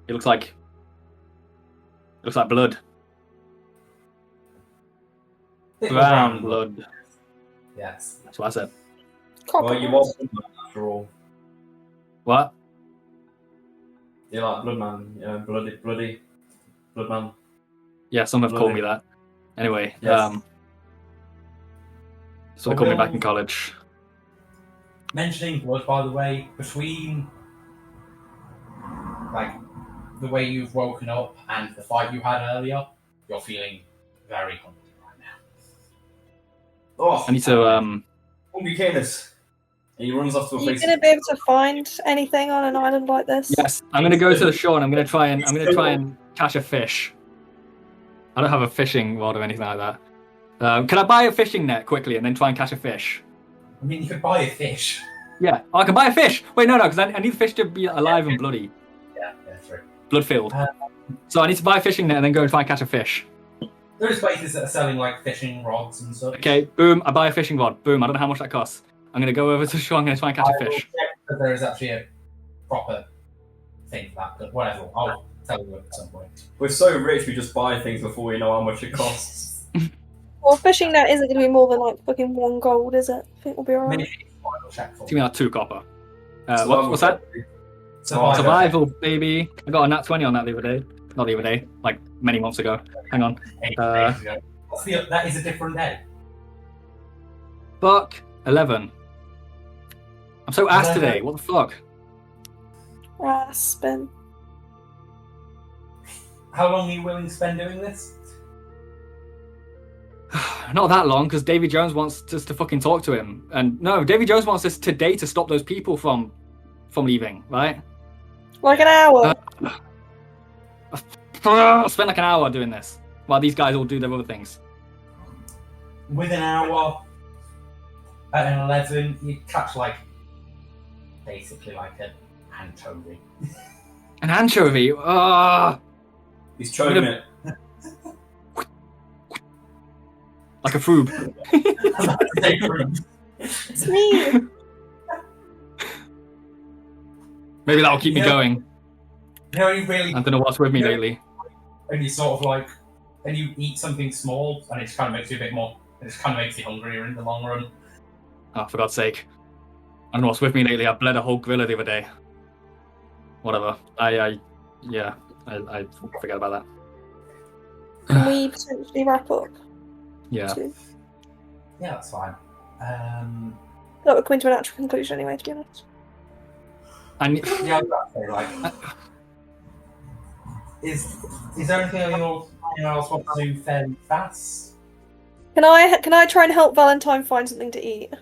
It looks like blood. Bit Brown blood. Yes. That's what I said. Well, you was after all. What? You're like Bloodman, you know, bloody Bloodman. Yeah, some have called Bloody. me that. Anyway, Yes. so they called me back in college. Mentioning blood, by the way, between like the way you've woken up and the fight you had earlier, you're feeling very hungry right now. Oh, I need to Hungry Canis. And he runs off to a Are you place. going to be able to find anything on an island like this? Yes, I'm gonna go to the shore and I'm gonna try and catch a fish. I don't have a fishing rod or anything like that. Can I buy a fishing net quickly and then try and catch a fish? I mean, you could buy a fish. Yeah, I can buy a fish. Wait, no, because I need the fish to be alive and bloody, Yeah, true. blood-filled. So I need to buy a fishing net and then go and try and catch a fish. There's places that are selling like fishing rods and stuff. Okay, boom, I buy a fishing rod. Boom, I don't know how much that costs. I'm gonna go over to the shore. I'm gonna try and catch a fish. But there is actually a proper thing for that. But whatever, I'll tell you at some point. We're so rich, we just buy things before we know how much it costs. Well, a fishing net isn't going to be more than like fucking 1 gold, is it? I think we'll be alright. Maybe final check for Give me like 2 copper. What's that? Survival. Survival, baby. I got a nat 20 on that the other day. Not the other day, like many months ago. Hang on. That is a different day. Fuck. 11. I'm so ass 11. today. What the fuck? Spin. How long are you willing to spend doing this? Not that long, because Davy Jones wants us to fucking talk to him. And no, Davy Jones wants us today to stop those people from leaving, right? Like an hour. I'll spend like an hour doing this, while these guys all do their other things. With an hour at an 11, you catch like basically like an anchovy. An anchovy? He's choking it. Like a froob. It's me. Maybe that'll keep me going. You really. I don't know what's with me lately. And you sort of like, and you eat something small, and it just kind of makes you a bit more. It just kind of makes you hungrier in the long run. Oh, for God's sake. I don't know what's with me lately. I bled a whole gorilla the other day. Whatever. I forget about that. Can we potentially wrap up? Yeah. Yeah, that's fine. We're coming to a natural conclusion anyway, to be honest. And Yeah, I was about to say, like, is there anything anyone else wants to do fairly fast? Can I try and help Valentine find something to eat?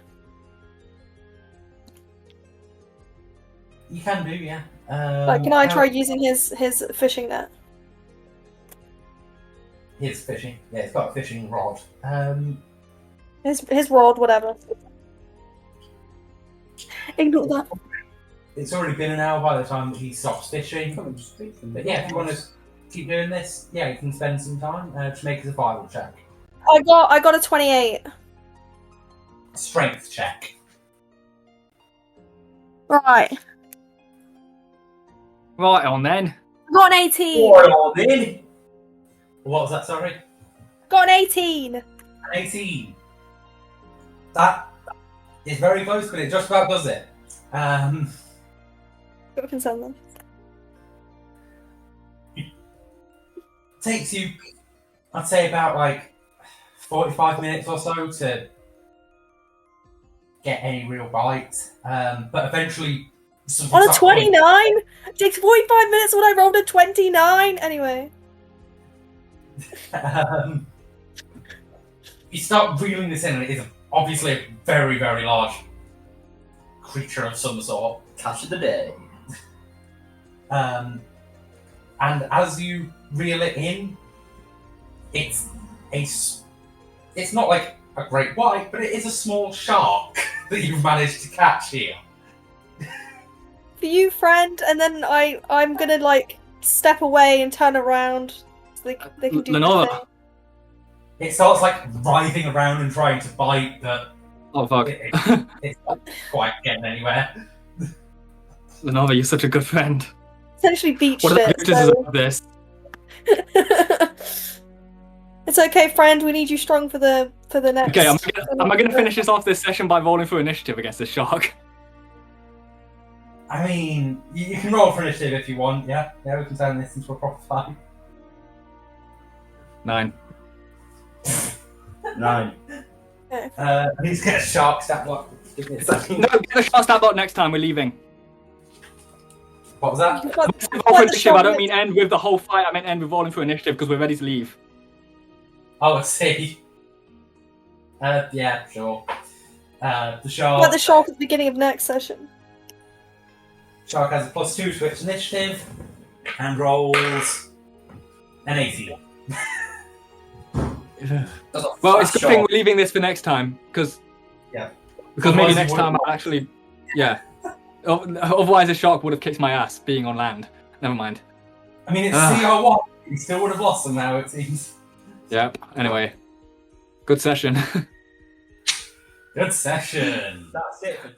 You can do, yeah. Can I try using his fishing net? His fishing. Yeah, it's got a fishing rod. His rod, whatever. Ignore that. It's already been an hour by the time that he stops fishing. But yeah, if you want to keep doing this, yeah, you can spend some time. Just make a survival check. I got a 28. Strength check. Right. right on then. Got an 18. What was that, sorry? Got an 18. An 18. That is very close, but it just about does it. Got a concern then. Takes you, I'd say, about like 45 minutes or so to get any real bite. But eventually, On a 29? It takes 45 minutes when I rolled a 29? Anyway. You start reeling this in, and it is obviously a very, very large creature of some sort. Catch of the day. And as you reel it in, it's not like a great white, but it is a small shark that you've managed to catch here. For you, friend, and then I'm gonna like step away and turn around so they can do Lenora. their thing. It starts like writhing around and trying to bite, but Oh fuck. it's not quite getting anywhere. Lenora, you're such a good friend. Essentially beached What are the it. pictures So... of this? It's okay, friend. We need you strong for the next. Okay, am I gonna finish this off this session by rolling for initiative against this shark? I mean, you can roll for initiative if you want, yeah? Yeah, we can turn this into a proper fight. 9. 9. Okay. I need to get a shark stat block. Give me a second. No, get the shark stat block next time. We're leaving. What was that? You've Roll got- for the initiative. I shark- don't mean end with the whole fight. I meant end with rolling for initiative because we're ready to leave. Oh, I see. Yeah, sure. The shark. Like the shark at the beginning of next session. Shark has a +2 to its initiative and rolls an 18. Well, it's a good thing we're leaving this for next time because Yeah. because maybe Otherwise next you time wouldn't- I'll actually Otherwise, the shark would have kicked my ass being on land. Never mind. I mean, it's Ah. CR1. You still would have lost them now, it seems. Yep. Anyway, good session. Good session. That's it for